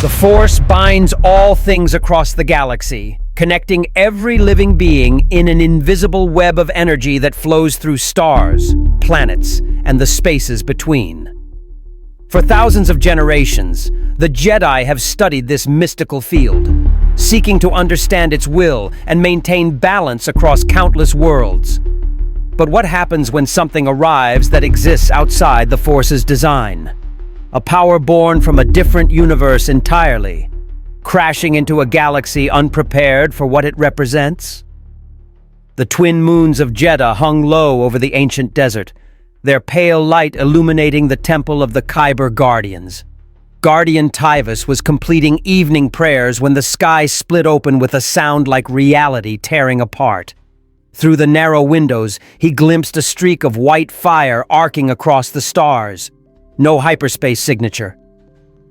The Force binds all things across the galaxy, connecting every living being in an invisible web of energy that flows through stars, planets, and the spaces between. For thousands of generations, the Jedi have studied this mystical field, seeking to understand its will and maintain balance across countless worlds. But what happens when something arrives that exists outside the Force's design? A power born from a different universe entirely, crashing into a galaxy unprepared for what it represents? The twin moons of Jeddah hung low over the ancient desert, their pale light illuminating the temple of the Kyber Guardians. Guardian Tyvus was completing evening prayers when the sky split open with a sound like reality tearing apart. Through the narrow windows, he glimpsed a streak of white fire arcing across the stars. No hyperspace signature.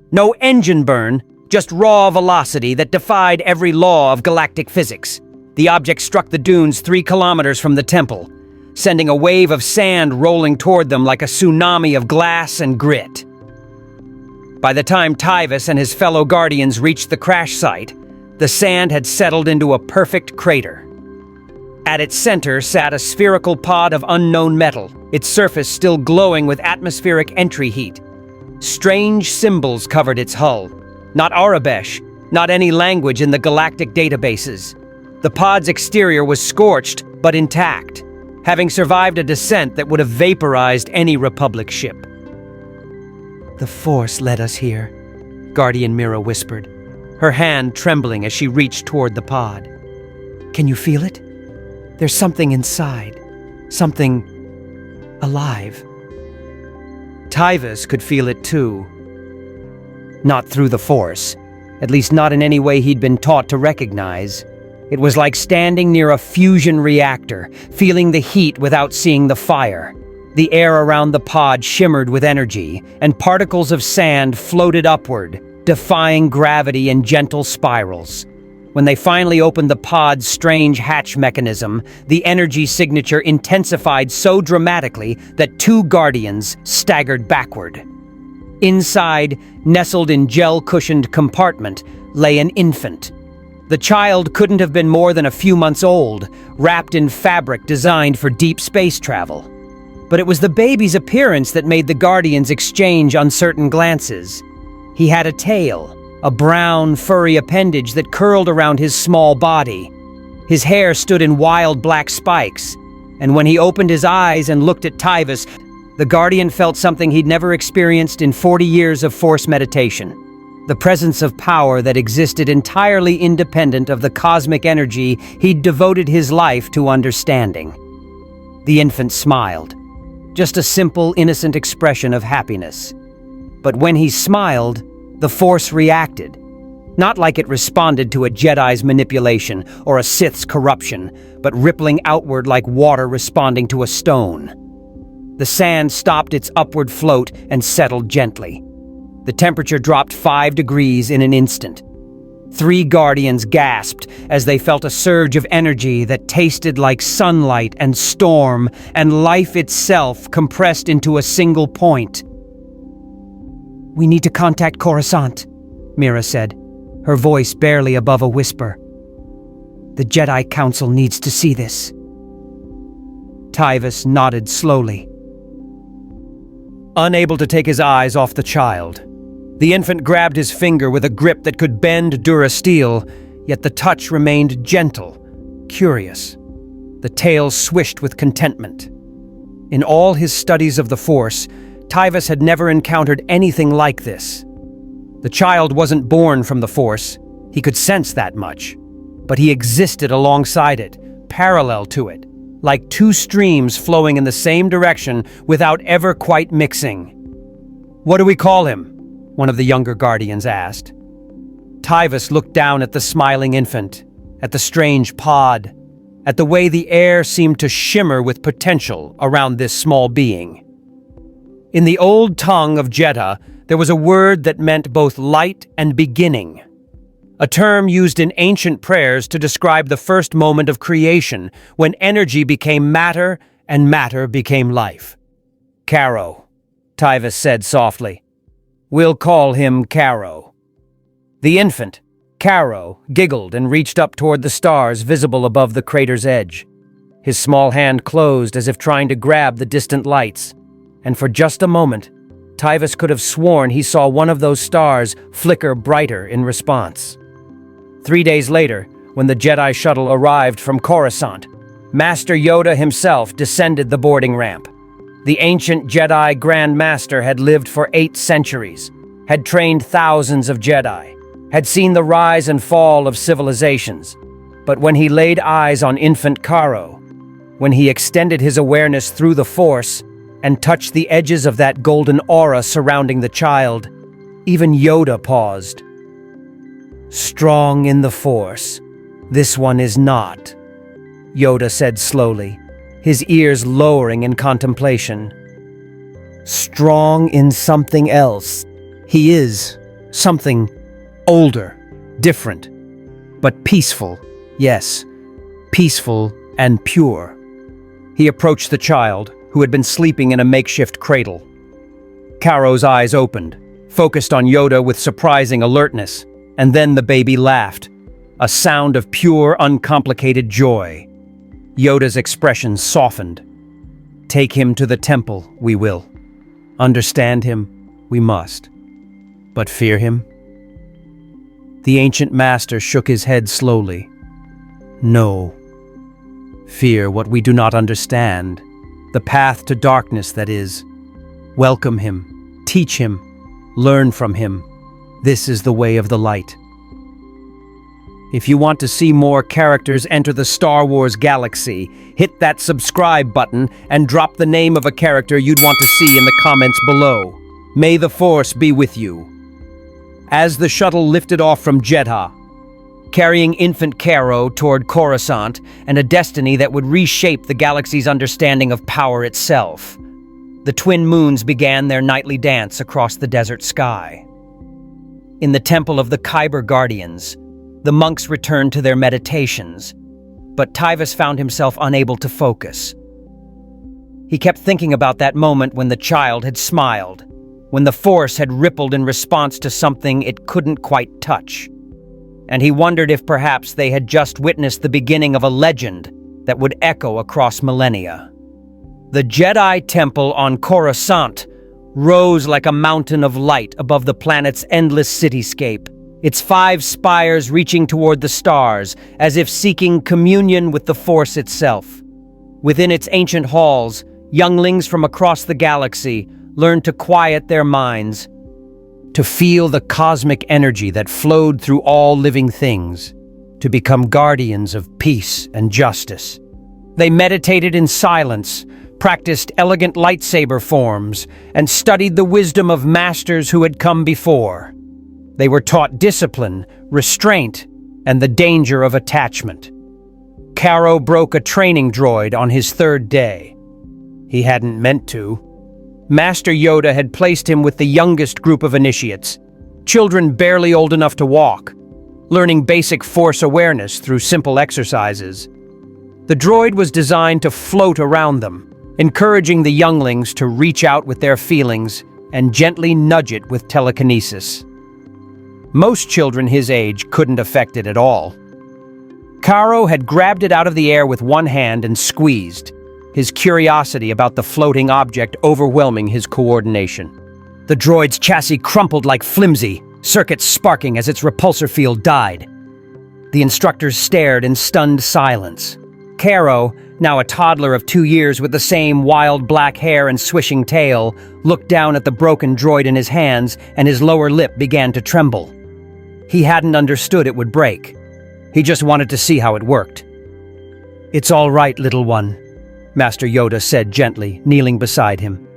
No engine burn, just raw velocity that defied every law of galactic physics. The object struck the dunes 3 kilometers from the temple, sending a wave of sand rolling toward them like a tsunami of glass and grit. By the time Tyvus and his fellow Guardians reached the crash site, the sand had settled into a perfect crater. At its center sat a spherical pod of unknown metal, its surface still glowing with atmospheric entry heat. Strange symbols covered its hull. Not Arabesh, not any language in the galactic databases. The pod's exterior was scorched, but intact, having survived a descent that would have vaporized any Republic ship. "The Force led us here," Guardian Mira whispered, her hand trembling as she reached toward the pod. "Can you feel it? There's something inside. Something alive." Tyvus could feel it too. Not through the Force, at least not in any way he'd been taught to recognize. It was like standing near a fusion reactor, feeling the heat without seeing the fire. The air around the pod shimmered with energy, and particles of sand floated upward, defying gravity in gentle spirals. When they finally opened the pod's strange hatch mechanism, the energy signature intensified so dramatically that 2 Guardians staggered backward. Inside, nestled in gel-cushioned compartment, lay an infant. The child couldn't have been more than a few months old, wrapped in fabric designed for deep space travel. But it was the baby's appearance that made the Guardians exchange uncertain glances. He had a tail, a brown, furry appendage that curled around his small body. His hair stood in wild black spikes, and when he opened his eyes and looked at Tyvus, the Guardian felt something he'd never experienced in 40 years of Force meditation. The presence of power that existed entirely independent of the cosmic energy he'd devoted his life to understanding. The infant smiled, just a simple, innocent expression of happiness. But when he smiled, the Force reacted. Not like it responded to a Jedi's manipulation or a Sith's corruption, but rippling outward like water responding to a stone. The sand stopped its upward float and settled gently. The temperature dropped 5 degrees in an instant. 3 Guardians gasped as they felt a surge of energy that tasted like sunlight and storm and life itself compressed into a single point. "We need to contact Coruscant," Mira said, her voice barely above a whisper. "The Jedi Council needs to see this." Tyvus nodded slowly. Unable to take his eyes off the child, the infant grabbed his finger with a grip that could bend durasteel, yet the touch remained gentle, curious. The tail swished with contentment. In all his studies of the Force, Tyvus had never encountered anything like this. The child wasn't born from the Force, he could sense that much. But he existed alongside it, parallel to it, like 2 streams flowing in the same direction without ever quite mixing. "What do we call him?" one of the younger Guardians asked. Tyvus looked down at the smiling infant, at the strange pod, at the way the air seemed to shimmer with potential around this small being. In the old tongue of Jeddah, there was a word that meant both light and beginning. A term used in ancient prayers to describe the first moment of creation, when energy became matter and matter became life. "Caro," Tyvus said softly. "We'll call him Caro." The infant, Caro, giggled and reached up toward the stars visible above the crater's edge. His small hand closed as if trying to grab the distant lights, and for just a moment, Tyvus could have sworn he saw one of those stars flicker brighter in response. 3 days later, when the Jedi shuttle arrived from Coruscant, Master Yoda himself descended the boarding ramp. The ancient Jedi Grand Master had lived for 8 centuries, had trained thousands of Jedi, had seen the rise and fall of civilizations. But when he laid eyes on infant Caro, when he extended his awareness through the Force and touched the edges of that golden aura surrounding the child, even Yoda paused. "Strong in the Force, this one is not," Yoda said slowly, his ears lowering in contemplation. "Strong in something else. He is something older, different, but peaceful. Yes, peaceful and pure." He approached the child, who had been sleeping in a makeshift cradle. Caro's eyes opened, focused on Yoda with surprising alertness, and then the baby laughed, a sound of pure, uncomplicated joy. Yoda's expression softened. "Take him to the temple, we will. Understand him, we must. But fear him?" The ancient master shook his head slowly. "No. Fear what we do not understand, the path to darkness that is. Welcome him, teach him, learn from him. This is the way of the light." If you want to see more characters enter the Star Wars galaxy, hit that subscribe button and drop the name of a character you'd want to see in the comments below. May the Force be with you. As the shuttle lifted off from Jedha, carrying infant Caro toward Coruscant and a destiny that would reshape the galaxy's understanding of power itself, the twin moons began their nightly dance across the desert sky. In the temple of the Kyber Guardians, the monks returned to their meditations, but Tyvus found himself unable to focus. He kept thinking about that moment when the child had smiled, when the Force had rippled in response to something it couldn't quite touch. And he wondered if perhaps they had just witnessed the beginning of a legend that would echo across millennia. The Jedi Temple on Coruscant rose like a mountain of light above the planet's endless cityscape, its 5 spires reaching toward the stars, as if seeking communion with the Force itself. Within its ancient halls, younglings from across the galaxy learned to quiet their minds, to feel the cosmic energy that flowed through all living things, to become guardians of peace and justice. They meditated in silence, practiced elegant lightsaber forms, and studied the wisdom of masters who had come before. They were taught discipline, restraint, and the danger of attachment. Caro broke a training droid on his 3rd day. He hadn't meant to. Master Yoda had placed him with the youngest group of initiates, children barely old enough to walk, learning basic Force awareness through simple exercises. The droid was designed to float around them, encouraging the younglings to reach out with their feelings and gently nudge it with telekinesis. Most children his age couldn't affect it at all. Caro had grabbed it out of the air with one hand and squeezed, his curiosity about the floating object overwhelming his coordination. The droid's chassis crumpled like flimsy, circuits sparking as its repulsor field died. The instructors stared in stunned silence. Caro, now a toddler of 2 years with the same wild black hair and swishing tail, looked down at the broken droid in his hands, and his lower lip began to tremble. He hadn't understood it would break. He just wanted to see how it worked. "It's all right, little one," Master Yoda said gently, kneeling beside him.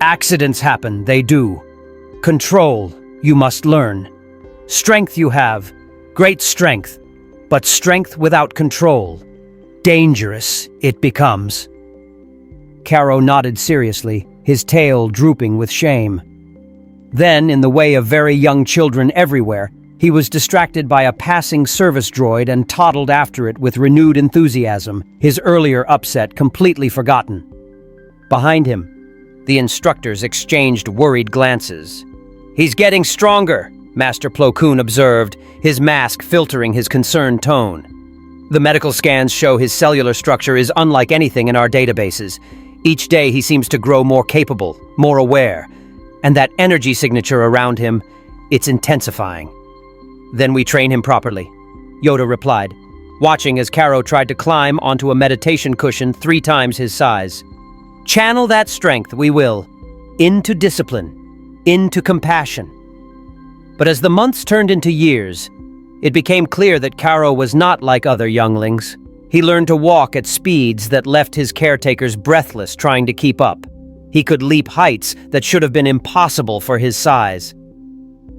"Accidents happen, they do. Control, you must learn. Strength you have, great strength, but strength without control. Dangerous it becomes." Caro nodded seriously, his tail drooping with shame. Then, in the way of very young children everywhere, he was distracted by a passing service droid and toddled after it with renewed enthusiasm, his earlier upset completely forgotten. Behind him, the instructors exchanged worried glances. "He's getting stronger," Master Plo Koon observed, his mask filtering his concerned tone. The medical scans show his cellular structure is unlike anything in our databases. Each day he seems to grow more capable, more aware, and that energy signature around him, it's intensifying. Then we train him properly, Yoda replied, watching as Caro tried to climb onto a meditation cushion 3 times his size. Channel that strength, we will, into discipline, into compassion. But as the months turned into years, it became clear that Caro was not like other younglings. He learned to walk at speeds that left his caretakers breathless trying to keep up. He could leap heights that should have been impossible for his size.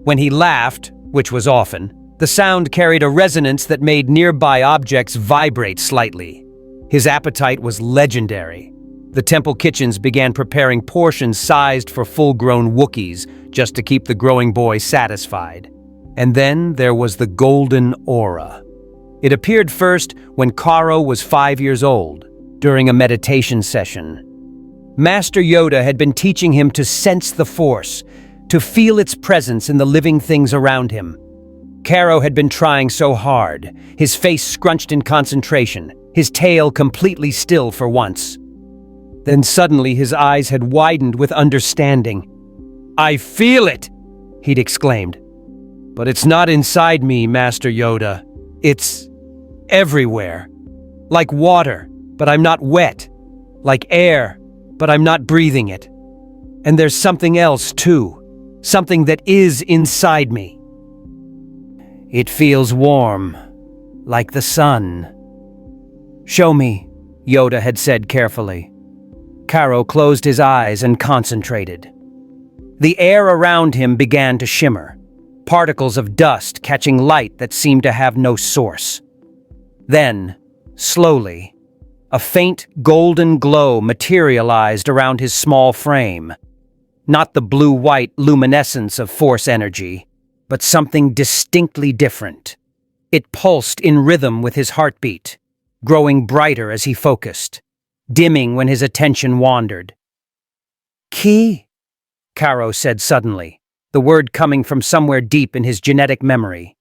When he laughed, which was often, the sound carried a resonance that made nearby objects vibrate slightly. His appetite was legendary. The temple kitchens began preparing portions sized for full-grown Wookiees just to keep the growing boy satisfied. And then there was the golden aura. It appeared first when Caro was 5 years old, during a meditation session. Master Yoda had been teaching him to sense the Force, to feel its presence in the living things around him. Caro had been trying so hard, his face scrunched in concentration, his tail completely still for once. Then suddenly his eyes had widened with understanding. "I feel it!" he'd exclaimed. "But it's not inside me, Master Yoda. It's everywhere. Like water, but I'm not wet. Like air, but I'm not breathing it. And there's something else, too. Something that is inside me. It feels warm, like the sun." "Show me," Yoda had said carefully. Caro closed his eyes and concentrated. The air around him began to shimmer, particles of dust catching light that seemed to have no source. Then, slowly, a faint golden glow materialized around his small frame. Not the blue-white luminescence of Force energy, but something distinctly different. It pulsed in rhythm with his heartbeat, growing brighter as he focused, dimming when his attention wandered. "Ki," Caro said suddenly, the word coming from somewhere deep in his genetic memory.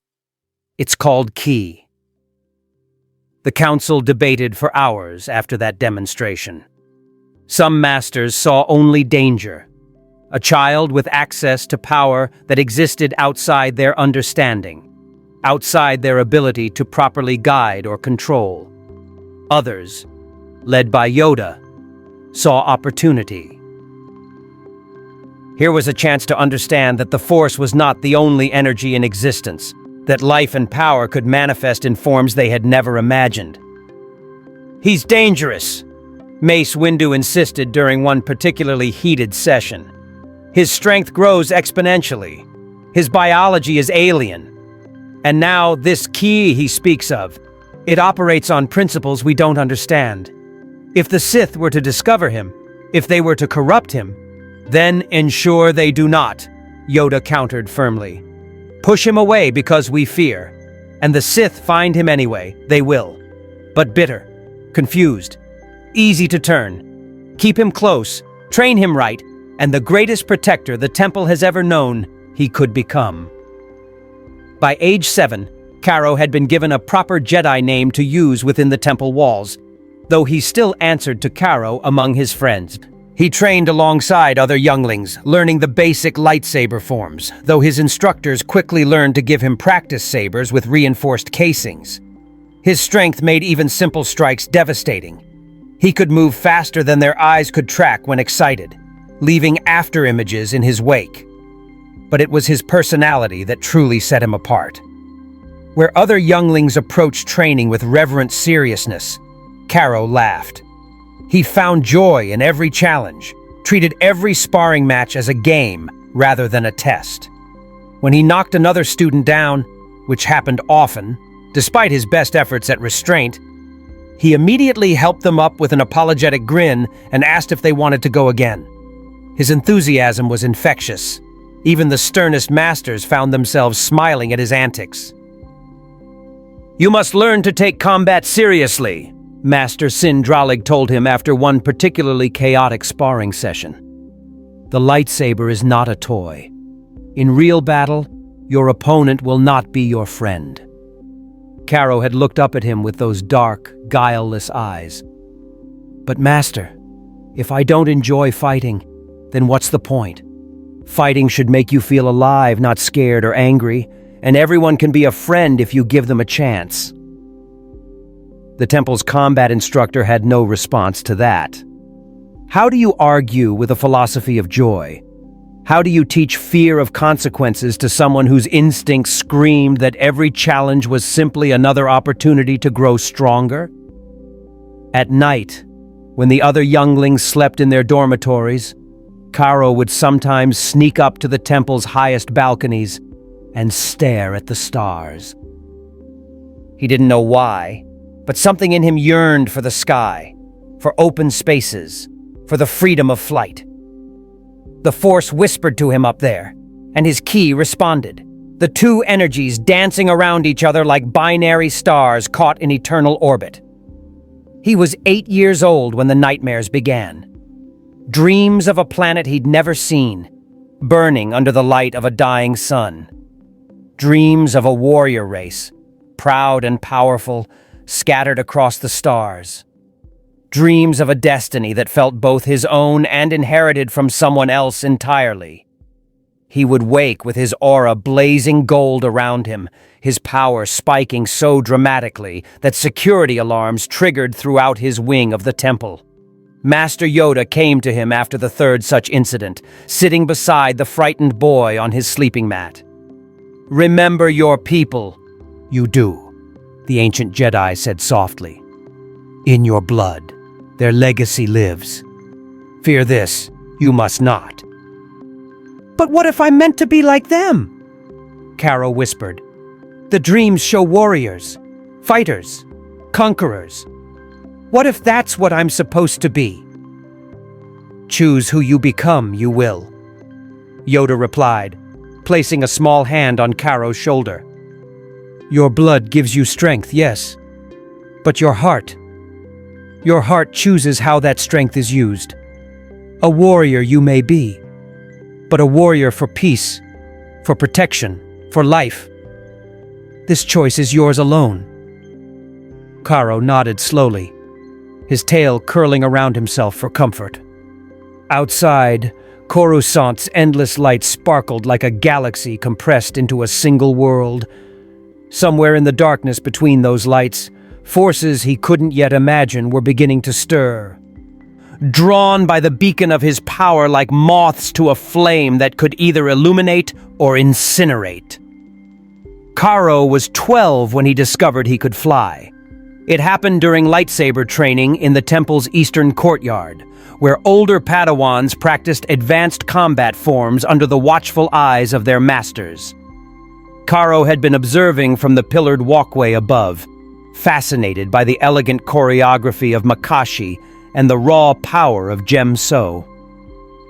"It's called Ki." The council debated for hours after that demonstration. Some masters saw only danger, a child with access to power that existed outside their understanding, outside their ability to properly guide or control. Others, led by Yoda, saw opportunity. Here was a chance to understand that the Force was not the only energy in existence, that life and power could manifest in forms they had never imagined. "He's dangerous," Mace Windu insisted during one particularly heated session. "His strength grows exponentially. His biology is alien. And now this Ki he speaks of, it operates on principles we don't understand. If the Sith were to discover him, if they were to corrupt him, then ensure they do not," Yoda countered firmly. "Push him away because we fear, and the Sith find him anyway, they will. But bitter, confused, easy to turn. Keep him close, train him right, and the greatest protector the Temple has ever known, he could become." By age 7, Caro had been given a proper Jedi name to use within the Temple walls, though he still answered to Caro among his friends. He trained alongside other younglings, learning the basic lightsaber forms, though his instructors quickly learned to give him practice sabers with reinforced casings. His strength made even simple strikes devastating. He could move faster than their eyes could track when excited, leaving after images in his wake. But it was his personality that truly set him apart. Where other younglings approached training with reverent seriousness, Caro laughed. He found joy in every challenge, treated every sparring match as a game rather than a test. When he knocked another student down, which happened often, despite his best efforts at restraint, he immediately helped them up with an apologetic grin and asked if they wanted to go again. His enthusiasm was infectious. Even the sternest masters found themselves smiling at his antics. "You must learn to take combat seriously," Master Sindralig told him after one particularly chaotic sparring session. "The lightsaber is not a toy. In real battle, Your opponent will not be your friend." Caro had looked up at him with those dark, guileless eyes. "But Master, if I don't enjoy fighting, then what's the point? Fighting should make you feel alive, not scared or angry, and everyone can be a friend if you give them a chance." The temple's combat instructor had no response to that. How do you argue with a philosophy of joy? How do you teach fear of consequences to someone whose instincts screamed that every challenge was simply another opportunity to grow stronger? At night, when the other younglings slept in their dormitories, Caro would sometimes sneak up to the temple's highest balconies and stare at the stars. He didn't know why, but something in him yearned for the sky, for open spaces, for the freedom of flight. The Force whispered to him up there, and his ki responded, the two energies dancing around each other like binary stars caught in eternal orbit. He was 8 years old when the nightmares began. Dreams of a planet he'd never seen, burning under the light of a dying sun. Dreams of a warrior race, proud and powerful, scattered across the stars. Dreams of a destiny that felt both his own and inherited from someone else entirely. He would wake with his aura blazing gold around him, his power spiking so dramatically that security alarms triggered throughout his wing of the temple. Master Yoda came to him after the third such incident, sitting beside the frightened boy on his sleeping mat. "Remember your people." "You do," the ancient Jedi said softly. "In your blood, their legacy lives. Fear this, you must not." "But what if I'm meant to be like them?" Caro whispered. "The dreams show warriors, fighters, conquerors. What if that's what I'm supposed to be?" "Choose who you become, you will," Yoda replied, placing a small hand on Caro's shoulder. "Your blood gives you strength, yes, but your heart chooses how that strength is used. A warrior you may be, but a warrior for peace, for protection, for life. This choice is yours alone." Caro nodded slowly, his tail curling around himself for comfort. Outside, Coruscant's endless light sparkled like a galaxy compressed into a single world. Somewhere in the darkness between those lights, forces he couldn't yet imagine were beginning to stir. Drawn by the beacon of his power like moths to a flame that could either illuminate or incinerate. Caro was 12 when he discovered he could fly. It happened during lightsaber training in the temple's eastern courtyard, where older Padawans practiced advanced combat forms under the watchful eyes of their masters. Caro had been observing from the pillared walkway above, fascinated by the elegant choreography of Makashi and the raw power of Jem So.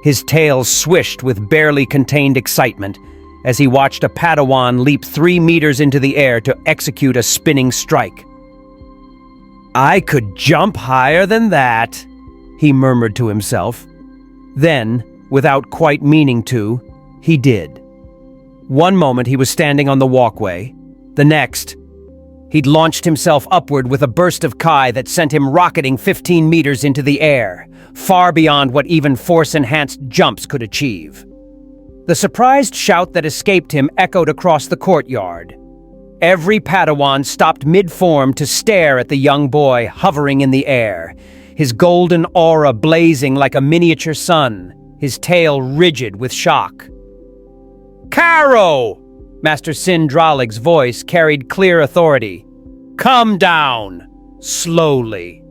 His tail swished with barely contained excitement as he watched a Padawan leap 3 meters into the air to execute a spinning strike. "I could jump higher than that," he murmured to himself. Then, without quite meaning to, he did. One moment he was standing on the walkway. The next, he'd launched himself upward with a burst of Kai that sent him rocketing 15 meters into the air, far beyond what even force-enhanced jumps could achieve. The surprised shout that escaped him echoed across the courtyard. Every Padawan stopped mid-form to stare at the young boy hovering in the air, his golden aura blazing like a miniature sun, his tail rigid with shock. "Caro!" Master Sindralig's voice carried clear authority. "Come down, slowly."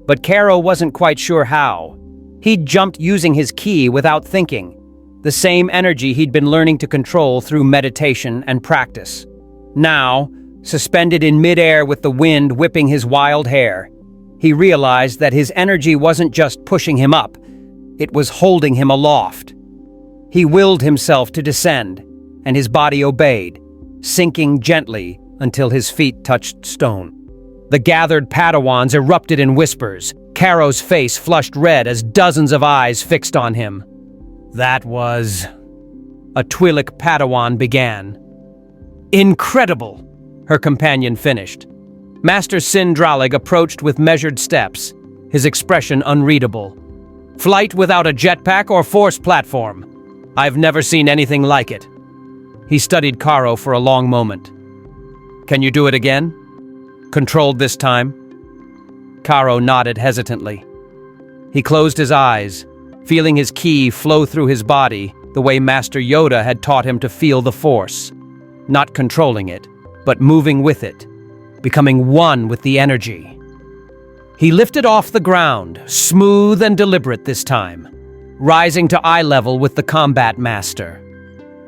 But Caro wasn't quite sure how. He'd jumped using his ki without thinking, the same energy he'd been learning to control through meditation and practice. Now, suspended in midair with the wind whipping his wild hair, he realized that his energy wasn't just pushing him up, it was holding him aloft. He willed himself to descend, and his body obeyed, sinking gently until his feet touched stone. The gathered Padawans erupted in whispers. Caro's face flushed red as dozens of eyes fixed on him. That was a Twi'lek Padawan began. "Incredible," her companion finished. Master Sindralig approached with measured steps, his expression unreadable. "Flight without a jetpack or force platform. I've never seen anything like it." He studied Karo for a long moment. "Can you do it again? Controlled this time?" Karo nodded hesitantly. He closed his eyes, feeling his ki flow through his body the way Master Yoda had taught him to feel the Force. Not controlling it, but moving with it, becoming one with the energy. He lifted off the ground, smooth and deliberate this time, rising to eye level with the combat master.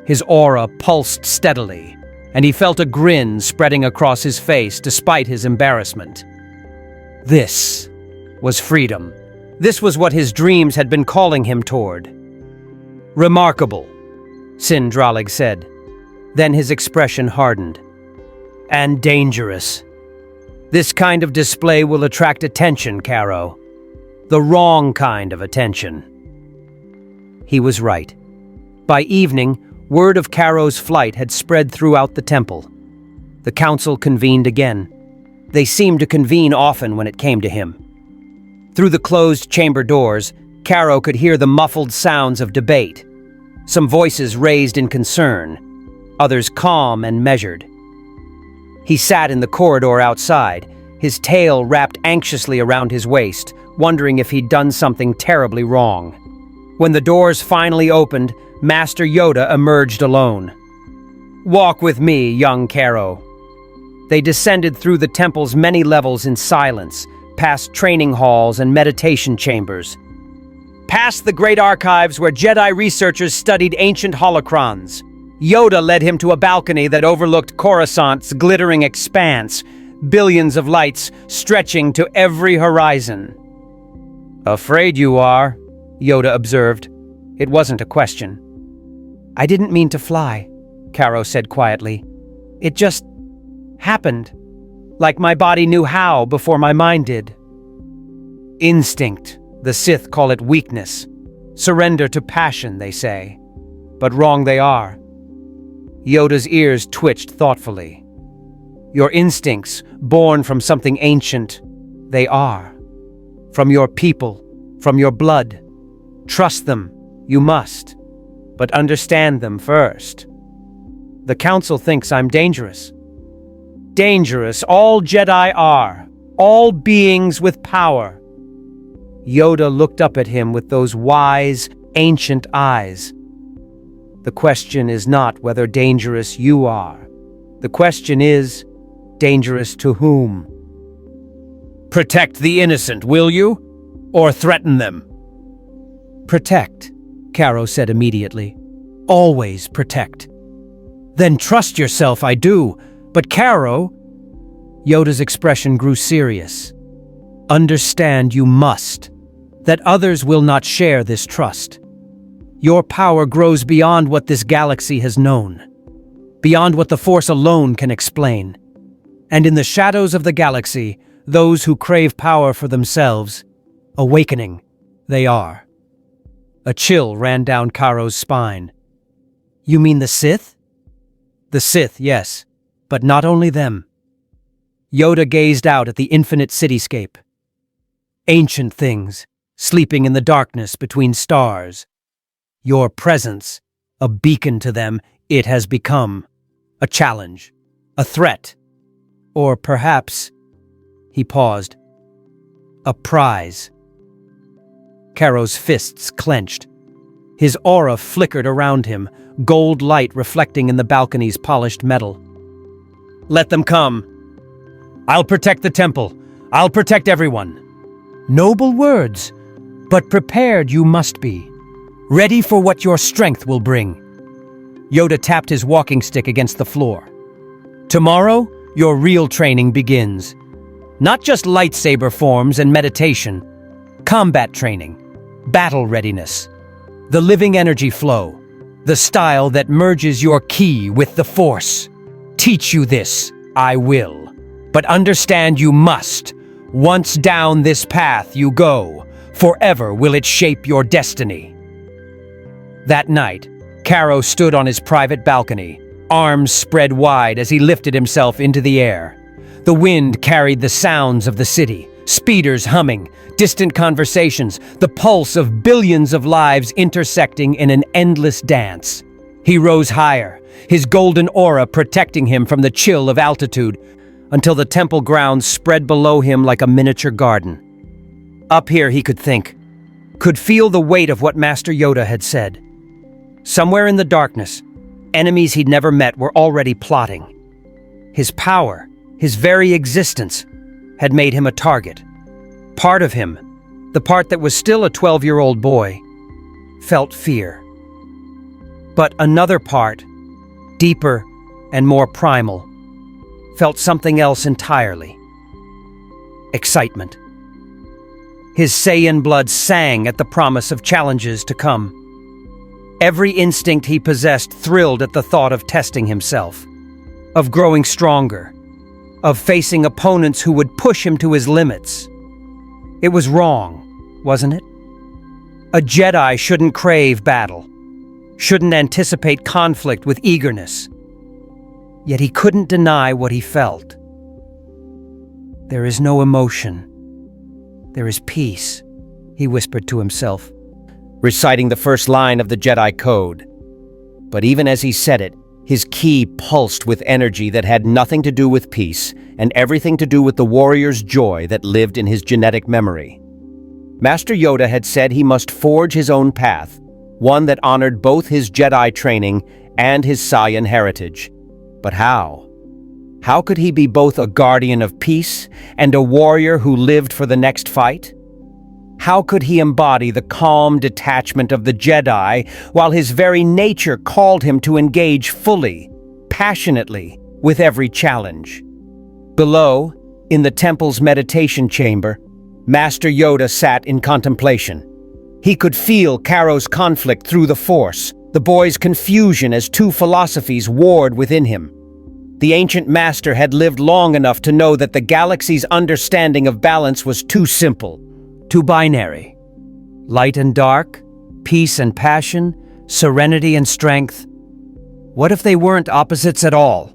His aura pulsed steadily, and he felt a grin spreading across his face despite his embarrassment. This was freedom. This was what his dreams had been calling him toward. "Remarkable," Sindralig said. Then his expression hardened. "And dangerous. This kind of display will attract attention, Karo. The wrong kind of attention." He was right. By evening, word of Karo's flight had spread throughout the temple. The council convened again. They seemed to convene often when it came to him. Through the closed chamber doors, Karo could hear the muffled sounds of debate. Some voices raised in concern, others calm and measured. He sat in the corridor outside, his tail wrapped anxiously around his waist, wondering if he'd done something terribly wrong. When the doors finally opened, Master Yoda emerged alone. "Walk with me, young Karo." They descended through the temple's many levels in silence, past training halls and meditation chambers. Past the great archives where Jedi researchers studied ancient holocrons. Yoda led him to a balcony that overlooked Coruscant's glittering expanse, billions of lights stretching to every horizon. "Afraid you are," Yoda observed. It wasn't a question. "I didn't mean to fly," Karo said quietly. "It just happened, like my body knew how before my mind did." Instinct. The Sith call it weakness. Surrender to passion, they say. But wrong they are. Yoda's ears twitched thoughtfully. Your instincts, born from something ancient, they are. From your people, from your blood. Trust them, you must. But understand them first. The Council thinks I'm dangerous. Dangerous, all Jedi are. All beings with power. Yoda looked up at him with those wise, ancient eyes. The question is not whether dangerous you are. The question is, dangerous to whom? Protect the innocent, will you? Or threaten them? Protect, Karo said immediately. Always protect. Then trust yourself, I do. But Karo... Yoda's expression grew serious. Understand you must. That others will not share this trust. Your power grows beyond what this galaxy has known. Beyond what the Force alone can explain. And in the shadows of the galaxy, those who crave power for themselves, awakening, they are. A chill ran down Karo's spine. You mean the Sith? The Sith, yes, but not only them. Yoda gazed out at the infinite cityscape. Ancient things, sleeping in the darkness between stars. Your presence, a beacon to them, it has become. A challenge, a threat, or perhaps, he paused, a prize. Karo's fists clenched. His aura flickered around him, gold light reflecting in the balcony's polished metal. Let them come. I'll protect the temple. I'll protect everyone. Noble words, but prepared you must be. Ready for what your strength will bring. Yoda tapped his walking stick against the floor. Tomorrow, your real training begins. Not just lightsaber forms and meditation. Combat training. Battle readiness. The living energy flow. The style that merges your ki with the Force. Teach you this, I will. But understand you must. Once down this path you go, forever will it shape your destiny. That night, Caro stood on his private balcony, arms spread wide as he lifted himself into the air. The wind carried the sounds of the city, speeders humming, distant conversations, the pulse of billions of lives intersecting in an endless dance. He rose higher, his golden aura protecting him from the chill of altitude, until the temple grounds spread below him like a miniature garden. Up here he could think, could feel the weight of what Master Yoda had said. Somewhere in the darkness, enemies he'd never met were already plotting. His power, his very existence, had made him a target. Part of him, the part that was still a 12-year-old boy, felt fear. But another part, deeper and more primal, felt something else entirely. Excitement. His Saiyan blood sang at the promise of challenges to come. Every instinct he possessed thrilled at the thought of testing himself, of growing stronger, of facing opponents who would push him to his limits. It was wrong, wasn't it? A Jedi shouldn't crave battle, shouldn't anticipate conflict with eagerness. Yet he couldn't deny what he felt. There is no emotion. There is peace, he whispered to himself, reciting the first line of the Jedi Code. But even as he said it, his ki pulsed with energy that had nothing to do with peace and everything to do with the warrior's joy that lived in his genetic memory. Master Yoda had said he must forge his own path, one that honored both his Jedi training and his Saiyan heritage. But how? How could he be both a guardian of peace and a warrior who lived for the next fight? How could he embody the calm detachment of the Jedi while his very nature called him to engage fully, passionately, with every challenge? Below, in the temple's meditation chamber, Master Yoda sat in contemplation. He could feel Caro's conflict through the Force, the boy's confusion as two philosophies warred within him. The ancient master had lived long enough to know that the galaxy's understanding of balance was too simple, too binary. Light and dark, peace and passion, serenity and strength. What if they weren't opposites at all?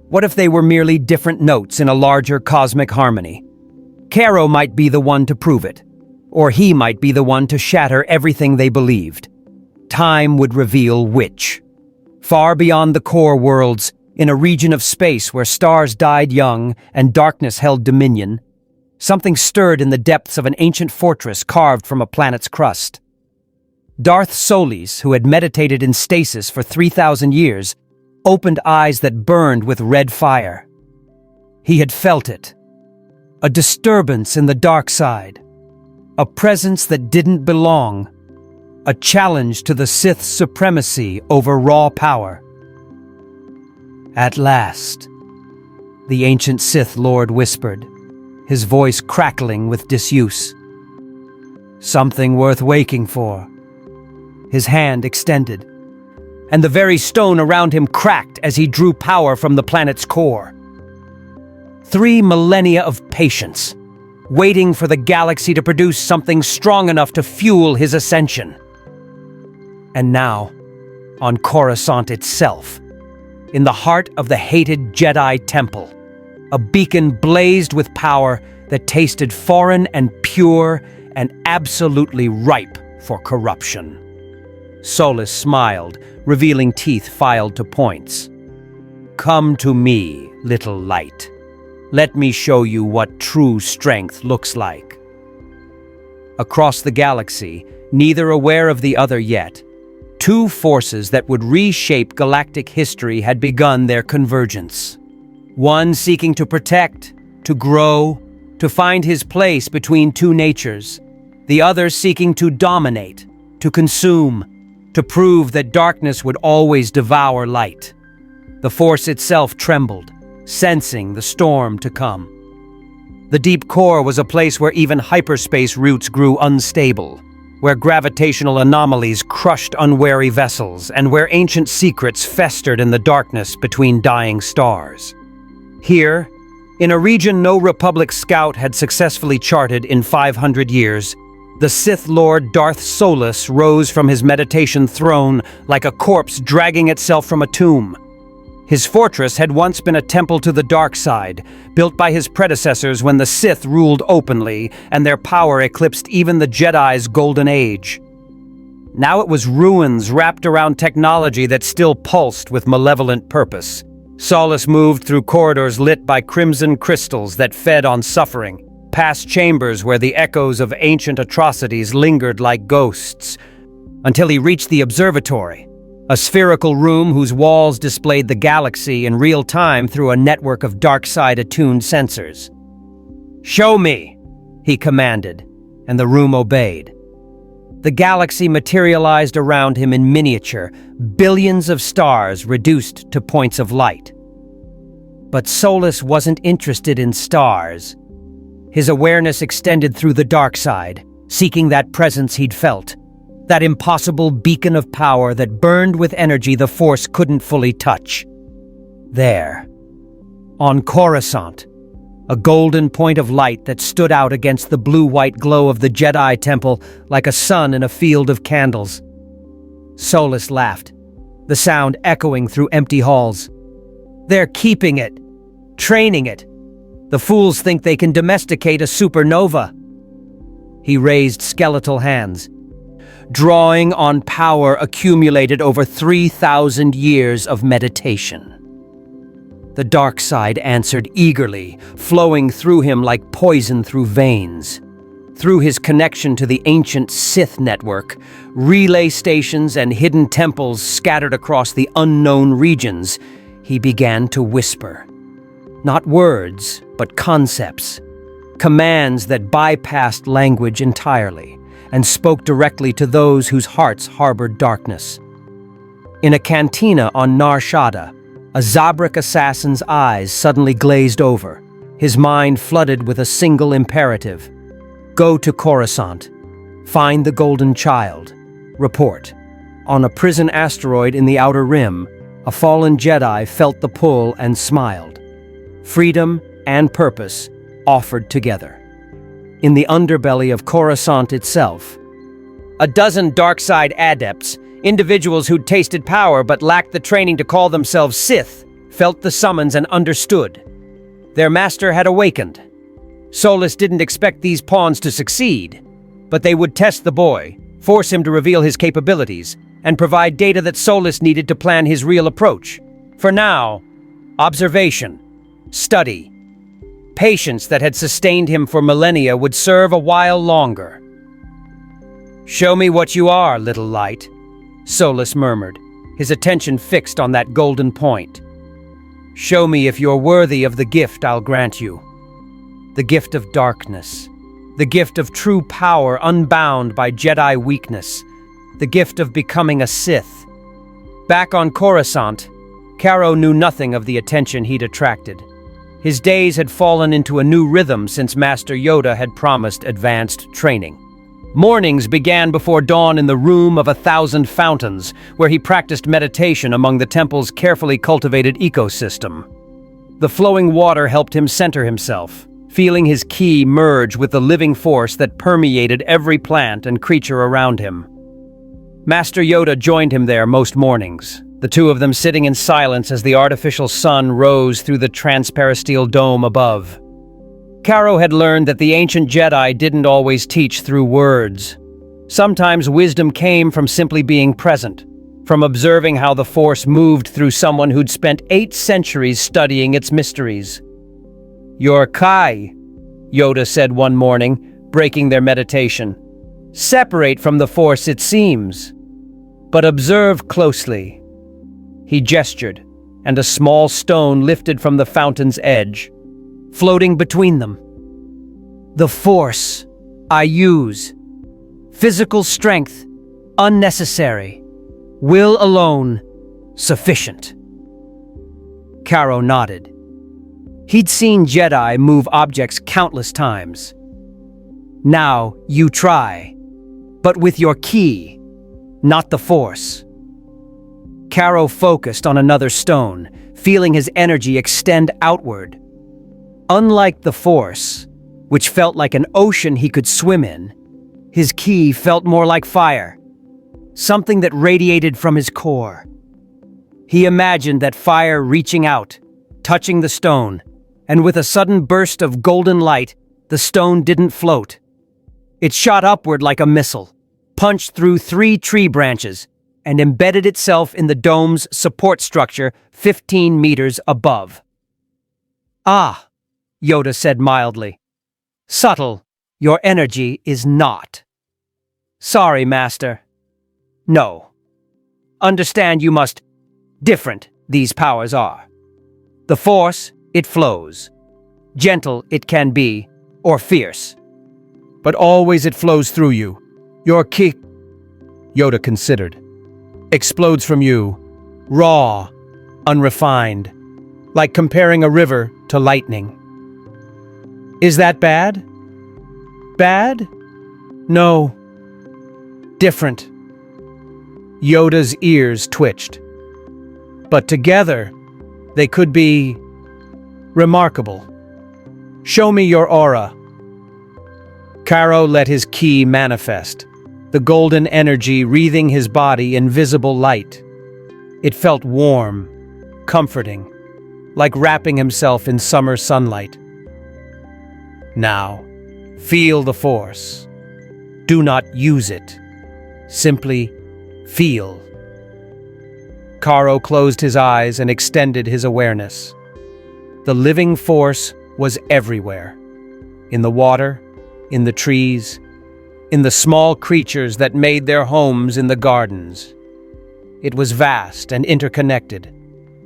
What if they were merely different notes in a larger cosmic harmony? Caro might be the one to prove it, or he might be the one to shatter everything they believed. Time would reveal which. Far beyond the core worlds, in a region of space where stars died young and darkness held dominion, something stirred in the depths of an ancient fortress carved from a planet's crust. Darth Solis, who had meditated in stasis for 3,000 years, opened eyes that burned with red fire. He had felt it. A disturbance in the dark side. A presence that didn't belong. A challenge to the Sith's supremacy over raw power. At last, the ancient Sith Lord whispered, his voice crackling with disuse. Something worth waking for. His hand extended, and the very stone around him cracked as he drew power from the planet's core. 3 millennia of patience, waiting for the galaxy to produce something strong enough to fuel his ascension. And now, on Coruscant itself, in the heart of the hated Jedi Temple, a beacon blazed with power that tasted foreign and pure and absolutely ripe for corruption. Solis smiled, revealing teeth filed to points. Come to me, little light. Let me show you what true strength looks like. Across the galaxy, neither aware of the other yet, 2 forces that would reshape galactic history had begun their convergence. One seeking to protect, to grow, to find his place between 2 natures. The other seeking to dominate, to consume, to prove that darkness would always devour light. The Force itself trembled, sensing the storm to come. The deep core was a place where even hyperspace routes grew unstable, where gravitational anomalies crushed unwary vessels, and where ancient secrets festered in the darkness between dying stars. Here, in a region no Republic scout had successfully charted in 500 years, The Sith Lord Darth Solus rose from his meditation throne like a corpse dragging itself from a tomb. His fortress had once been a temple to the dark side, built by his predecessors when the Sith ruled openly and their power eclipsed even the Jedi's golden age. Now it was ruins wrapped around technology that still pulsed with malevolent purpose. Solus moved through corridors lit by crimson crystals that fed on suffering, past chambers where the echoes of ancient atrocities lingered like ghosts, until he reached the observatory, a spherical room whose walls displayed the galaxy in real time through a network of dark side-attuned sensors. "Show me," he commanded, and the room obeyed. The galaxy materialized around him in miniature, billions of stars reduced to points of light. But Solus wasn't interested in stars. His awareness extended through the dark side, seeking that presence he'd felt, that impossible beacon of power that burned with energy the Force couldn't fully touch. There, on Coruscant, a golden point of light that stood out against the blue-white glow of the Jedi Temple like a sun in a field of candles. Solus laughed, the sound echoing through empty halls. "They're keeping it, training it. The fools think they can domesticate a supernova." He raised skeletal hands, drawing on power accumulated over 3,000 years of meditation. The dark side answered eagerly, flowing through him like poison through veins. Through his connection to the ancient Sith network, relay stations and hidden temples scattered across the unknown regions, he began to whisper. Not words, but concepts. Commands that bypassed language entirely and spoke directly to those whose hearts harbored darkness. In a cantina on Nar Shaddaa, a Zabrak assassin's eyes suddenly glazed over, his mind flooded with a single imperative. Go to Coruscant. Find the Golden Child. Report. On a prison asteroid in the Outer Rim, a fallen Jedi felt the pull and smiled. Freedom and purpose offered together. In the underbelly of Coruscant itself, a dozen dark side adepts, individuals who'd tasted power but lacked the training to call themselves Sith, felt the summons and understood. Their master had awakened. Solus didn't expect these pawns to succeed, but they would test the boy, force him to reveal his capabilities, and provide data that Solus needed to plan his real approach. For now, observation, study, patience that had sustained him for millennia would serve a while longer. "Show me what you are, little light," Solus murmured, his attention fixed on that golden point. "Show me if you're worthy of the gift I'll grant you. The gift of darkness. The gift of true power unbound by Jedi weakness. The gift of becoming a Sith." Back on Coruscant, Caro knew nothing of the attention he'd attracted. His days had fallen into a new rhythm since Master Yoda had promised advanced training. Mornings began before dawn in the Room of 1,000 Fountains, where he practiced meditation among the temple's carefully cultivated ecosystem. The flowing water helped him center himself, feeling his ki merge with the living force that permeated every plant and creature around him. Master Yoda joined him there most mornings, the two of them sitting in silence as the artificial sun rose through the transparisteel dome above. Caro had learned that the ancient Jedi didn't always teach through words. Sometimes wisdom came from simply being present, from observing how the Force moved through someone who'd spent 8 centuries studying its mysteries. "You're Kai," Yoda said one morning, breaking their meditation. "Separate from the Force, it seems, but observe closely." He gestured, and a small stone lifted from the fountain's edge, floating between them. "The Force I use. Physical strength, unnecessary. Will alone, sufficient." Caro nodded. He'd seen Jedi move objects countless times. "Now you try, but with your ki, not the Force." Caro focused on another stone, feeling his energy extend outward. Unlike the Force, which felt like an ocean he could swim in, His ki felt more like fire, something that radiated from his core. He imagined that fire reaching out, touching the stone, and with a sudden burst of golden light, the stone didn't float. It shot upward like a missile, punched through 3 tree branches, and embedded itself in the dome's support structure 15 meters above. "Ah," Yoda said mildly. "Subtle, your energy is not." "Sorry, Master. No. Understand you must. Different these powers are. The Force, it flows. Gentle it can be, or fierce. But always it flows through you. Your ki," Yoda considered, "explodes from you, raw, unrefined, like comparing a river to lightning." "Is that bad?" "Bad? No. Different." Yoda's ears twitched. "But together, they could be remarkable. Show me your aura." Karo let his ki manifest, the golden energy wreathing his body in visible light. It felt warm, comforting, like wrapping himself in summer sunlight. "Now, feel the Force. Do not use it. Simply feel." Karo closed his eyes and extended his awareness. The living Force was everywhere. In the water, in the trees, in the small creatures that made their homes in the gardens. It was vast and interconnected,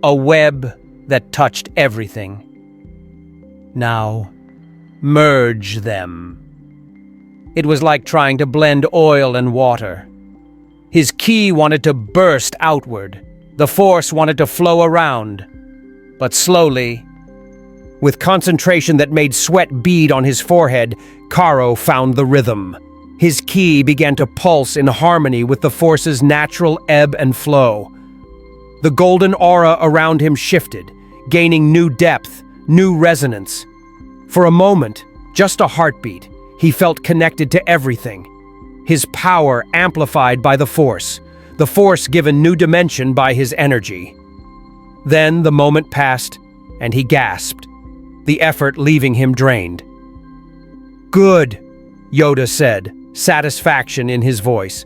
a web that touched everything. Now, merge them. It was like trying to blend oil and water. His ki wanted to burst outward. The Force wanted to flow around. But slowly, with concentration that made sweat bead on his forehead, Karo found the rhythm. His ki began to pulse in harmony with the Force's natural ebb and flow. The golden aura around him shifted, gaining new depth, new resonance. For a moment, just a heartbeat, he felt connected to everything. His power amplified by the Force given new dimension by his energy. Then the moment passed, and he gasped, the effort leaving him drained. "Good," Yoda said, satisfaction in his voice.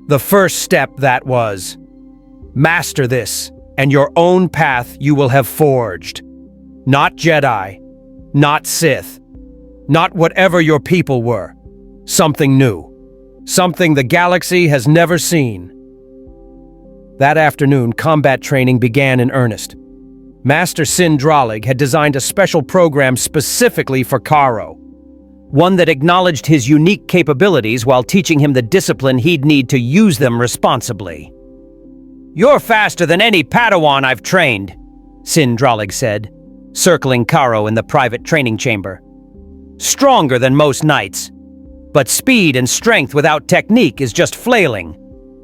"The first step that was. Master this, and your own path you will have forged. Not Jedi, not Sith, not whatever your people were. Something new. Something the galaxy has never seen." That afternoon, combat training began in earnest. Master Sindralig had designed a special program specifically for Karo, one that acknowledged his unique capabilities while teaching him the discipline he'd need to use them responsibly. "You're faster than any Padawan I've trained," Sindralig said, circling Karo in the private training chamber. "Stronger than most knights. But speed and strength without technique is just flailing.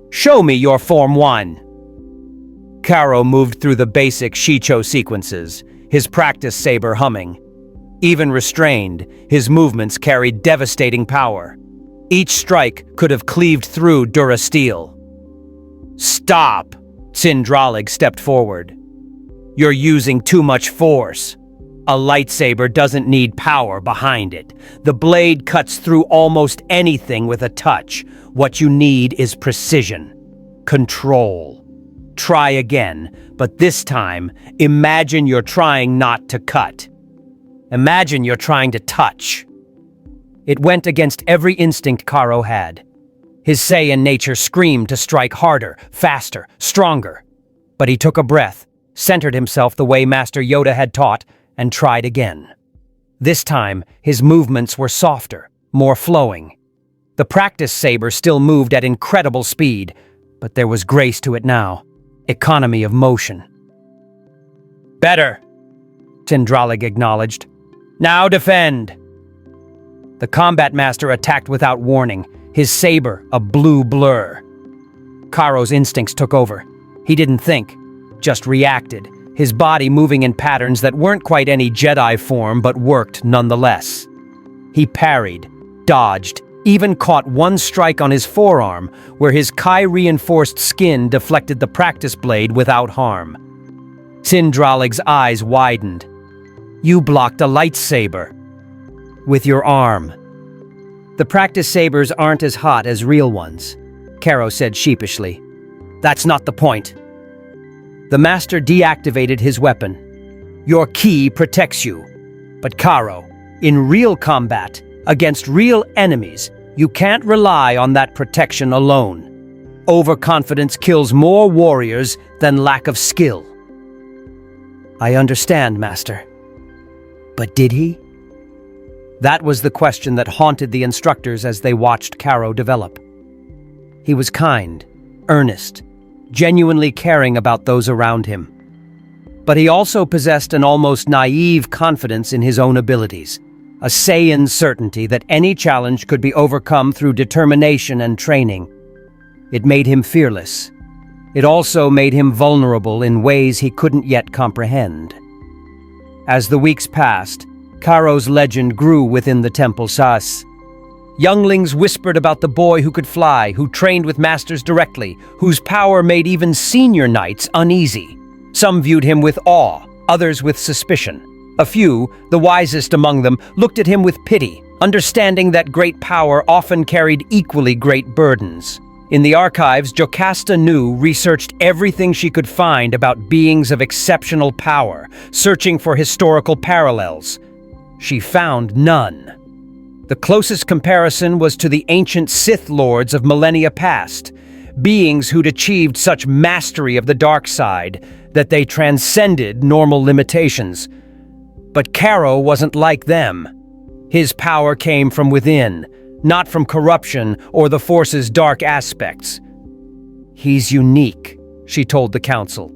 Show me your Form 1. Karo moved through the basic Shicho sequences, his practice saber humming. Even restrained, his movements carried devastating power. Each strike could have cleaved through Durasteel. "Stop!" Sindralig stepped forward. "You're using too much force. A lightsaber doesn't need power behind it. The blade cuts through almost anything with a touch. What you need is precision. Control. Try again, but this time, imagine you're trying not to cut. Imagine you're trying to touch." It went against every instinct Karo had. His Saiyan nature screamed to strike harder, faster, stronger. But he took a breath, centered himself the way Master Yoda had taught, and tried again. This time, his movements were softer, more flowing. The practice saber still moved at incredible speed, but there was grace to it now. Economy of motion. "Better," Sindralig acknowledged. "Now defend." The combat master attacked without warning, his saber a blue blur. Karo's instincts took over. He didn't think, just reacted, his body moving in patterns that weren't quite any Jedi form but worked nonetheless. He parried, dodged, even caught one strike on his forearm where his Kai-reinforced skin deflected the practice blade without harm. Sindralig's eyes widened. "You blocked a lightsaber." "With your arm." "The practice sabers aren't as hot as real ones," Caro said sheepishly. "That's not the point." The master deactivated his weapon. "Your ki protects you. But Caro, in real combat, against real enemies, you can't rely on that protection alone. Overconfidence kills more warriors than lack of skill." "I understand, Master. But did he?" That was the question that haunted the instructors as they watched Caro develop. He was kind, earnest, genuinely caring about those around him. But he also possessed an almost naive confidence in his own abilities, a Saiyan certainty that any challenge could be overcome through determination and training. It made him fearless. It also made him vulnerable in ways he couldn't yet comprehend. As the weeks passed, Caro's legend grew within the temple Sas. Younglings whispered about the boy who could fly, who trained with masters directly, whose power made even senior knights uneasy. Some viewed him with awe, others with suspicion. A few, the wisest among them, looked at him with pity, understanding that great power often carried equally great burdens. In the archives, Jocasta Nu researched everything she could find about beings of exceptional power, searching for historical parallels. She found none. The closest comparison was to the ancient Sith lords of millennia past, beings who'd achieved such mastery of the dark side that they transcended normal limitations. But Caro wasn't like them. His power came from within, not from corruption or the Force's dark aspects. "He's unique," she told the council.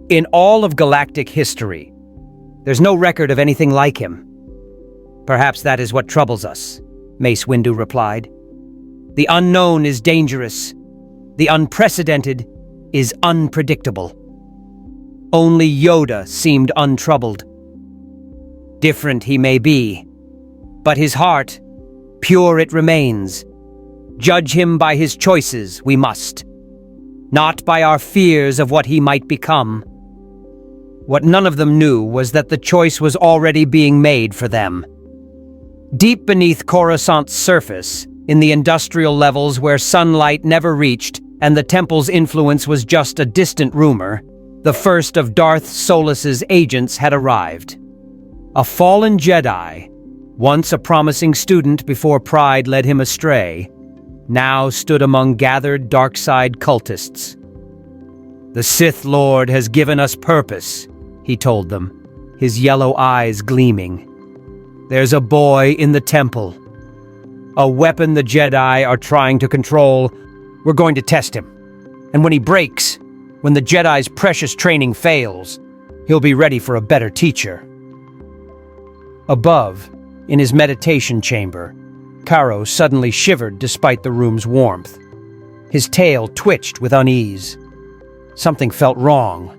"In all of galactic history, there's no record of anything like him." "Perhaps that is what troubles us," Mace Windu replied. "The unknown is dangerous. The unprecedented is unpredictable." Only Yoda seemed untroubled. Different he may be, but his heart, pure it remains. Judge him by his choices, we must, not by our fears of what he might become. What none of them knew was that the choice was already being made for them. Deep beneath Coruscant's surface, in the industrial levels where sunlight never reached and the temple's influence was just a distant rumor, the first of Darth Solus's agents had arrived. A fallen Jedi, once a promising student before pride led him astray, now stood among gathered dark-side cultists. "The Sith Lord has given us purpose," he told them, his yellow eyes gleaming. "There's a boy in the temple. A weapon the Jedi are trying to control. We're going to test him. And when he breaks, when the Jedi's precious training fails, he'll be ready for a better teacher." Above, in his meditation chamber, Caro suddenly shivered despite the room's warmth. His tail twitched with unease. Something felt wrong,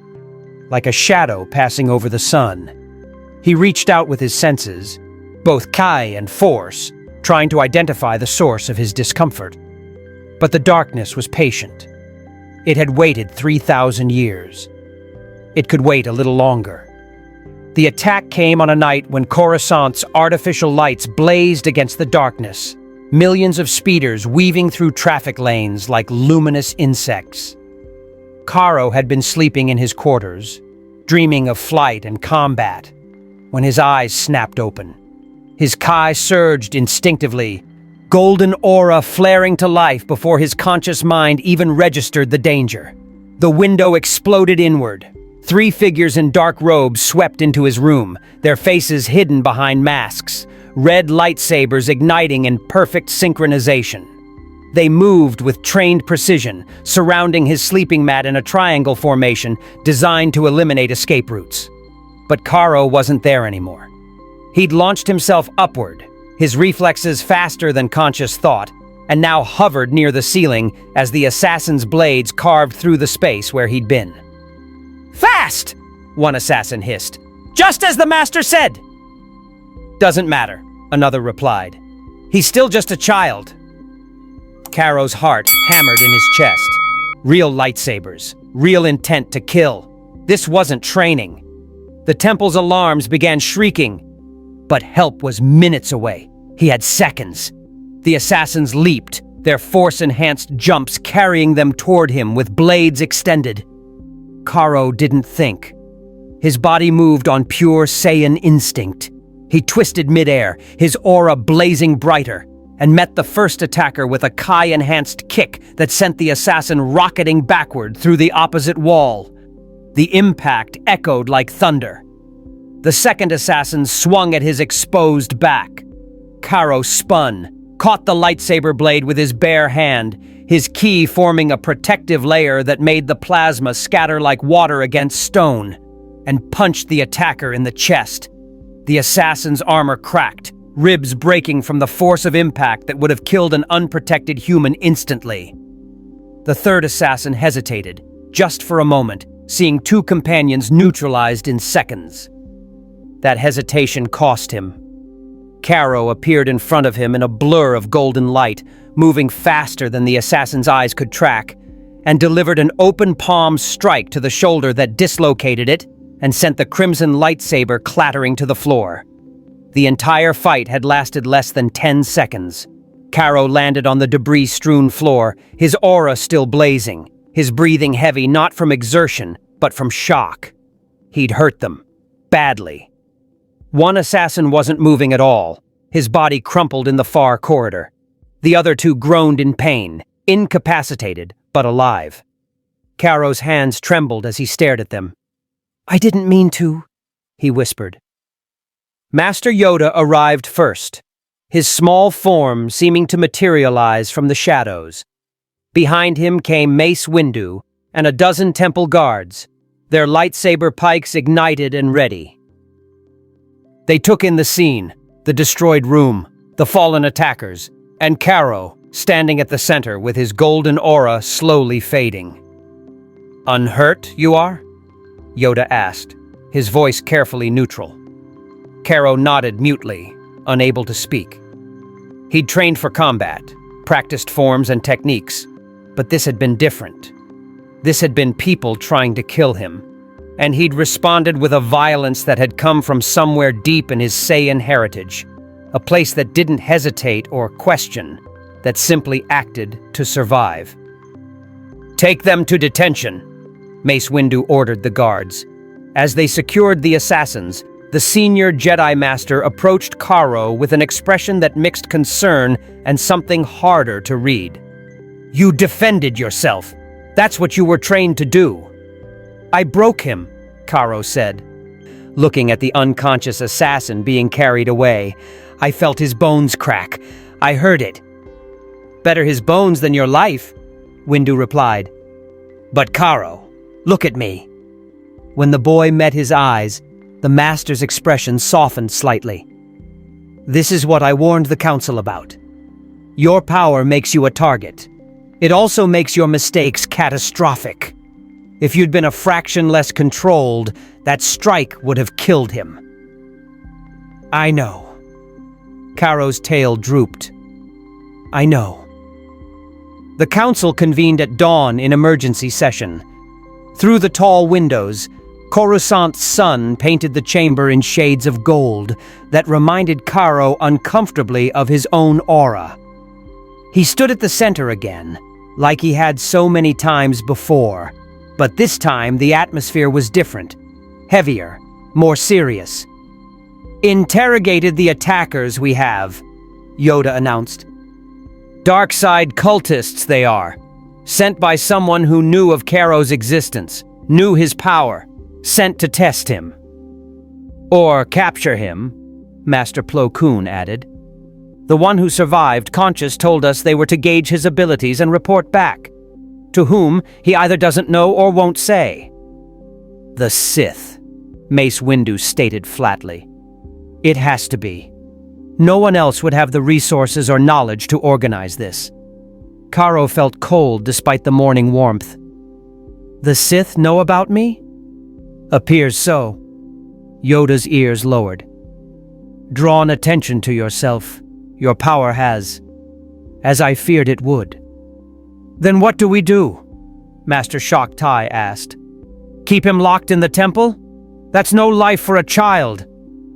like a shadow passing over the sun. He reached out with his senses, both Kai and Force, trying to identify the source of his discomfort. But the darkness was patient. It had waited 3,000 years. It could wait a little longer. The attack came on a night when Coruscant's artificial lights blazed against the darkness, millions of speeders weaving through traffic lanes like luminous insects. Caro had been sleeping in his quarters, dreaming of flight and combat, when his eyes snapped open. His Kai surged instinctively, golden aura flaring to life before his conscious mind even registered the danger. The window exploded inward. 3 figures in dark robes swept into his room, their faces hidden behind masks, red lightsabers igniting in perfect synchronization. They moved with trained precision, surrounding his sleeping mat in a triangle formation designed to eliminate escape routes. But Caro wasn't there anymore. He'd launched himself upward, his reflexes faster than conscious thought, and now hovered near the ceiling as the assassin's blades carved through the space where he'd been. "Fast!" one assassin hissed. "Just as the master said!" "Doesn't matter," another replied. "He's still just a child. Caro's heart hammered in his chest. Real lightsabers, real intent to kill. This wasn't training. The temple's alarms began shrieking, but help was minutes away. He had seconds. The assassins leaped, their force-enhanced jumps carrying them toward him with blades extended. Caro didn't think. His body moved on pure Saiyan instinct. He twisted midair, his aura blazing brighter, and met the first attacker with a Kai-enhanced kick that sent the assassin rocketing backward through the opposite wall. The impact echoed like thunder. The second assassin swung at his exposed back. Caro spun, caught the lightsaber blade with his bare hand, his ki forming a protective layer that made the plasma scatter like water against stone, and punched the attacker in the chest. The assassin's armor cracked, ribs breaking from the force of impact that would have killed an unprotected human instantly. The third assassin hesitated, just for a moment, seeing two companions neutralized in seconds. That hesitation cost him. Caro appeared in front of him in a blur of golden light, moving faster than the assassin's eyes could track, and delivered an open palm strike to the shoulder that dislocated it and sent the crimson lightsaber clattering to the floor. The entire fight had lasted less than 10 seconds. Caro landed on the debris-strewn floor, his aura still blazing, his breathing heavy not from exertion, but from shock. He'd hurt them. Badly. One assassin wasn't moving at all. His body crumpled in the far corridor. The other two groaned in pain, incapacitated, but alive. Caro's hands trembled as he stared at them. "I didn't mean to," he whispered. Master Yoda arrived first, his small form seeming to materialize from the shadows. Behind him came Mace Windu and a dozen temple guards, their lightsaber pikes ignited and ready. They took in the scene, the destroyed room, the fallen attackers, and Caro standing at the center with his golden aura slowly fading. "Unhurt, you are?" Yoda asked, his voice carefully neutral. Caro nodded mutely, unable to speak. He'd trained for combat, practiced forms and techniques, but this had been different. This had been people trying to kill him, and he'd responded with a violence that had come from somewhere deep in his Saiyan heritage, a place that didn't hesitate or question, that simply acted to survive. "Take them to detention," Mace Windu ordered the guards. As they secured the assassins, the senior Jedi Master approached Caro with an expression that mixed concern and something harder to read. "You defended yourself. That's what you were trained to do." "I broke him," Caro said. Looking at the unconscious assassin being carried away, "I felt his bones crack. I heard it." "Better his bones than your life," Windu replied. "But Caro, look at me." When the boy met his eyes, the Master's expression softened slightly. "This is what I warned the Council about. Your power makes you a target. It also makes your mistakes catastrophic. If you'd been a fraction less controlled, that strike would have killed him." "I know." Caro's tail drooped. "I know." The Council convened at dawn in emergency session. Through the tall windows, Coruscant's sun painted the chamber in shades of gold that reminded Caro uncomfortably of his own aura. He stood at the center again, like he had so many times before, but this time the atmosphere was different, heavier, more serious. "Interrogated the attackers we have," Yoda announced. "Dark side cultists they are, sent by someone who knew of Caro's existence, knew his power, sent to test him. Or capture him," Master Plo Koon added. "The one who survived conscious told us they were to gauge his abilities and report back. To whom, he either doesn't know or won't say." "The Sith," Mace Windu stated flatly. "It has to be. No one else would have the resources or knowledge to organize this." Caro felt cold despite the morning warmth. "The Sith know about me?" "Appears so." Yoda's ears lowered. "Drawn attention to yourself, your power has, as I feared it would." Then what do we do? Master Shock Tai asked. Keep him locked in the temple? That's no life for a child,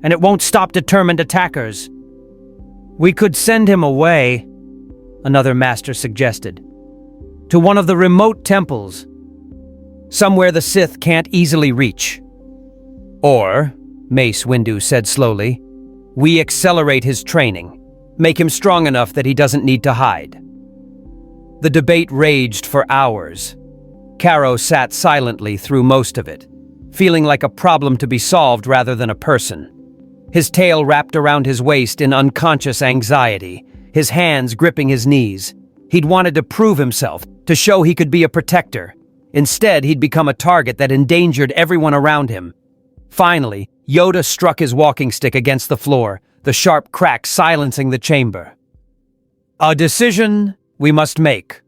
and it won't stop determined attackers. We could send him away, another master suggested, to one of the remote temples, somewhere the Sith can't easily reach. Or, Mace Windu said slowly, we accelerate his training, make him strong enough that he doesn't need to hide. The debate raged for hours. Caro sat silently through most of it, feeling like a problem to be solved rather than a person. His tail wrapped around his waist in unconscious anxiety, his hands gripping his knees. He'd wanted to prove himself, to show he could be a protector. Instead, he'd become a target that endangered everyone around him. Finally, Yoda struck his walking stick against the floor, the sharp crack silencing the chamber. A decision we must make.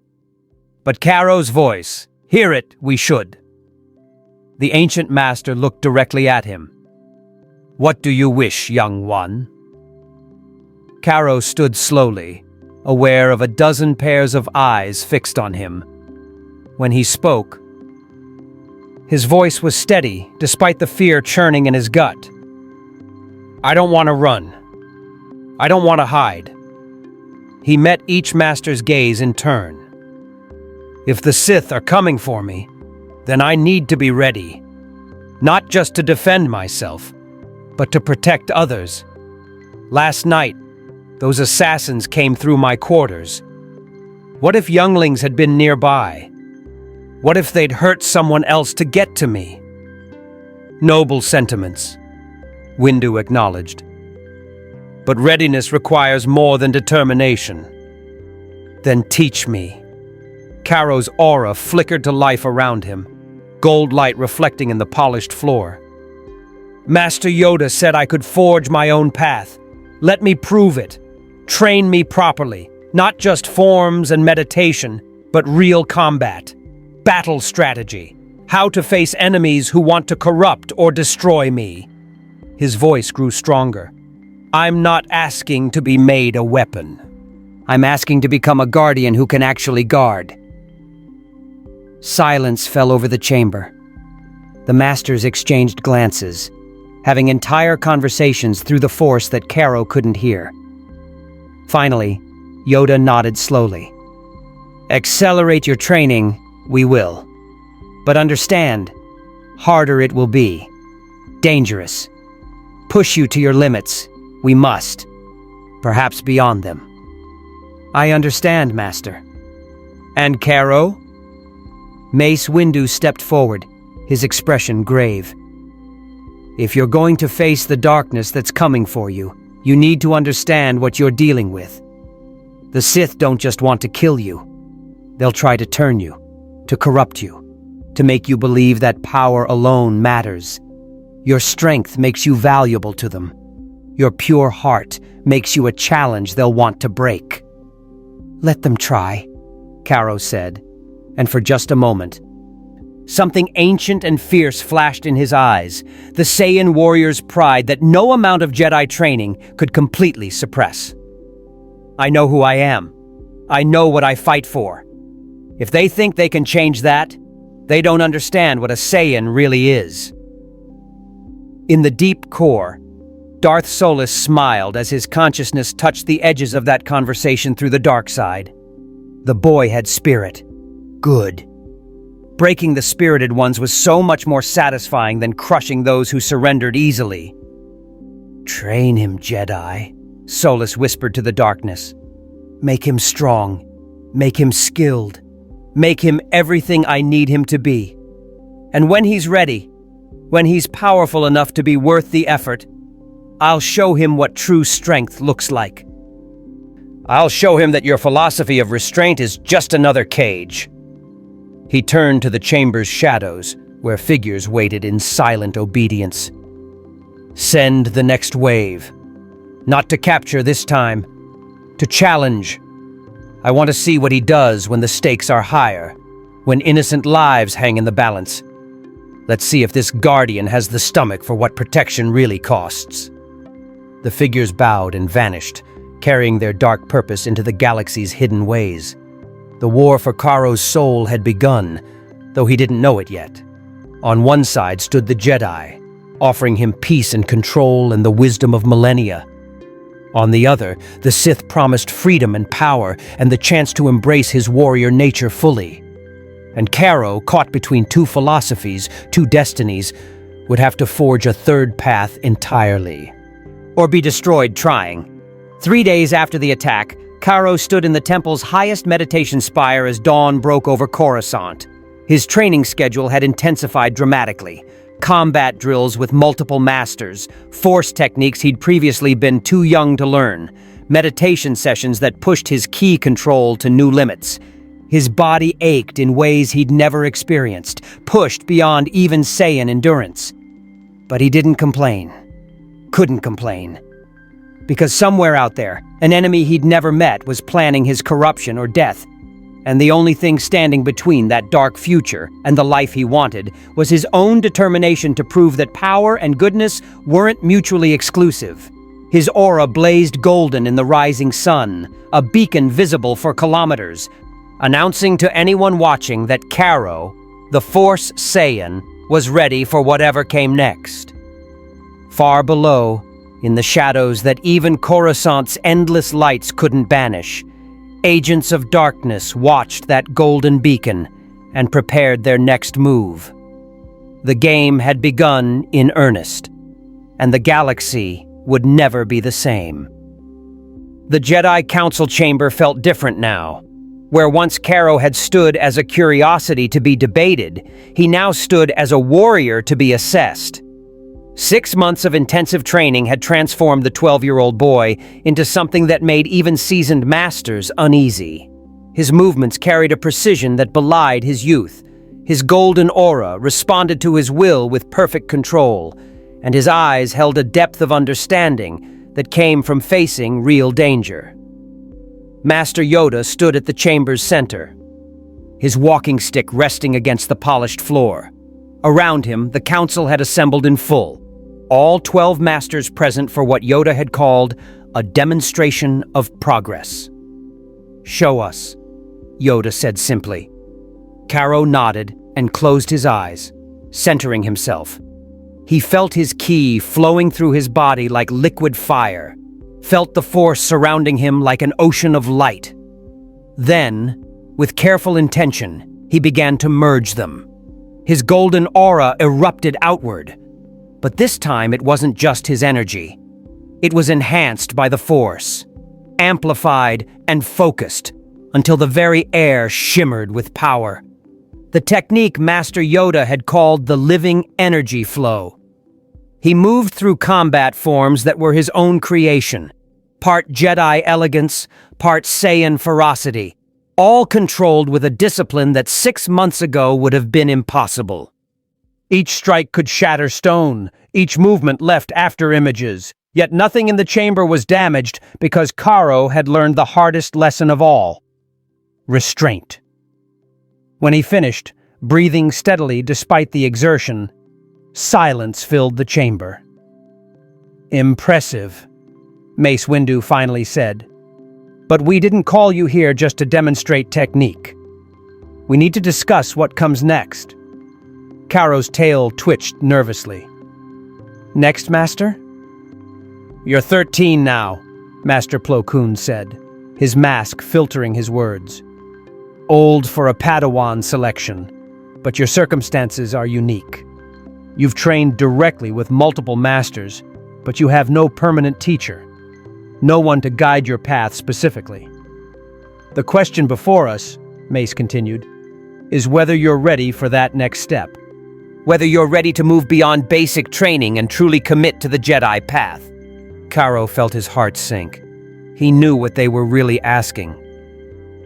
But Caro's voice, hear it we should. The ancient master looked directly at him. What do you wish, young one? Caro stood slowly, aware of a dozen pairs of eyes fixed on him. When he spoke, his voice was steady, despite the fear churning in his gut. I don't want to run. I don't want to hide. He met each master's gaze in turn. If the Sith are coming for me, then I need to be ready. Not just to defend myself, but to protect others. Last night, those assassins came through my quarters. What if younglings had been nearby? What if they'd hurt someone else to get to me? Noble sentiments, Windu acknowledged. But readiness requires more than determination. Then teach me. Caro's aura flickered to life around him, gold light reflecting in the polished floor. Master Yoda said I could forge my own path. Let me prove it. Train me properly, not just forms and meditation, but real combat. Battle strategy. How to face enemies who want to corrupt or destroy me. His voice grew stronger. I'm not asking to be made a weapon. I'm asking to become a guardian who can actually guard. Silence fell over the chamber. The masters exchanged glances, having entire conversations through the Force that Caro couldn't hear. Finally, Yoda nodded slowly. Accelerate your training, we will. But understand, harder it will be. Dangerous. Push you to your limits, we must. Perhaps beyond them. I understand, Master. And Caro? Mace Windu stepped forward, his expression grave. If you're going to face the darkness that's coming for you, you need to understand what you're dealing with. The Sith don't just want to kill you. They'll try to turn you, to corrupt you, to make you believe that power alone matters. Your strength makes you valuable to them. Your pure heart makes you a challenge they'll want to break. Let them try, Caro said, and for just a moment, something ancient and fierce flashed in his eyes, the Saiyan warrior's pride that no amount of Jedi training could completely suppress. I know who I am. I know what I fight for. If they think they can change that, they don't understand what a Saiyan really is. In the deep core, Darth Solus smiled as his consciousness touched the edges of that conversation through the dark side. The boy had spirit. Good. Breaking the spirited ones was so much more satisfying than crushing those who surrendered easily. Train him, Jedi, Solus whispered to the darkness. Make him strong. Make him skilled. Make him everything I need him to be. And when he's ready, when he's powerful enough to be worth the effort, I'll show him what true strength looks like. I'll show him that your philosophy of restraint is just another cage. He turned to the chamber's shadows, where figures waited in silent obedience. Send the next wave. Not to capture this time, to challenge. I want to see what he does when the stakes are higher, when innocent lives hang in the balance. Let's see if this guardian has the stomach for what protection really costs. The figures bowed and vanished, carrying their dark purpose into the galaxy's hidden ways. The war for Karo's soul had begun, though he didn't know it yet. On one side stood the Jedi, offering him peace and control and the wisdom of millennia. On the other, the Sith promised freedom and power and the chance to embrace his warrior nature fully. And Karo, caught between two philosophies, two destinies, would have to forge a third path entirely. Or be destroyed trying. 3 days after the attack, Karo stood in the temple's highest meditation spire as dawn broke over Coruscant. His training schedule had intensified dramatically. Combat drills with multiple masters, force techniques he'd previously been too young to learn, meditation sessions that pushed his ki control to new limits. His body ached in ways he'd never experienced, pushed beyond even Saiyan endurance. But he didn't complain. Couldn't complain. Because somewhere out there, an enemy he'd never met was planning his corruption or death. And the only thing standing between that dark future and the life he wanted was his own determination to prove that power and goodness weren't mutually exclusive. His aura blazed golden in the rising sun, a beacon visible for kilometers, announcing to anyone watching that Karo, the Force Saiyan, was ready for whatever came next. Far below, in the shadows that even Coruscant's endless lights couldn't banish, agents of darkness watched that golden beacon and prepared their next move. The game had begun in earnest, and the galaxy would never be the same. The Jedi Council chamber felt different now. Where once Karo had stood as a curiosity to be debated, he now stood as a warrior to be assessed. 6 months of intensive training had transformed the 12-year-old boy into something that made even seasoned masters uneasy. His movements carried a precision that belied his youth. His golden aura responded to his will with perfect control, and his eyes held a depth of understanding that came from facing real danger. Master Yoda stood at the chamber's center, his walking stick resting against the polished floor. Around him, the council had assembled in full, all 12 masters present for what Yoda had called a demonstration of progress. "Show us," Yoda said simply. Karo nodded and closed his eyes, centering himself. He felt his ki flowing through his body like liquid fire, felt the force surrounding him like an ocean of light. Then, with careful intention, he began to merge them. His golden aura erupted outward. But this time it wasn't just his energy. It was enhanced by the Force, amplified and focused, until the very air shimmered with power. The technique Master Yoda had called the living energy flow. He moved through combat forms that were his own creation, part Jedi elegance, part Saiyan ferocity, all controlled with a discipline that 6 months ago would have been impossible. Each strike could shatter stone, each movement left after-images, yet nothing in the chamber was damaged because Karo had learned the hardest lesson of all: restraint. When he finished, breathing steadily despite the exertion, silence filled the chamber. "Impressive," Mace Windu finally said. "But we didn't call you here just to demonstrate technique. We need to discuss what comes next." Karo's tail twitched nervously. "Next, Master?" "You're 13 now," Master Plo Koon said, his mask filtering his words. "Old for a Padawan selection, but your circumstances are unique. You've trained directly with multiple masters, but you have no permanent teacher. No one to guide your path specifically. The question before us," Mace continued, "is whether you're ready for that next step. Whether you're ready to move beyond basic training and truly commit to the Jedi path." Karo felt his heart sink. He knew what they were really asking.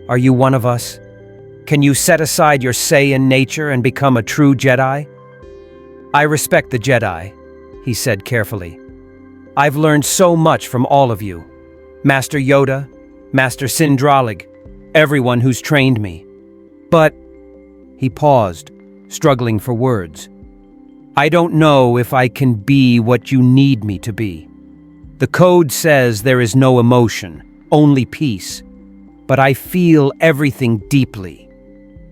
"Are you one of us? Can you set aside your Saiyan nature and become a true Jedi?" "I respect the Jedi," he said carefully. "I've learned so much from all of you. Master Yoda, Master Sindralig, everyone who's trained me. But," he paused, struggling for words, "I don't know if I can be what you need me to be. The code says there is no emotion, only peace. but I feel everything deeply.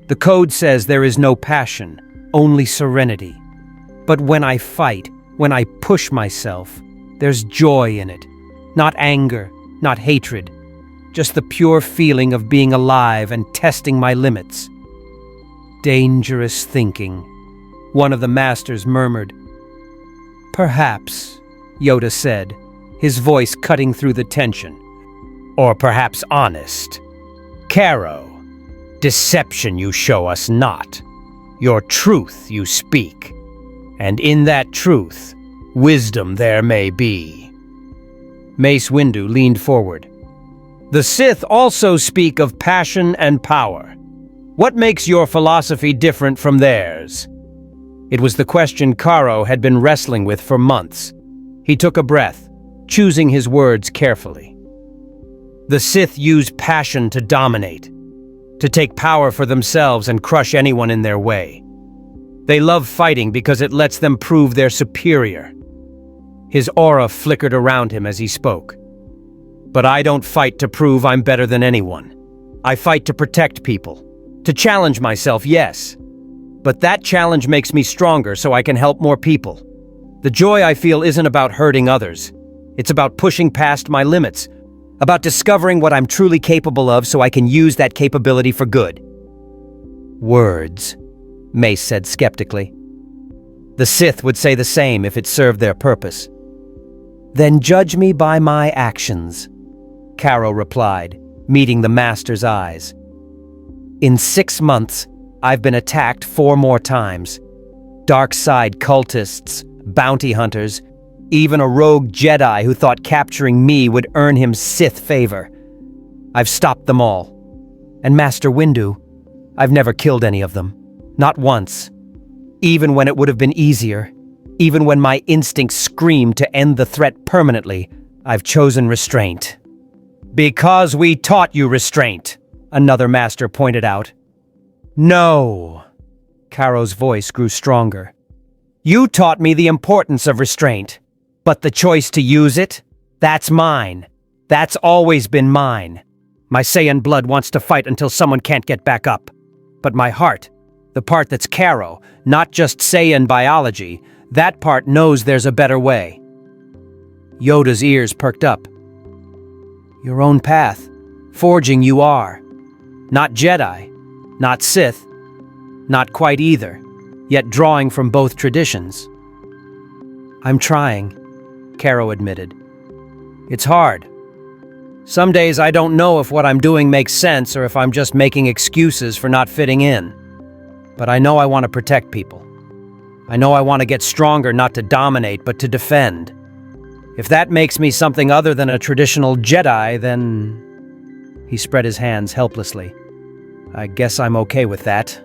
The code says there is no passion, only serenity. But when I fight, when I push myself, there's joy in it. Not anger, not hatred, just the pure feeling of being alive and testing my limits. Dangerous thinking, one of the masters murmured. Perhaps, Yoda said, his voice cutting through the tension. Or perhaps honest. Caro, deception you show us not. Your truth you speak. And in that truth, wisdom there may be. Mace Windu leaned forward. The Sith also speak of passion and power. What makes your philosophy different from theirs? It was the question Caro had been wrestling with for months. He took a breath, choosing his words carefully. The Sith use passion to dominate, to take power for themselves and crush anyone in their way. They love fighting because it lets them prove they're superior. His aura flickered around him as he spoke. But I don't fight to prove I'm better than anyone. I fight to protect people. To challenge myself, yes. But that challenge makes me stronger so I can help more people. The joy I feel isn't about hurting others. It's about pushing past my limits. About discovering what I'm truly capable of so I can use that capability for good. Words, Mace said skeptically. The Sith would say the same if it served their purpose. Then judge me by my actions, Caro replied, meeting the Master's eyes. In 6 months, I've been attacked 4 more times. Dark side cultists, bounty hunters, even a rogue Jedi who thought capturing me would earn him Sith favor. I've stopped them all. And Master Windu, I've never killed any of them. Not once. Even when it would have been easier, even when my instincts screamed to end the threat permanently, I've chosen restraint. Because we taught you restraint, another master pointed out. No. Caro's voice grew stronger. You taught me the importance of restraint, but the choice to use it, that's mine. That's always been mine. My Saiyan blood wants to fight until someone can't get back up. But my heart, the part that's Caro, not just Saiyan biology, that part knows there's a better way. Yoda's ears perked up. Your own path, forging you are. Not Jedi, not Sith, not quite either, yet drawing from both traditions. I'm trying, Caro admitted. It's hard. Some days I don't know if what I'm doing makes sense or if I'm just making excuses for not fitting in. But I know I want to protect people. I know I want to get stronger, not to dominate, but to defend. If that makes me something other than a traditional Jedi, then... He spread his hands helplessly. I guess I'm okay with that.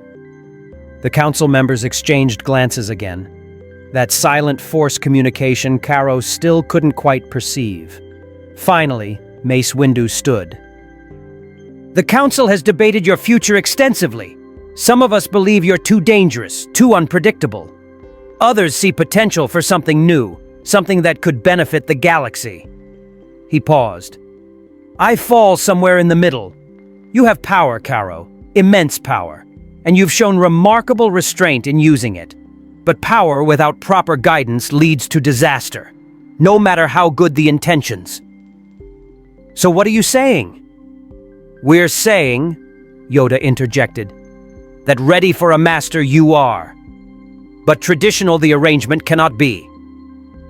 The council members exchanged glances again. That silent force communication Caro still couldn't quite perceive. Finally, Mace Windu stood. The council has debated your future extensively. Some of us believe you're too dangerous, too unpredictable. Others see potential for something new, something that could benefit the galaxy. He paused. I fall somewhere in the middle. You have power, Caro, immense power, and you've shown remarkable restraint in using it. But power without proper guidance leads to disaster, no matter how good the intentions. So what are you saying? We're saying, Yoda interjected, that ready for a master you are. But traditional the arrangement cannot be.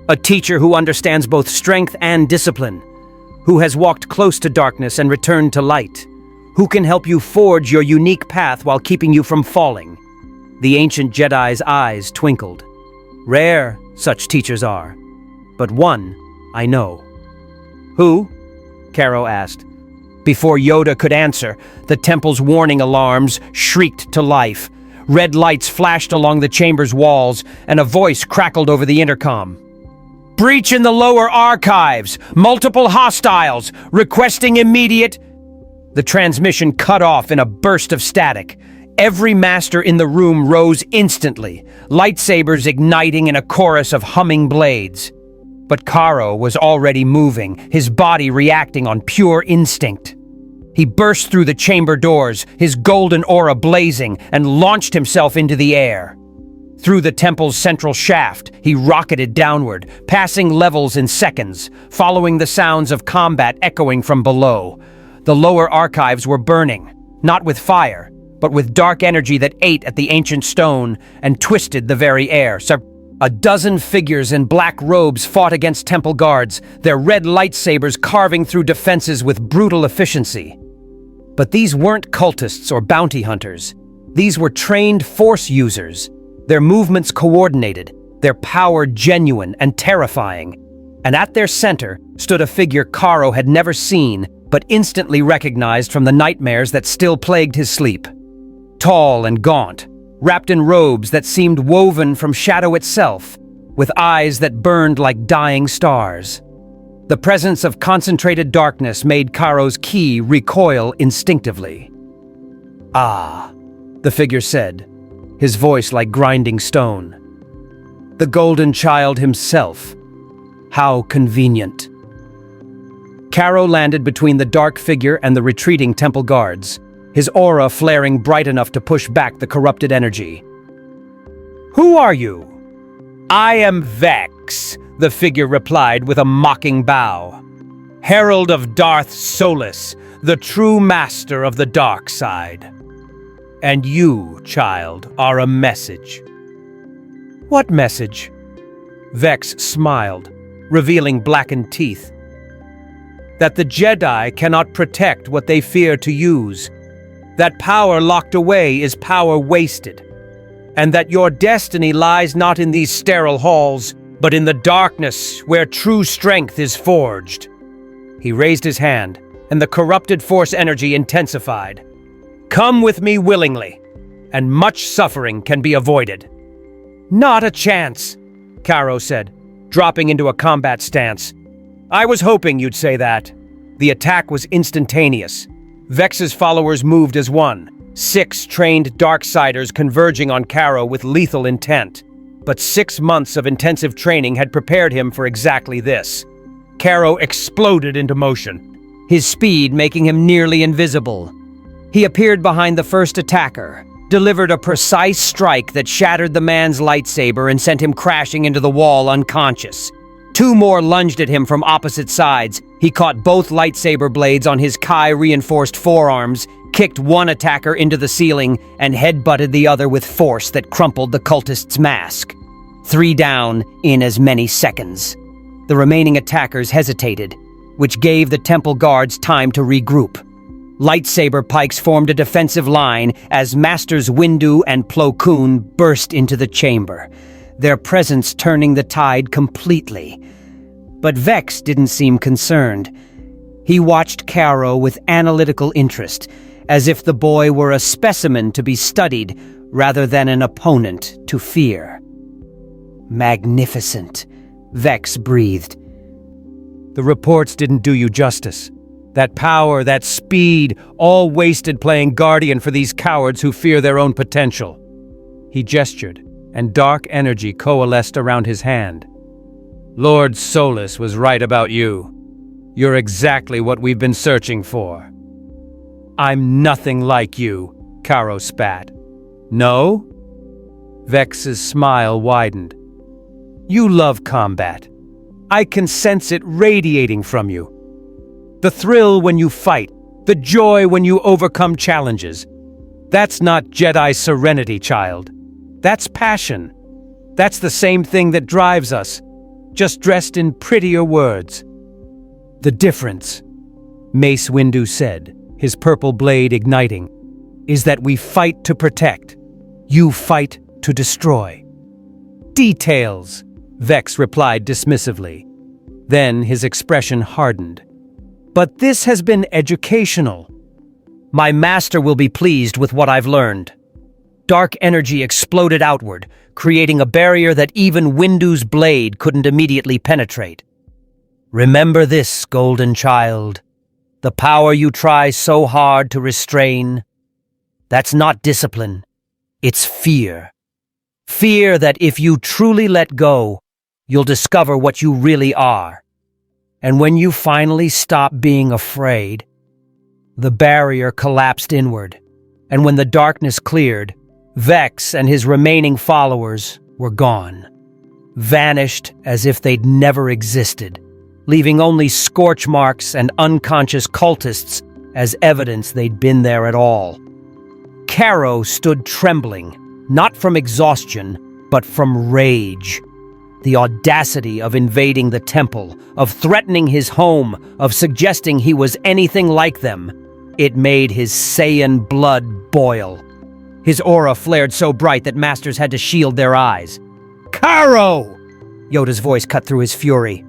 A teacher who understands both strength and discipline, who has walked close to darkness and returned to light, who can help you forge your unique path while keeping you from falling. The ancient Jedi's eyes twinkled. Rare such teachers are, but one I know. Who? Caro asked. Before Yoda could answer, the temple's warning alarms shrieked to life. Red lights flashed along the chamber's walls, and a voice crackled over the intercom. Breach in the lower archives! Multiple hostiles! Requesting immediate... The transmission cut off in a burst of static. Every master in the room rose instantly, lightsabers igniting in a chorus of humming blades. But Caro was already moving, his body reacting on pure instinct. He burst through the chamber doors, his golden aura blazing, and launched himself into the air. Through the temple's central shaft, he rocketed downward, passing levels in seconds, following the sounds of combat echoing from below. The lower archives were burning, not with fire, but with dark energy that ate at the ancient stone and twisted the very air. A dozen figures in black robes fought against temple guards, their red lightsabers carving through defenses with brutal efficiency. But these weren't cultists or bounty hunters. These were trained force users, their movements coordinated, their power genuine and terrifying. And at their center stood a figure Karo had never seen, but instantly recognized from the nightmares that still plagued his sleep. Tall and gaunt, wrapped in robes that seemed woven from shadow itself, with eyes that burned like dying stars. The presence of concentrated darkness made Karo's ki recoil instinctively. "Ah," the figure said, his voice like grinding stone. "The golden child himself. How convenient." Karo landed between the dark figure and the retreating temple guards, his aura flaring bright enough to push back the corrupted energy. "Who are you?" "I am Vex," the figure replied with a mocking bow. "Herald of Darth Solus, the true master of the dark side. And you, child, are a message." "What message?" Vex smiled, revealing blackened teeth. "That the Jedi cannot protect what they fear to use. That power locked away is power wasted. And that your destiny lies not in these sterile halls, but in the darkness where true strength is forged." He raised his hand, and the corrupted force energy intensified. "Come with me willingly, and much suffering can be avoided." "Not a chance," Karo said, dropping into a combat stance. "I was hoping you'd say that." The attack was instantaneous. Vex's followers moved as one, 6 trained Darksiders converging on Karo with lethal intent. But 6 months of intensive training had prepared him for exactly this. Karo exploded into motion, his speed making him nearly invisible. He appeared behind the first attacker, delivered a precise strike that shattered the man's lightsaber and sent him crashing into the wall unconscious. 2 more lunged at him from opposite sides. He caught both lightsaber blades on his Kai-reinforced forearms, kicked one attacker into the ceiling, and headbutted the other with force that crumpled the cultist's mask. 3 down in as many seconds. The remaining attackers hesitated, which gave the temple guards time to regroup. Lightsaber pikes formed a defensive line as Masters Windu and Plo Koon burst into the chamber, their presence turning the tide completely. But Vex didn't seem concerned. He watched Karo with analytical interest, as if the boy were a specimen to be studied rather than an opponent to fear. "Magnificent," Vex breathed. "The reports didn't do you justice. That power, that speed, all wasted playing guardian for these cowards who fear their own potential." He gestured, and dark energy coalesced around his hand. "Lord Solus was right about you. You're exactly what we've been searching for." "I'm nothing like you," Karo spat. "No?" Vex's smile widened. "You love combat. I can sense it radiating from you. The thrill when you fight, the joy when you overcome challenges. That's not Jedi serenity, child. That's passion. That's the same thing that drives us, just dressed in prettier words." "The difference," Mace Windu said, his purple blade igniting, "is that we fight to protect. You fight to destroy." "Details," Vex replied dismissively. Then his expression hardened. "But this has been educational. My master will be pleased with what I've learned." Dark energy exploded outward, creating a barrier that even Windu's blade couldn't immediately penetrate. "Remember this, golden child. The power you try so hard to restrain, that's not discipline. It's fear. Fear that if you truly let go, you'll discover what you really are. And when you finally stop being afraid, The barrier collapsed inward, and when the darkness cleared, Vex and his remaining followers were gone, vanished as if they'd never existed, leaving only scorch marks and unconscious cultists as evidence they'd been there at all. Caro stood trembling, not from exhaustion, but from rage. The audacity of invading the temple, of threatening his home, of suggesting he was anything like them. It made his Saiyan blood boil. His aura flared so bright that masters had to shield their eyes. "Caro!" Yoda's voice cut through his fury.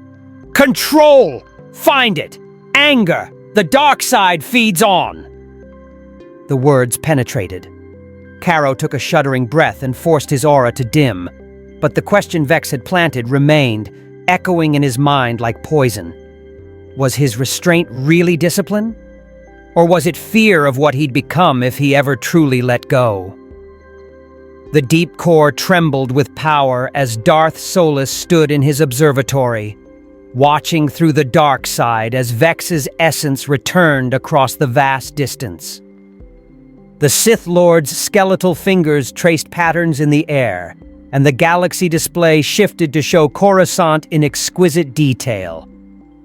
"Control! Find it! Anger! The dark side feeds on!" The words penetrated. Caro took a shuddering breath and forced his aura to dim, but the question Vex had planted remained, echoing in his mind like poison. Was his restraint really discipline? Or was it fear of what he'd become if he ever truly let go? The deep core trembled with power as Darth Solus stood in his observatory, watching through the dark side as Vex's essence returned across the vast distance. The Sith Lord's skeletal fingers traced patterns in the air, and the galaxy display shifted to show Coruscant in exquisite detail,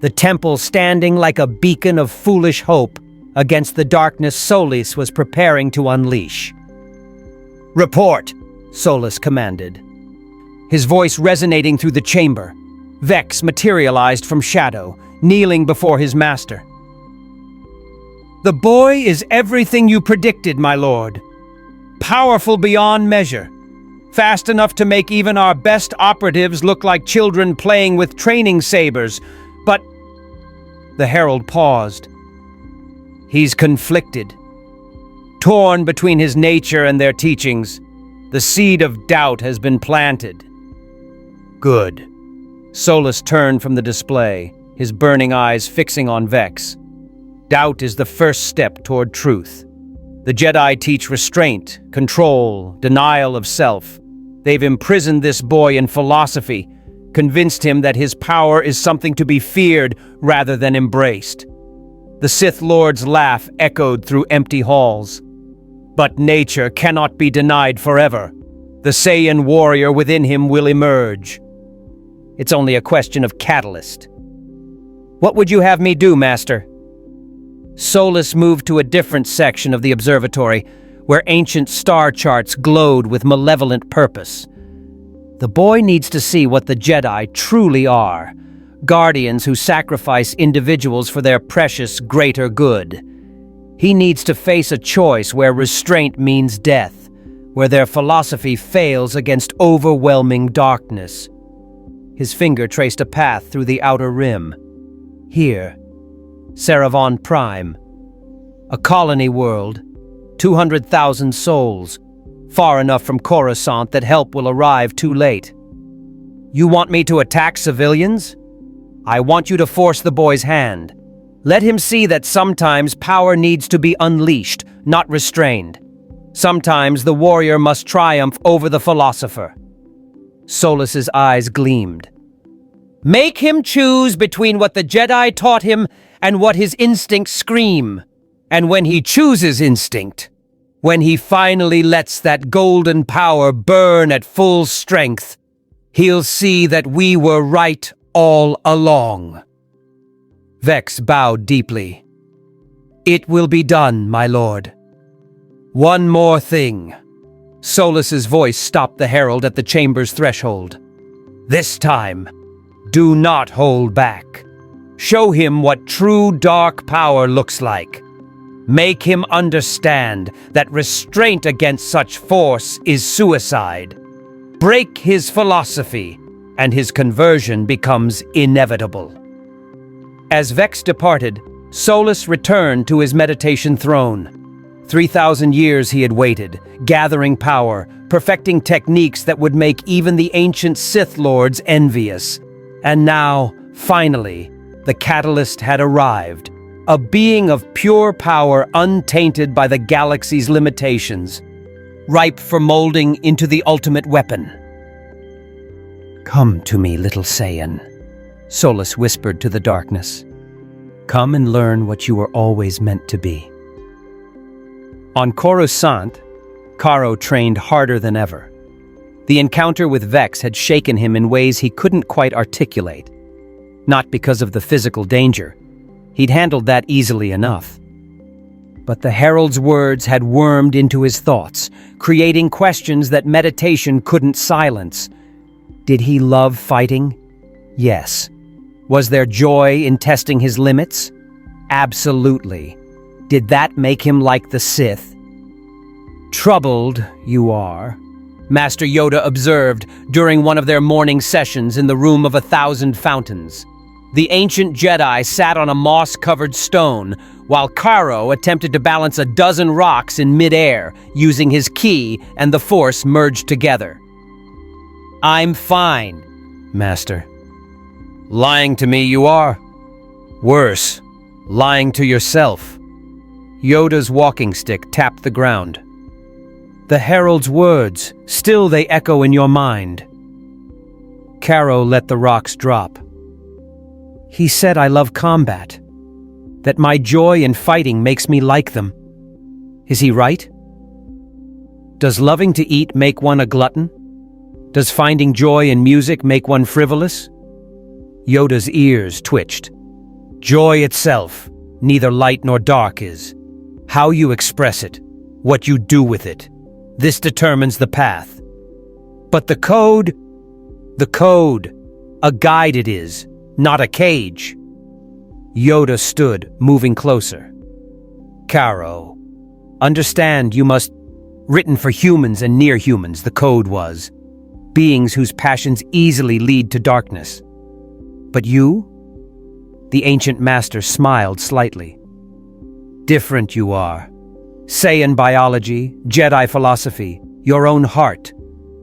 the temple standing like a beacon of foolish hope against the darkness Solus was preparing to unleash. "Report," Solus commanded, his voice resonating through the chamber. Vex materialized from shadow, kneeling before his master. "The boy is everything you predicted, my lord. Powerful beyond measure. Fast enough to make even our best operatives look like children playing with training sabers, but—" The herald paused. "He's conflicted. Torn between his nature and their teachings, the seed of doubt has been planted." "Good." Solus turned from the display, his burning eyes fixing on Vex. "Doubt is the first step toward truth. The Jedi teach restraint, control, denial of self. They've imprisoned this boy in philosophy, convinced him that his power is something to be feared rather than embraced." The Sith Lord's laugh echoed through empty halls. "But nature cannot be denied forever. The Saiyan warrior within him will emerge. It's only a question of catalyst." "What would you have me do, Master?" Solus moved to a different section of the observatory, where ancient star charts glowed with malevolent purpose. The boy needs to see what the Jedi truly are. Guardians who sacrifice individuals for their precious greater good. He needs to face a choice where restraint means death, where their philosophy fails against overwhelming darkness. His finger traced a path through the outer rim. Here, Saravon Prime. A colony world, 200,000 souls, far enough from Coruscant that help will arrive too late. "You want me to attack civilians? I want you to force the boy's hand. Let him see that sometimes power needs to be unleashed, not restrained. Sometimes the warrior must triumph over the philosopher." Solus's eyes gleamed. "Make him choose between what the Jedi taught him and what his instincts scream. And when he chooses instinct, when he finally lets that golden power burn at full strength, he'll see that we were right all along." Vex bowed deeply. "It will be done, my lord." "One more thing." Solus's voice stopped the herald at the chamber's threshold. "This time, do not hold back. Show him what true dark power looks like. Make him understand that restraint against such force is suicide. Break his philosophy, and his conversion becomes inevitable." As Vex departed, Solus returned to his meditation throne. 3,000 years he had waited, gathering power, perfecting techniques that would make even the ancient Sith Lords envious. And now, finally, the catalyst had arrived. A being of pure power untainted by the galaxy's limitations, ripe for molding into the ultimate weapon. "Come to me, little Saiyan," Solus whispered to the darkness. "Come and learn what you were always meant to be." On Coruscant, Caro trained harder than ever. The encounter with Vex had shaken him in ways he couldn't quite articulate. Not because of the physical danger. He'd handled that easily enough. But the Herald's words had wormed into his thoughts, creating questions that meditation couldn't silence. Did he love fighting? Yes. Was there joy in testing his limits? Absolutely. Did that make him like the Sith? Troubled, you are, Master Yoda observed during one of their morning sessions in the Room of 1,000 Fountains. The ancient Jedi sat on a moss-covered stone, while Caro attempted to balance a dozen rocks in mid-air, using his ki and the Force merged together. I'm fine, Master. Lying to me you are. Worse, lying to yourself. Yoda's walking stick tapped the ground. The Herald's words, still they echo in your mind. Caro let the rocks drop. He said I love combat, that my joy in fighting makes me like them. Is he right? Does loving to eat make one a glutton? Does finding joy in music make one frivolous? Yoda's ears twitched. Joy itself, neither light nor dark is. How you express it, what you do with it. This determines the path. But the code, a guide it is, not a cage. Yoda stood, moving closer. Caro, understand you must, written for humans and near humans, the code was. Beings whose passions easily lead to darkness. But you? The ancient master smiled slightly. Different you are. Saiyan biology, Jedi philosophy, your own heart.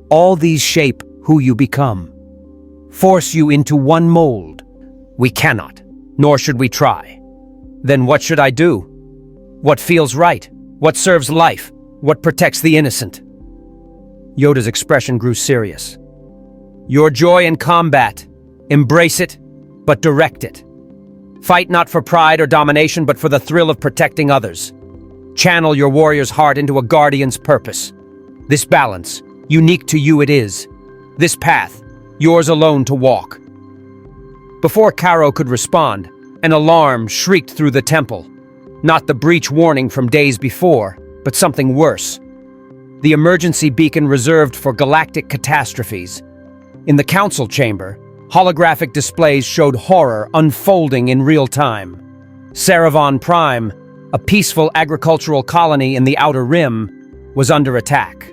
All these shape who you become. Force you into one mold. We cannot, nor should we try. Then what should I do? What feels right? What serves life? What protects the innocent? Yoda's expression grew serious. Your joy in combat. Embrace it, but direct it. Fight not for pride or domination, but for the thrill of protecting others. Channel your warrior's heart into a guardian's purpose. This balance, unique to you it is. This path, yours alone to walk. Before Caro could respond, an alarm shrieked through the temple. Not the breach warning from days before, but something worse. The emergency beacon reserved for galactic catastrophes. In the council chamber, holographic displays showed horror unfolding in real time. Saravon Prime, a peaceful agricultural colony in the Outer Rim, was under attack.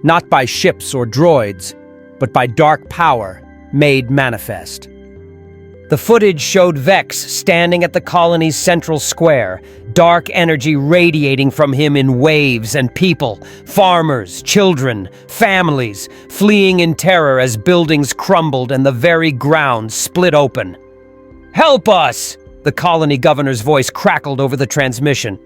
Not by ships or droids, but by dark power made manifest. The footage showed Vex standing at the colony's central square, dark energy radiating from him in waves, and people, farmers, children, families, fleeing in terror as buildings crumbled and the very ground split open. Help us! The colony governor's voice crackled over the transmission.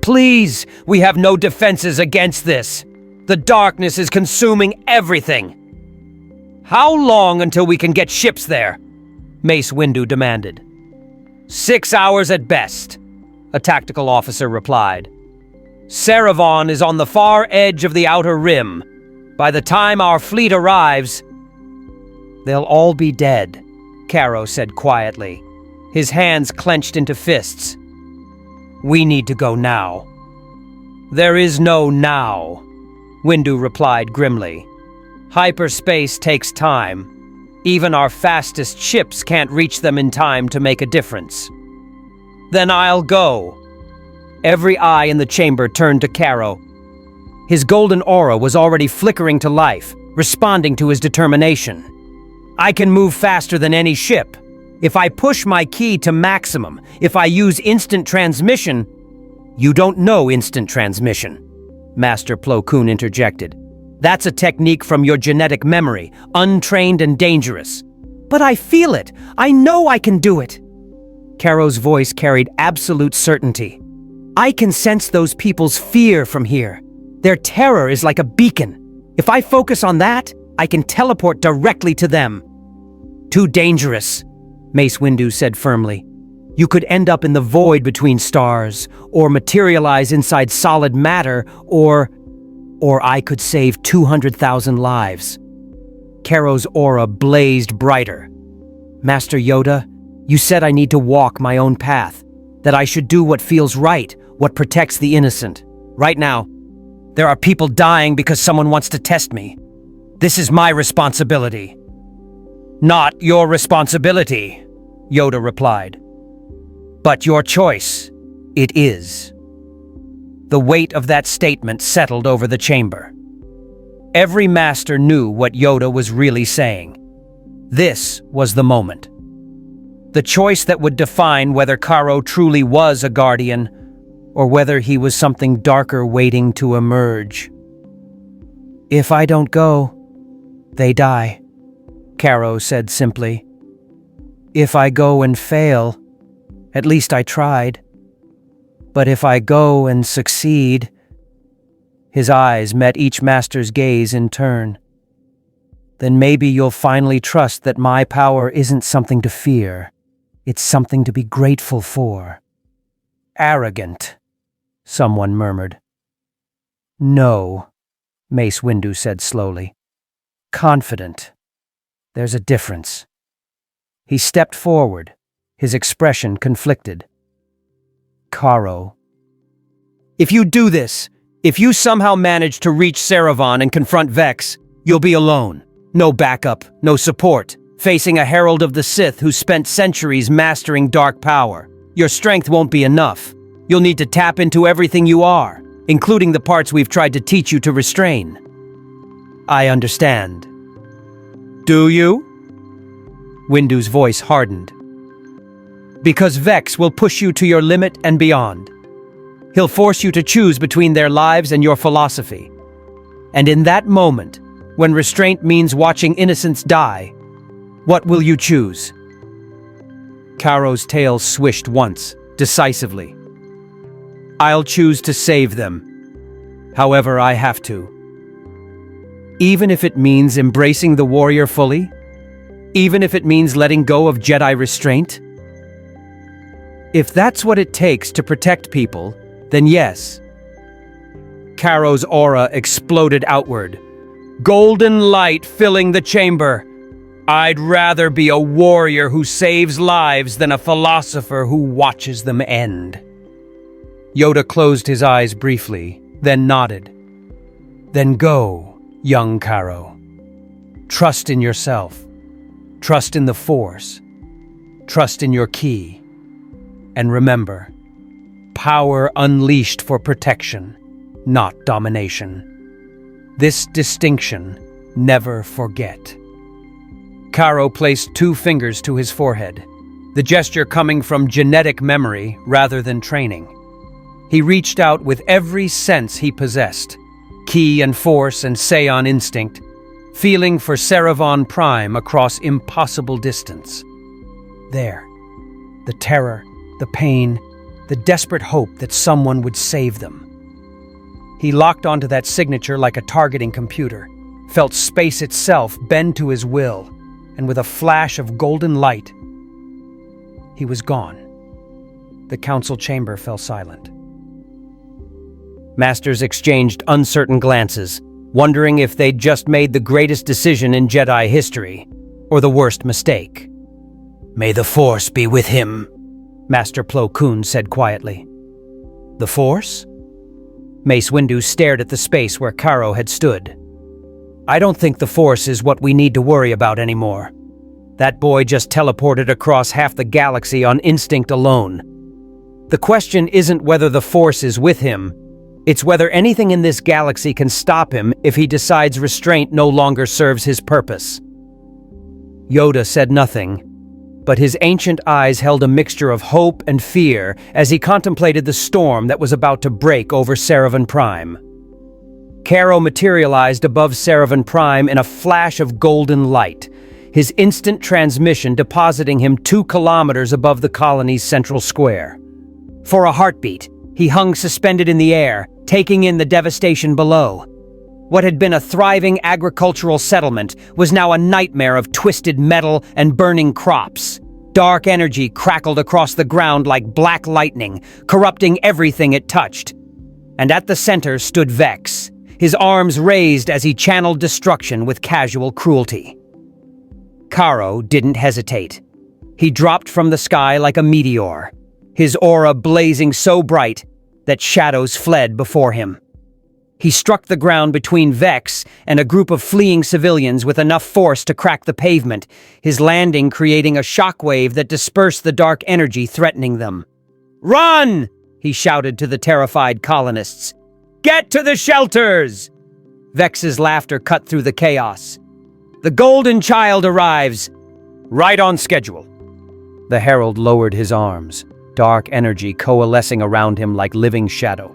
Please, we have no defenses against this. The darkness is consuming everything. How long until we can get ships there? Mace Windu demanded. 6 hours at best, a tactical officer replied. Saravon is on the far edge of the Outer Rim. By the time our fleet arrives, they'll all be dead, Caro said quietly, his hands clenched into fists. We need to go now. There is no now, Windu replied grimly. Hyperspace takes time. Even our fastest ships can't reach them in time to make a difference. Then I'll go. Every eye in the chamber turned to Caro. His golden aura was already flickering to life, responding to his determination. I can move faster than any ship. If I push my ki to maximum, if I use instant transmission... You don't know instant transmission, Master Plo Koon interjected. That's a technique from your genetic memory, untrained and dangerous. But I feel it. I know I can do it. Caro's voice carried absolute certainty. I can sense those people's fear from here. Their terror is like a beacon. If I focus on that, I can teleport directly to them. Too dangerous, Mace Windu said firmly. You could end up in the void between stars, or materialize inside solid matter, or I could save 200,000 lives. Caro's aura blazed brighter. Master Yoda, you said I need to walk my own path, that I should do what feels right, what protects the innocent. Right now, there are people dying because someone wants to test me. This is my responsibility. Not your responsibility, Yoda replied. But your choice, it is. The weight of that statement settled over the chamber. Every master knew what Yoda was really saying. This was the moment. The choice that would define whether Caro truly was a guardian, or whether he was something darker waiting to emerge. If I don't go, they die, Caro said simply. If I go and fail, at least I tried. But if I go and succeed... His eyes met each master's gaze in turn. Then maybe you'll finally trust that my power isn't something to fear. It's something to be grateful for. Arrogant, someone murmured. No, Mace Windu said slowly. Confident. There's a difference. He stepped forward, his expression conflicted. Caro. If you do this, if you somehow manage to reach Saravan and confront Vex, you'll be alone. No backup, no support, facing a herald of the Sith who spent centuries mastering dark power. Your strength won't be enough. You'll need to tap into everything you are, including the parts we've tried to teach you to restrain. I understand. Do you? Windu's voice hardened. Because Vex will push you to your limit and beyond. He'll force you to choose between their lives and your philosophy. And in that moment, when restraint means watching innocents die, what will you choose? Caro's tail swished once, decisively. I'll choose to save them, however I have to. Even if it means embracing the warrior fully? Even if it means letting go of Jedi restraint? If that's what it takes to protect people, then yes. Caro's aura exploded outward. Golden light filling the chamber. I'd rather be a warrior who saves lives than a philosopher who watches them end. Yoda closed his eyes briefly, then nodded. Then go, young Caro. Trust in yourself. Trust in the Force. Trust in your ki. And remember, power unleashed for protection, not domination. This distinction, never forget. Caro placed 2 fingers to his forehead, the gesture coming from genetic memory rather than training. He reached out with every sense he possessed, ki and force and Saiyan instinct, feeling for Saravan Prime across impossible distance. There, the terror, the pain, the desperate hope that someone would save them. He locked onto that signature like a targeting computer, felt space itself bend to his will, and with a flash of golden light, he was gone. The council chamber fell silent. Masters exchanged uncertain glances, wondering if they'd just made the greatest decision in Jedi history, or the worst mistake. May the Force be with him, Master Plo Koon said quietly. The Force? Mace Windu stared at the space where Caro had stood. I don't think the Force is what we need to worry about anymore. That boy just teleported across half the galaxy on instinct alone. The question isn't whether the Force is with him, it's whether anything in this galaxy can stop him if he decides restraint no longer serves his purpose. Yoda said nothing, but his ancient eyes held a mixture of hope and fear as he contemplated the storm that was about to break over Saravan Prime. Caro materialized above Saravan Prime in a flash of golden light, his instant transmission depositing him 2 kilometers above the colony's central square. For a heartbeat, he hung suspended in the air, taking in the devastation below. What had been a thriving agricultural settlement was now a nightmare of twisted metal and burning crops. Dark energy crackled across the ground like black lightning, corrupting everything it touched. And at the center stood Vex, his arms raised as he channeled destruction with casual cruelty. Karo didn't hesitate. He dropped from the sky like a meteor, his aura blazing so bright that shadows fled before him. He struck the ground between Vex and a group of fleeing civilians with enough force to crack the pavement, his landing creating a shockwave that dispersed the dark energy threatening them. "Run!" he shouted to the terrified colonists. "Get to the shelters!" Vex's laughter cut through the chaos. "The Golden Child arrives, right on schedule." The Herald lowered his arms, dark energy coalescing around him like living shadow.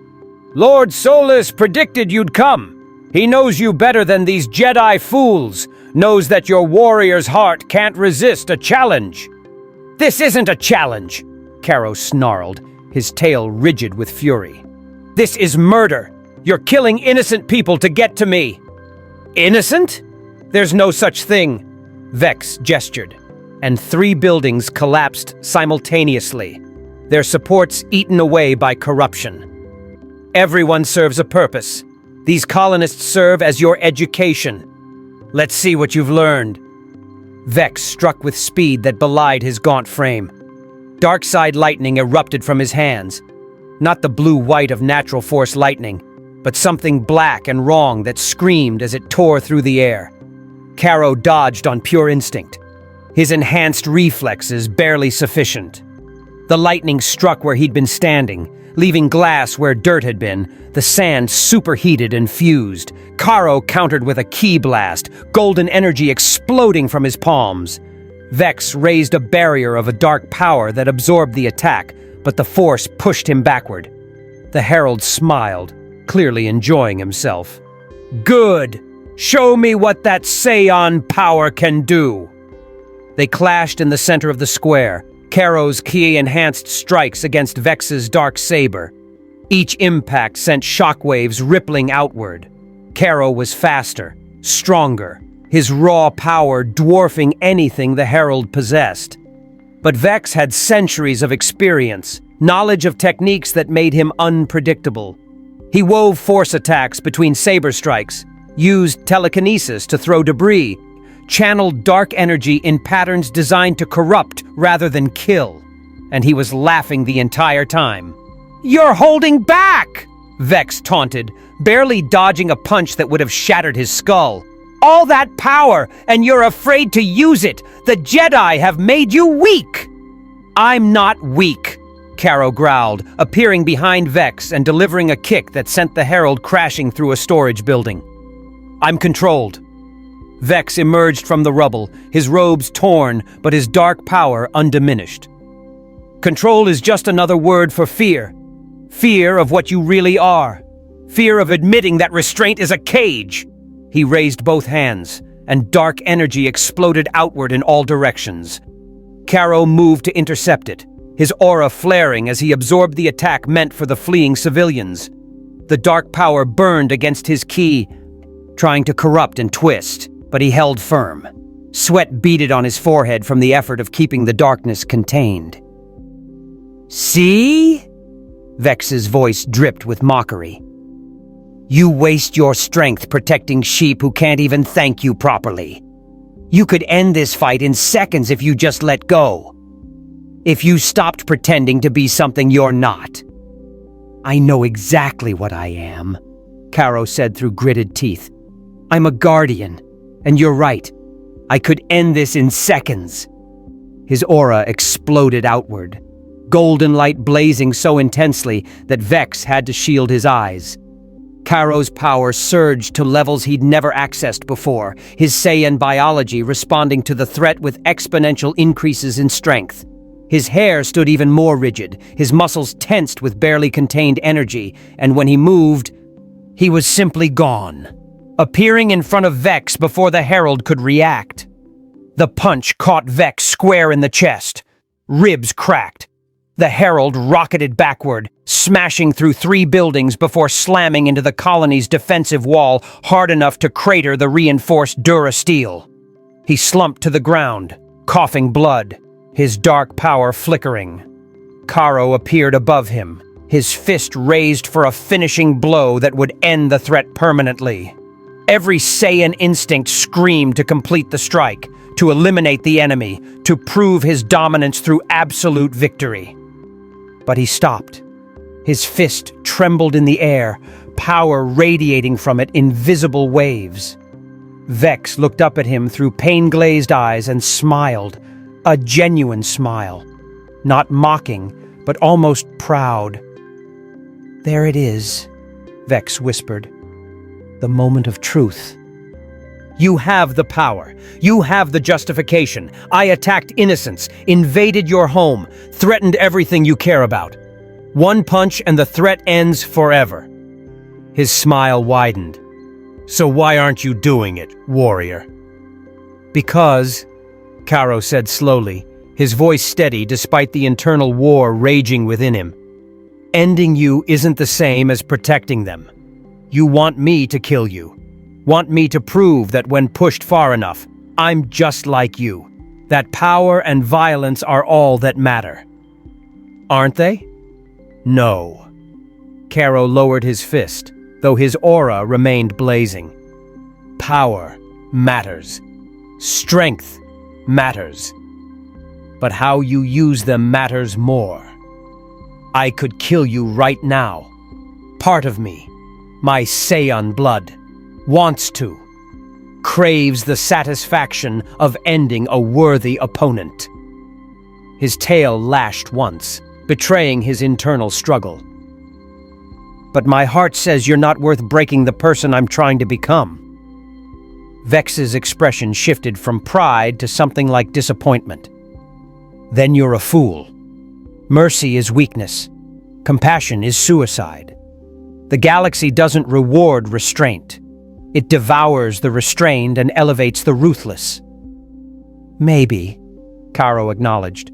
"Lord Solus predicted you'd come. He knows you better than these Jedi fools, knows that your warrior's heart can't resist a challenge." "This isn't a challenge," Karo snarled, his tail rigid with fury. "This is murder. You're killing innocent people to get to me." "Innocent? There's no such thing," Vex gestured, and 3 buildings collapsed simultaneously, their supports eaten away by corruption. "Everyone serves a purpose. These colonists serve as your education. Let's see what you've learned." Vex struck with speed that belied his gaunt frame. Dark-side lightning erupted from his hands. Not the blue-white of natural force lightning, but something black and wrong that screamed as it tore through the air. Karo dodged on pure instinct, his enhanced reflexes barely sufficient. The lightning struck where he'd been standing, leaving glass where dirt had been, the sand superheated and fused. Karo countered with a ki blast, golden energy exploding from his palms. Vex raised a barrier of a dark power that absorbed the attack, but the force pushed him backward. The Herald smiled, clearly enjoying himself. "Good! Show me what that Saiyan power can do!" They clashed in the center of the square, Karo's ki-enhanced strikes against Vex's dark saber. Each impact sent shockwaves rippling outward. Karo was faster, stronger, his raw power dwarfing anything the Herald possessed. But Vex had centuries of experience, knowledge of techniques that made him unpredictable. He wove force attacks between saber strikes, used telekinesis to throw debris, channeled dark energy in patterns designed to corrupt rather than kill. And he was laughing the entire time. "You're holding back!" Vex taunted, barely dodging a punch that would have shattered his skull. "All that power, and you're afraid to use it! The Jedi have made you weak!" "I'm not weak," Karo growled, appearing behind Vex and delivering a kick that sent the Herald crashing through a storage building. "I'm controlled." Vex emerged from the rubble, his robes torn, but his dark power undiminished. Control is just another word for fear. Fear of what you really are. Fear of admitting that restraint is a cage. He raised both hands, and dark energy exploded outward in all directions. Karo moved to intercept it, his aura flaring as he absorbed the attack meant for the fleeing civilians. The dark power burned against his ki, trying to corrupt and twist. But he held firm. Sweat beaded on his forehead from the effort of keeping the darkness contained. "See?" Vex's voice dripped with mockery. "You waste your strength protecting sheep who can't even thank you properly. You could end this fight in seconds if you just let go. If you stopped pretending to be something you're not." "I know exactly what I am," Karo said through gritted teeth. "I'm a guardian. And you're right. I could end this in seconds." His aura exploded outward, golden light blazing so intensely that Vex had to shield his eyes. Karo's power surged to levels he'd never accessed before, his Saiyan biology responding to the threat with exponential increases in strength. His hair stood even more rigid, his muscles tensed with barely contained energy, and when he moved, he was simply gone, appearing in front of Vex before the Herald could react. The punch caught Vex square in the chest. Ribs cracked. The Herald rocketed backward, smashing through 3 buildings before slamming into the colony's defensive wall hard enough to crater the reinforced durasteel. He slumped to the ground, coughing blood, his dark power flickering. Karo appeared above him, his fist raised for a finishing blow that would end the threat permanently. Every Saiyan instinct screamed to complete the strike, to eliminate the enemy, to prove his dominance through absolute victory. But he stopped. His fist trembled in the air, power radiating from it in visible waves. Vex looked up at him through pain-glazed eyes and smiled, a genuine smile. Not mocking, but almost proud. "There it is," Vex whispered. "The moment of truth." "You have the power. You have the justification. I attacked innocents, invaded your home, threatened everything you care about. One punch and the threat ends forever." His smile widened. "So why aren't you doing it, warrior?" "Because," Karo said slowly, his voice steady despite the internal war raging within him, "ending you isn't the same as protecting them. You want me to kill you. Want me to prove that when pushed far enough, I'm just like you. That power and violence are all that matter. Aren't they?" "No." Karo lowered his fist, though his aura remained blazing. "Power matters. Strength matters. But how you use them matters more. I could kill you right now. Part of me, my Saiyan blood, wants to, craves the satisfaction of ending a worthy opponent." His tail lashed once, betraying his internal struggle. "But my heart says you're not worth breaking the person I'm trying to become." Vex's expression shifted from pride to something like disappointment. "Then you're a fool. Mercy is weakness. Compassion is suicide. The galaxy doesn't reward restraint. It devours the restrained and elevates the ruthless." "Maybe," Karo acknowledged.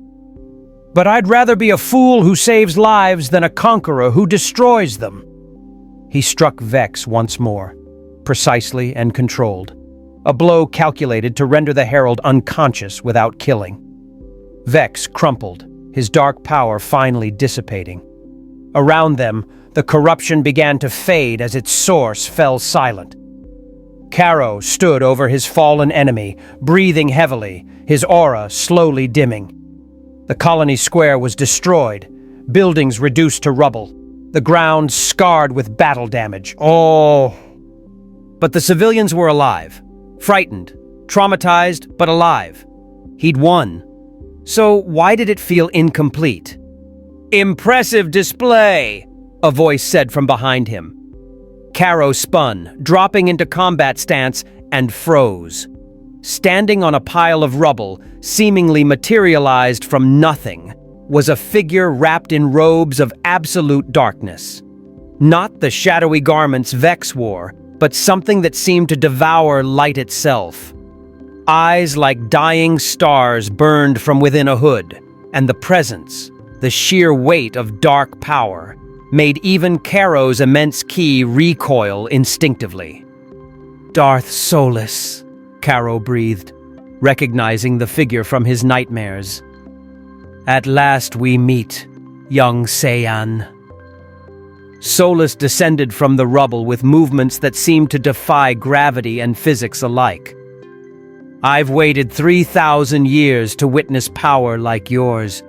"But I'd rather be a fool who saves lives than a conqueror who destroys them." He struck Vex once more, precisely and controlled, a blow calculated to render the herald unconscious without killing. Vex crumpled, his dark power finally dissipating. Around them, the corruption began to fade as its source fell silent. Karo stood over his fallen enemy, breathing heavily, his aura slowly dimming. The colony square was destroyed, buildings reduced to rubble, the ground scarred with battle damage. Oh! But the civilians were alive, frightened, traumatized, but alive. He'd won. So why did it feel incomplete? "Impressive display," a voice said from behind him. Karo spun, dropping into combat stance, and froze. Standing on a pile of rubble, seemingly materialized from nothing, was a figure wrapped in robes of absolute darkness. Not the shadowy garments Vex wore, but something that seemed to devour light itself. Eyes like dying stars burned from within a hood, and the presence, the sheer weight of dark power, made even Karo's immense ki recoil instinctively. "Darth Solus," Karo breathed, recognizing the figure from his nightmares. "At last we meet, young Saiyan." Solus descended from the rubble with movements that seemed to defy gravity and physics alike. "I've waited 3,000 years to witness power like yours.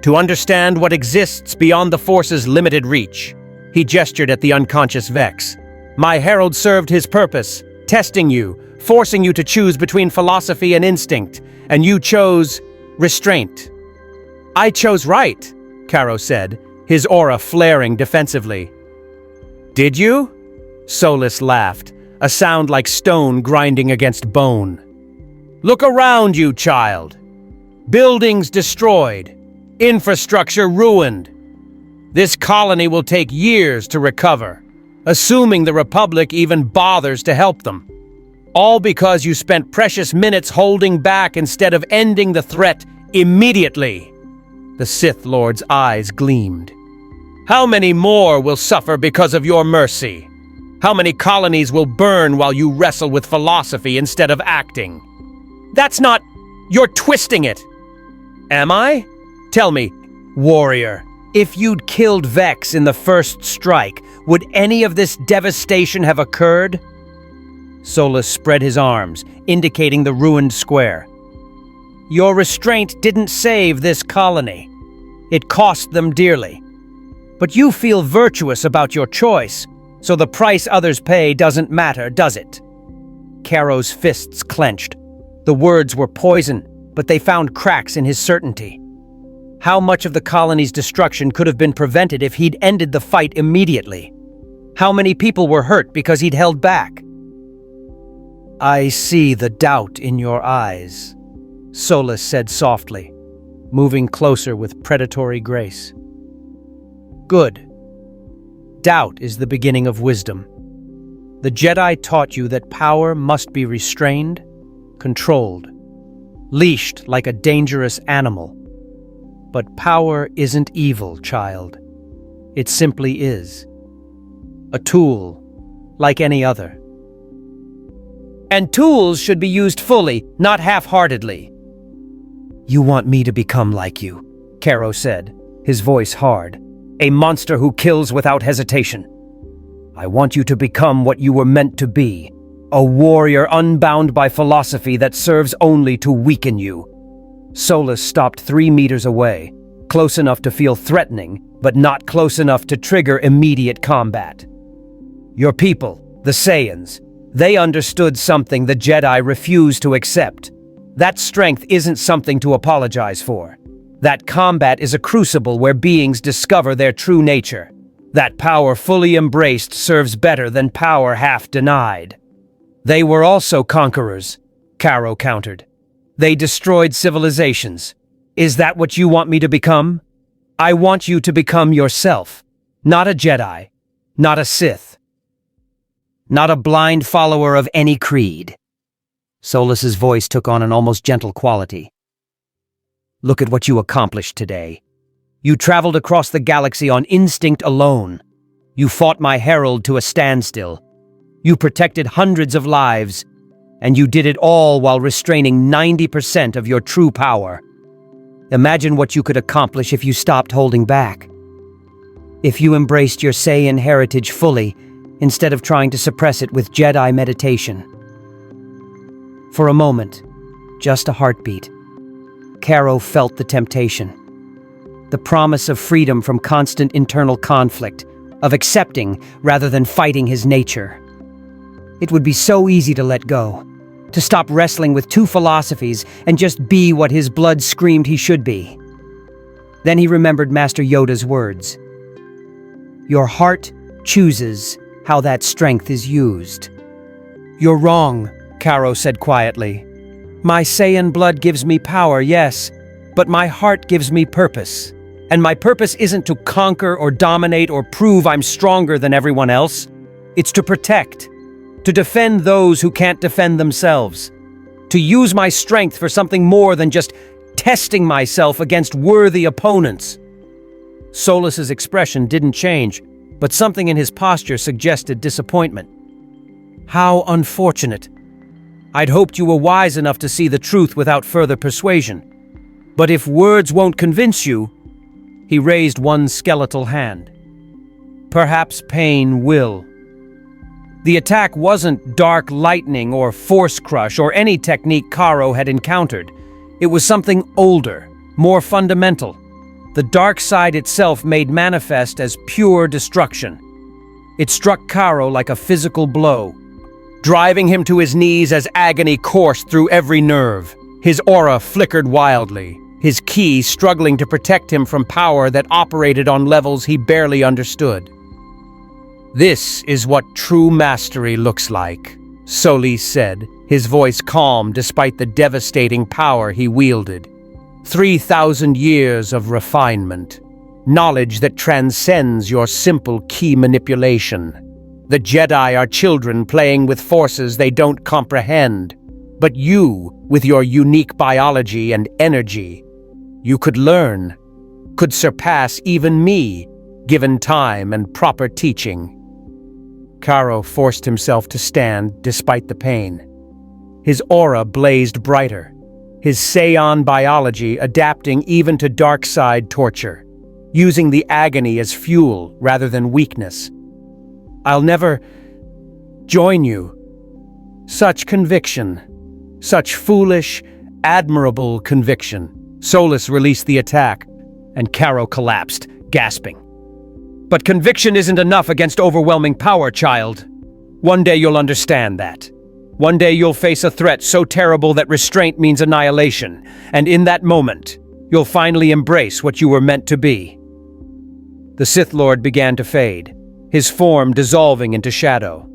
To understand what exists beyond the Force's limited reach." He gestured at the unconscious Vex. "My herald served his purpose, testing you, forcing you to choose between philosophy and instinct, and you chose restraint." "I chose right," Karo said, his aura flaring defensively. "Did you?" Solus laughed, a sound like stone grinding against bone. "Look around you, child. Buildings destroyed. Infrastructure ruined. This colony will take years to recover, assuming the Republic even bothers to help them. All because you spent precious minutes holding back instead of ending the threat immediately." The Sith Lord's eyes gleamed. "How many more will suffer because of your mercy? How many colonies will burn while you wrestle with philosophy instead of acting?" "That's not... You're twisting it!" Am I? Tell me, warrior, if you'd killed Vex in the first strike, would any of this devastation have occurred? Solus spread his arms, indicating the ruined square. Your restraint didn't save this colony. It cost them dearly. But you feel virtuous about your choice, so the price others pay doesn't matter, does it? Caro's fists clenched. The words were poison, but they found cracks in his certainty. How much of the colony's destruction could have been prevented if he'd ended the fight immediately? How many people were hurt because he'd held back? I see the doubt in your eyes, Solus said softly, moving closer with predatory grace. Good. Doubt is the beginning of wisdom. The Jedi taught you that power must be restrained, controlled, leashed like a dangerous animal. But power isn't evil, child. It simply is. A tool, like any other. And tools should be used fully, not half-heartedly. You want me to become like you, Caro said, his voice hard. A monster who kills without hesitation. I want you to become what you were meant to be. A warrior unbound by philosophy that serves only to weaken you. Solus stopped 3 meters away, close enough to feel threatening, but not close enough to trigger immediate combat. Your people, the Saiyans, they understood something the Jedi refused to accept. That strength isn't something to apologize for. That combat is a crucible where beings discover their true nature. That power fully embraced serves better than power half denied. They were also conquerors, Caro countered. They destroyed civilizations. Is that what you want me to become? I want you to become yourself. Not a Jedi. Not a Sith. Not a blind follower of any creed. Solus's voice took on an almost gentle quality. Look at what you accomplished today. You traveled across the galaxy on instinct alone. You fought my herald to a standstill. You protected hundreds of lives, and you did it all while restraining 90% of your true power. Imagine what you could accomplish if you stopped holding back. If you embraced your Saiyan heritage fully, instead of trying to suppress it with Jedi meditation. For a moment, just a heartbeat, Caro felt the temptation. The promise of freedom from constant internal conflict, of accepting rather than fighting his nature. It would be so easy to let go, to stop wrestling with two philosophies and just be what his blood screamed he should be. Then he remembered Master Yoda's words. Your heart chooses how that strength is used. You're wrong, Caro said quietly. My Saiyan blood gives me power, yes, but my heart gives me purpose. And my purpose isn't to conquer or dominate or prove I'm stronger than everyone else. It's to protect, to defend those who can't defend themselves, to use my strength for something more than just testing myself against worthy opponents. Solus's expression didn't change, but something in his posture suggested disappointment. How unfortunate. I'd hoped you were wise enough to see the truth without further persuasion. But if words won't convince you, he raised one skeletal hand. Perhaps pain will. The attack wasn't dark lightning or force crush or any technique Caro had encountered. It was something older, more fundamental. The dark side itself made manifest as pure destruction. It struck Caro like a physical blow, driving him to his knees as agony coursed through every nerve. His aura flickered wildly, his ki struggling to protect him from power that operated on levels he barely understood. This is what true mastery looks like, Solis said, his voice calm despite the devastating power he wielded. 3,000 years of refinement, knowledge that transcends your simple ki manipulation. The Jedi are children playing with forces they don't comprehend. But you, with your unique biology and energy, you could learn, could surpass even me, given time and proper teaching. Caro forced himself to stand despite the pain. His aura blazed brighter. his Saiyan biology adapting even to dark side torture, using the agony as fuel rather than weakness. I'll never join you. Such conviction, such foolish, admirable conviction. Solus released the attack, and Caro collapsed, gasping. But conviction isn't enough against overwhelming power, child. One day you'll understand that. One day you'll face a threat so terrible that restraint means annihilation, and in that moment, you'll finally embrace what you were meant to be. The Sith Lord began to fade, his form dissolving into shadow.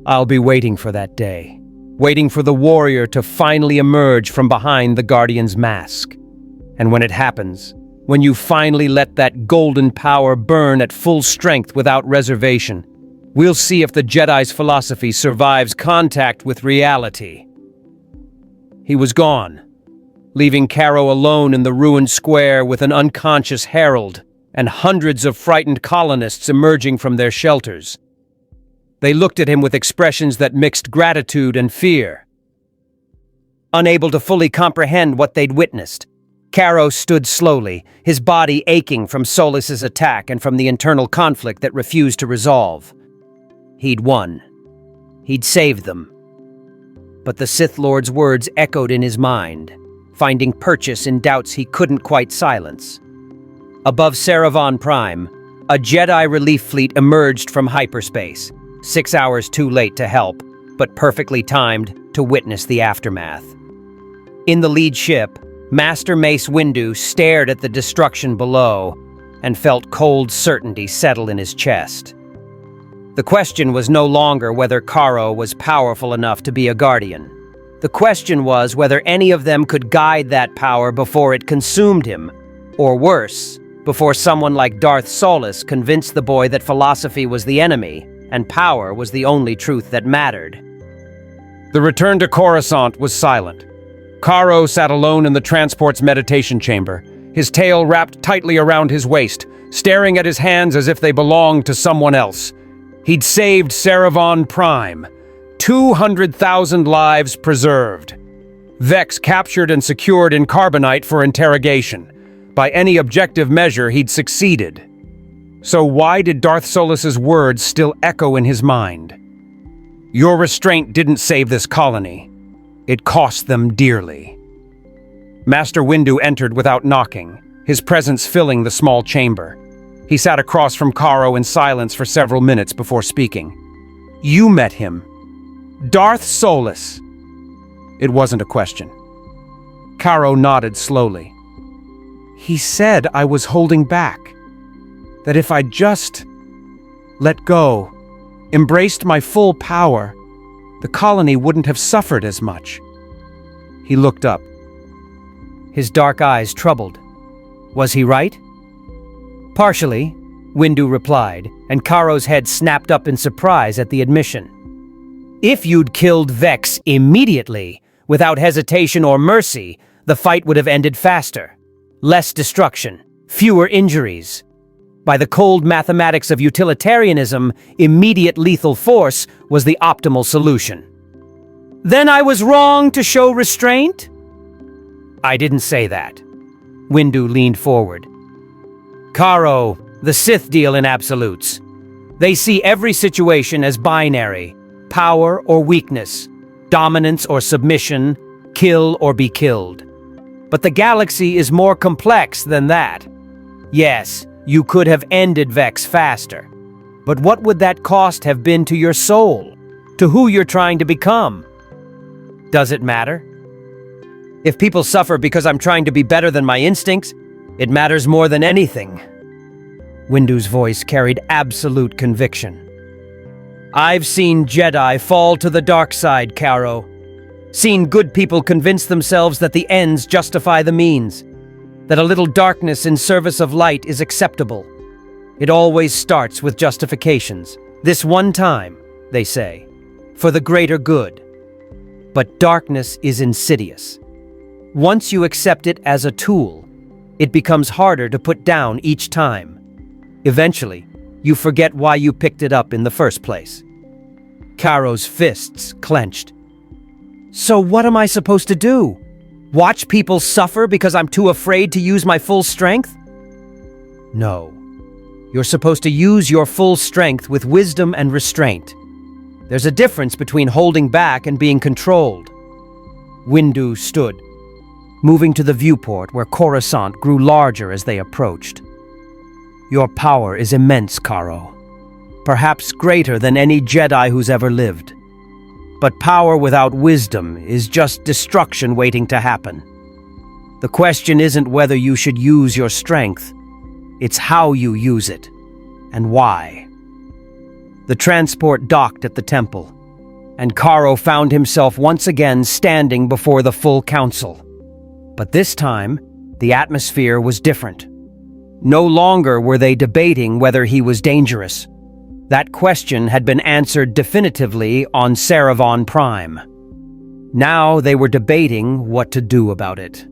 I'll be waiting for that day, waiting for the warrior to finally emerge from behind the Guardian's mask. And when it happens, when you finally let that golden power burn at full strength without reservation, we'll see if the Jedi's philosophy survives contact with reality. He was gone, leaving Caro alone in the ruined square with an unconscious herald and hundreds of frightened colonists emerging from their shelters. They looked at him with expressions that mixed gratitude and fear. Unable to fully comprehend what they'd witnessed, Caro stood slowly, his body aching from Solus's attack and from the internal conflict that refused to resolve. He'd won. He'd saved them. But the Sith Lord's words echoed in his mind, finding purchase in doubts he couldn't quite silence. Above Saravan Prime, a Jedi relief fleet emerged from hyperspace, 6 hours too late to help, but perfectly timed to witness the aftermath. In the lead ship, Master Mace Windu stared at the destruction below and felt cold certainty settle in his chest. The question was no longer whether Caro was powerful enough to be a guardian. The question was whether any of them could guide that power before it consumed him, or worse, before someone like Darth Solus convinced the boy that philosophy was the enemy and power was the only truth that mattered. The return to Coruscant was silent. Caro sat alone in the transport's meditation chamber, his tail wrapped tightly around his waist, staring at his hands as if they belonged to someone else. He'd saved Saravan Prime. 200,000 lives preserved. Vex captured and secured in carbonite for interrogation. By any objective measure, he'd succeeded. So why did Darth Solus's words still echo in his mind? Your restraint didn't save this colony. It cost them dearly. Master Windu entered without knocking, his presence filling the small chamber. He sat across from Caro in silence for several minutes before speaking. You met him. Darth Solus. It wasn't a question. Caro nodded slowly. He said I was holding back. That if I just let go, embraced my full power, the colony wouldn't have suffered as much. He looked up, his dark eyes troubled. Was he right? Partially, Windu replied, and Caro's head snapped up in surprise at the admission. If you'd killed Vex immediately, without hesitation or mercy, the fight would have ended faster. Less destruction, fewer injuries. By the cold mathematics of utilitarianism, immediate lethal force was the optimal solution. Then I was wrong to show restraint? I didn't say that. Windu leaned forward. Caro, the Sith deal in absolutes. They see every situation as binary, power or weakness, dominance or submission, kill or be killed. But the galaxy is more complex than that. Yes, you could have ended Vex faster. But what would that cost have been to your soul? To who you're trying to become? Does it matter? If people suffer because I'm trying to be better than my instincts, it matters more than anything. Windu's voice carried absolute conviction. I've seen Jedi fall to the dark side, Caro. Seen good people convince themselves that the ends justify the means. That a little darkness in service of light is acceptable. It always starts with justifications. This one time, they say, for the greater good. But darkness is insidious. Once you accept it as a tool, it becomes harder to put down each time. Eventually, you forget why you picked it up in the first place. Caro's fists clenched. So what am I supposed to do? Watch people suffer because I'm too afraid to use my full strength? No. You're supposed to use your full strength with wisdom and restraint. There's a difference between holding back and being controlled. Windu stood, moving to the viewport where Coruscant grew larger as they approached. Your power is immense, Karo. Perhaps greater than any Jedi who's ever lived. But power without wisdom is just destruction waiting to happen. The question isn't whether you should use your strength. It's how you use it, and why. The transport docked at the temple, and Karo found himself once again standing before the full council. But this time, the atmosphere was different. No longer were they debating whether he was dangerous. That question had been answered definitively on Saravon Prime. Now they were debating what to do about it.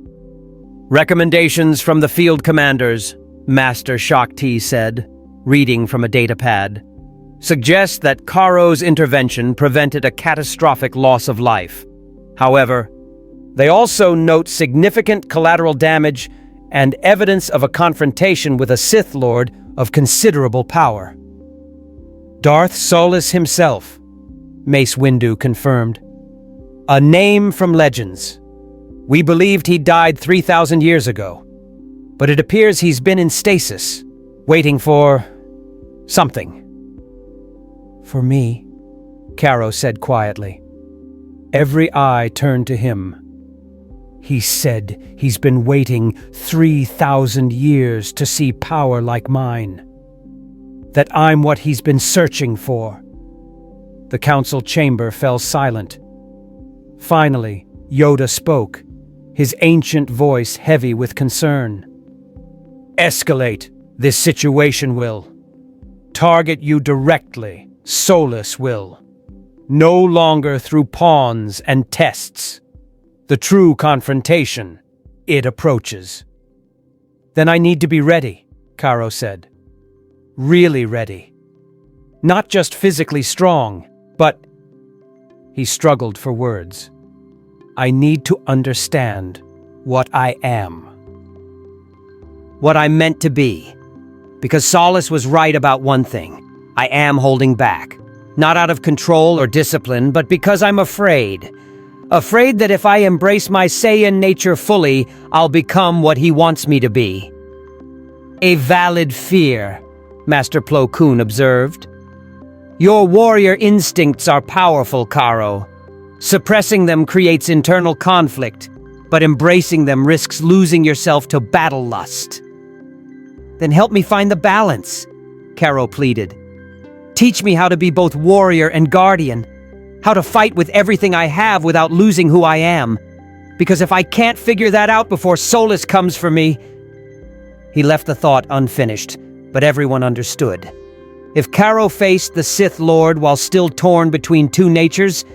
Recommendations from the field commanders, Master Shakti said, reading from a datapad, suggest that Karo's intervention prevented a catastrophic loss of life. However, they also note significant collateral damage and evidence of a confrontation with a Sith Lord of considerable power. Darth Solus himself, Mace Windu confirmed. A name from legends. We believed he died 3,000 years ago, but it appears he's been in stasis, waiting for something. For me, Karo said quietly. Every eye turned to him. He said he's been waiting 3,000 years to see power like mine. That I'm what he's been searching for. The council chamber fell silent. Finally, Yoda spoke, his ancient voice heavy with concern. Escalate, this situation will. Target you directly, Solus will. No longer through pawns and tests. The true confrontation, it approaches. Then I need to be ready, Karo said. Really ready. Not just physically strong, but... He struggled for words. I need to understand what I am. What I'm meant to be. Because Solus was right about one thing. I am holding back. Not out of control or discipline, but because I'm afraid. Afraid that if I embrace my Saiyan nature fully, I'll become what he wants me to be. A valid fear, Master Plo Koon observed. Your warrior instincts are powerful, Karo. Suppressing them creates internal conflict, but embracing them risks losing yourself to battle lust. Then help me find the balance, Karo pleaded. Teach me how to be both warrior and guardian, how to fight with everything I have without losing who I am. Because if I can't figure that out before Solus comes for me... He left the thought unfinished, but everyone understood. If Karo faced the Sith Lord while still torn between two natures,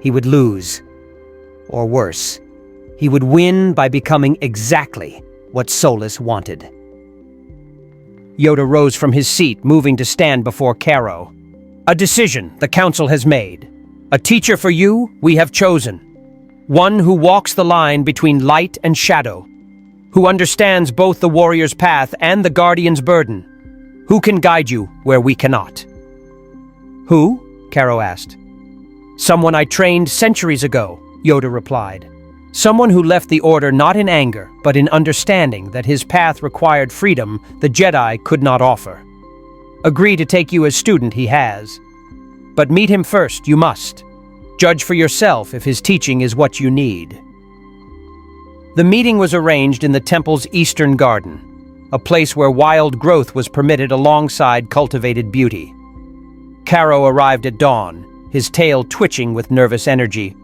he would lose. Or worse, he would win by becoming exactly what Solus wanted. Yoda rose from his seat, moving to stand before Karo. A decision the council has made. A teacher for you we have chosen. One who walks the line between light and shadow. Who understands both the warrior's path and the guardian's burden. Who can guide you where we cannot. Who? Karo asked. Someone I trained centuries ago, Yoda replied. Someone who left the Order not in anger, but in understanding that his path required freedom the Jedi could not offer. Agree to take you as student he has. But meet him first, you must. Judge for yourself if his teaching is what you need. The meeting was arranged in the temple's eastern garden, a place where wild growth was permitted alongside cultivated beauty. Karo arrived at dawn, his tail twitching with nervous energy.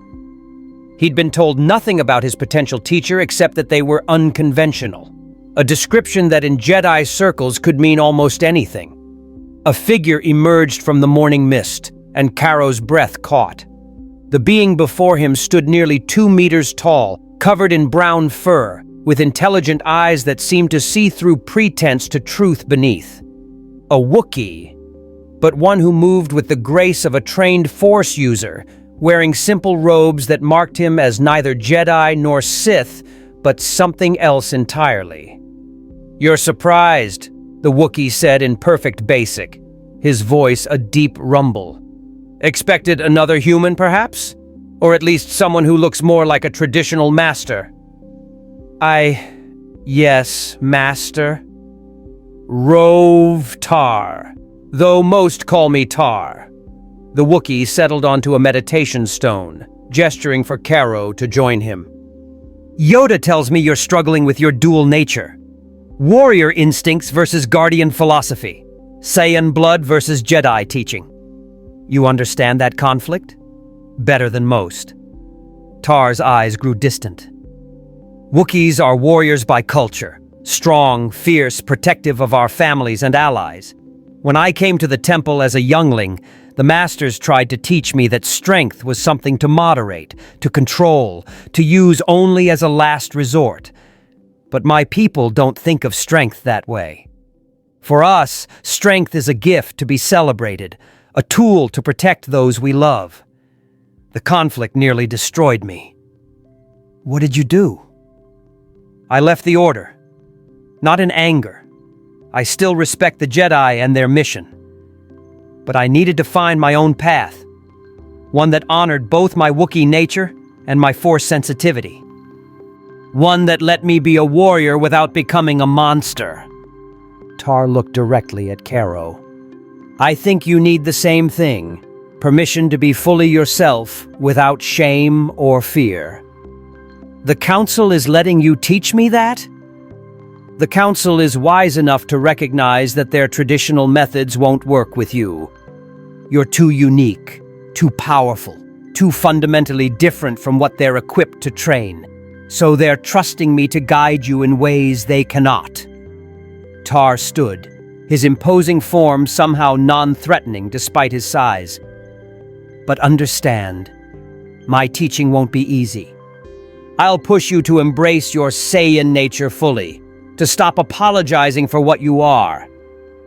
He'd been told nothing about his potential teacher except that they were unconventional, a description that in Jedi circles could mean almost anything. A figure emerged from the morning mist, and Karo's breath caught. The being before him stood nearly 2 meters tall, covered in brown fur, with intelligent eyes that seemed to see through pretense to truth beneath. A Wookiee, but one who moved with the grace of a trained Force user, wearing simple robes that marked him as neither Jedi nor Sith, but something else entirely. "You're surprised," the Wookiee said in perfect basic, his voice a deep rumble. "Expected another human, perhaps? Or at least someone who looks more like a traditional master?" Yes, master. Rove Tar, though most call me Tar." The Wookiee settled onto a meditation stone, gesturing for Caro to join him. "Yoda tells me you're struggling with your dual nature. Warrior instincts versus guardian philosophy. Saiyan blood versus Jedi teaching. You understand that conflict? Better than most." Tar's eyes grew distant. "Wookiees are warriors by culture, strong, fierce, protective of our families and allies. When I came to the temple as a youngling, the masters tried to teach me that strength was something to moderate, to control, to use only as a last resort. But my people don't think of strength that way. For us, strength is a gift to be celebrated, a tool to protect those we love. The conflict nearly destroyed me." "What did you do?" "I left the Order. Not in anger. I still respect the Jedi and their mission. But I needed to find my own path, one that honored both my Wookiee nature and my Force sensitivity. One that let me be a warrior without becoming a monster." Tar looked directly at Caro. "I think you need the same thing, permission to be fully yourself without shame or fear. The Council is letting you teach me that?" "The Council is wise enough to recognize that their traditional methods won't work with you. You're too unique, too powerful, too fundamentally different from what they're equipped to train. So they're trusting me to guide you in ways they cannot." Tar stood, his imposing form somehow non-threatening despite his size. "But understand, my teaching won't be easy. I'll push you to embrace your Saiyan nature fully, to stop apologizing for what you are.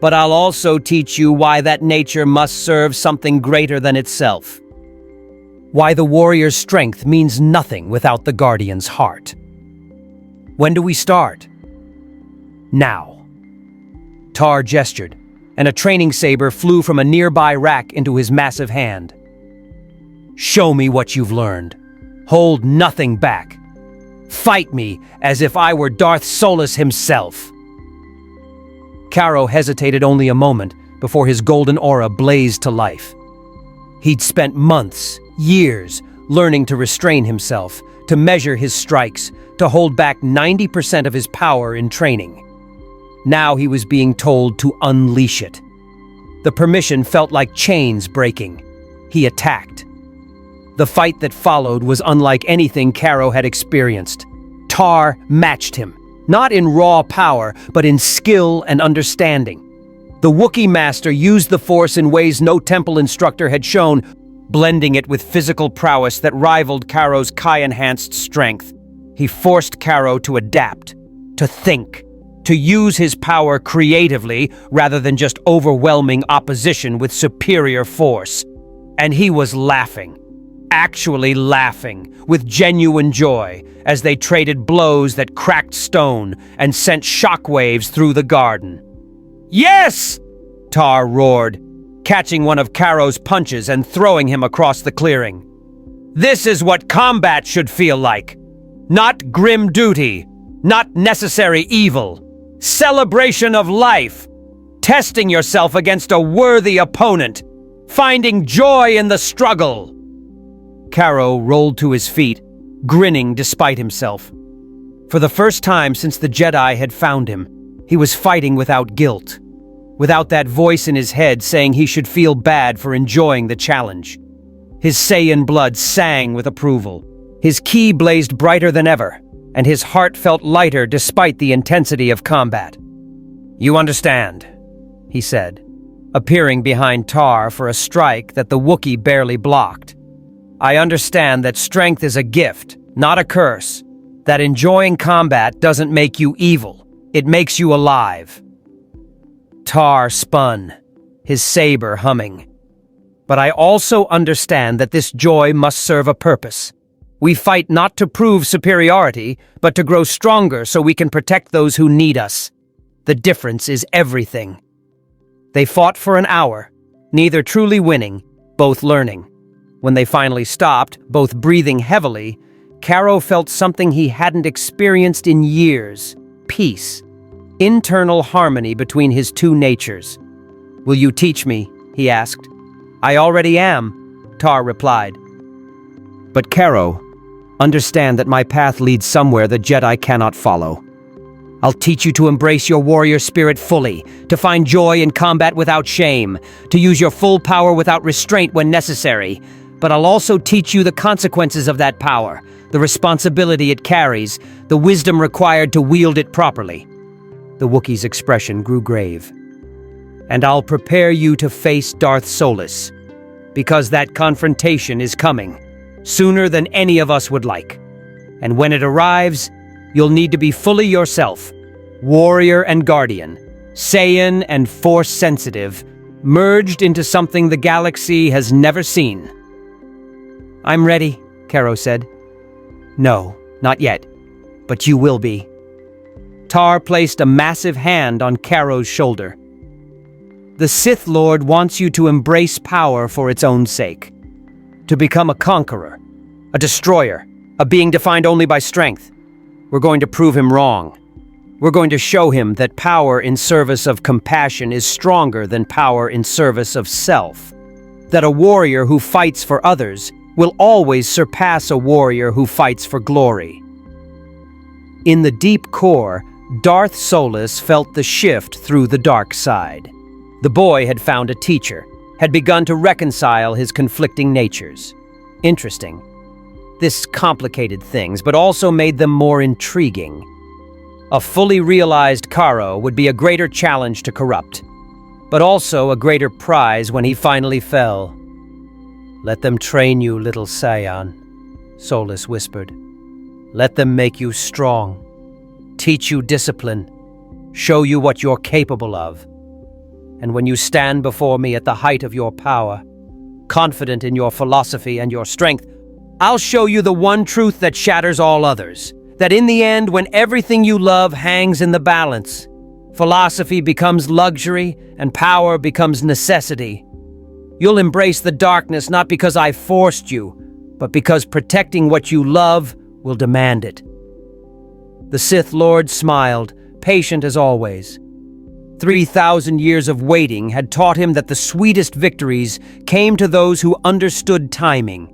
But I'll also teach you why that nature must serve something greater than itself. Why the warrior's strength means nothing without the guardian's heart. When do we start?" "Now." Tar gestured, and a training saber flew from a nearby rack into his massive hand. "Show me what you've learned. Hold nothing back. Fight me as if I were Darth Solus himself." Caro hesitated only a moment before his golden aura blazed to life. He'd spent months, years, learning to restrain himself, to measure his strikes, to hold back 90% of his power in training. Now he was being told to unleash it. The permission felt like chains breaking. He attacked. The fight that followed was unlike anything Caro had experienced. Tar matched him, not in raw power, but in skill and understanding. The Wookiee master used the Force in ways no temple instructor had shown, blending it with physical prowess that rivaled Caro's Kai-enhanced strength. He forced Caro to adapt, to think, to use his power creatively rather than just overwhelming opposition with superior force. And he was laughing, actually laughing, with genuine joy, as they traded blows that cracked stone and sent shockwaves through the garden. "Yes!" Tar roared, catching one of Caro's punches and throwing him across the clearing. "This is what combat should feel like. Not grim duty, not necessary evil. Celebration of life. Testing yourself against a worthy opponent. Finding joy in the struggle." Caro rolled to his feet, grinning despite himself. For the first time since the Jedi had found him, he was fighting without guilt, without that voice in his head saying he should feel bad for enjoying the challenge. His Saiyan blood sang with approval. His ki blazed brighter than ever, and his heart felt lighter despite the intensity of combat. "You understand," he said, appearing behind Tar for a strike that the Wookiee barely blocked. "I understand that strength is a gift, not a curse. That enjoying combat doesn't make you evil. It makes you alive." Tar spun, his saber humming. But I also understand that this joy must serve a purpose. We fight not to prove superiority, but to grow stronger so we can protect those who need us. The difference is everything. They fought for an hour, neither truly winning, both learning. When they finally stopped, both breathing heavily, Caro felt something he hadn't experienced in years: peace, internal harmony between his two natures. "Will you teach me?" he asked. "I already am," Tar replied. "But Caro, understand that my path leads somewhere the Jedi cannot follow. I'll teach you to embrace your warrior spirit fully, to find joy in combat without shame, to use your full power without restraint when necessary. But I'll also teach you the consequences of that power, the responsibility it carries, the wisdom required to wield it properly." The Wookiee's expression grew grave. "And I'll prepare you to face Darth Solus, because that confrontation is coming, sooner than any of us would like. And when it arrives, you'll need to be fully yourself, warrior and guardian, Saiyan and Force-sensitive, merged into something the galaxy has never seen." "I'm ready," Caro said. "No, not yet, but you will be." Tar placed a massive hand on Caro's shoulder. "The Sith Lord wants you to embrace power for its own sake, to become a conqueror, a destroyer, a being defined only by strength. We're going to prove him wrong. We're going to show him that power in service of compassion is stronger than power in service of self, that a warrior who fights for others will always surpass a warrior who fights for glory." In the deep core, Darth Solus felt the shift through the dark side. The boy had found a teacher, had begun to reconcile his conflicting natures. Interesting. This complicated things, but also made them more intriguing. A fully realized Caro would be a greater challenge to corrupt, but also a greater prize when he finally fell. "Let them train you, little Saiyan," Solus whispered. "Let them make you strong, teach you discipline, show you what you're capable of. And when you stand before me at the height of your power, confident in your philosophy and your strength, I'll show you the one truth that shatters all others, that in the end, when everything you love hangs in the balance, philosophy becomes luxury and power becomes necessity. You'll embrace the darkness not because I forced you, but because protecting what you love will demand it." The Sith Lord smiled, patient as always. 3,000 years of waiting had taught him that the sweetest victories came to those who understood timing.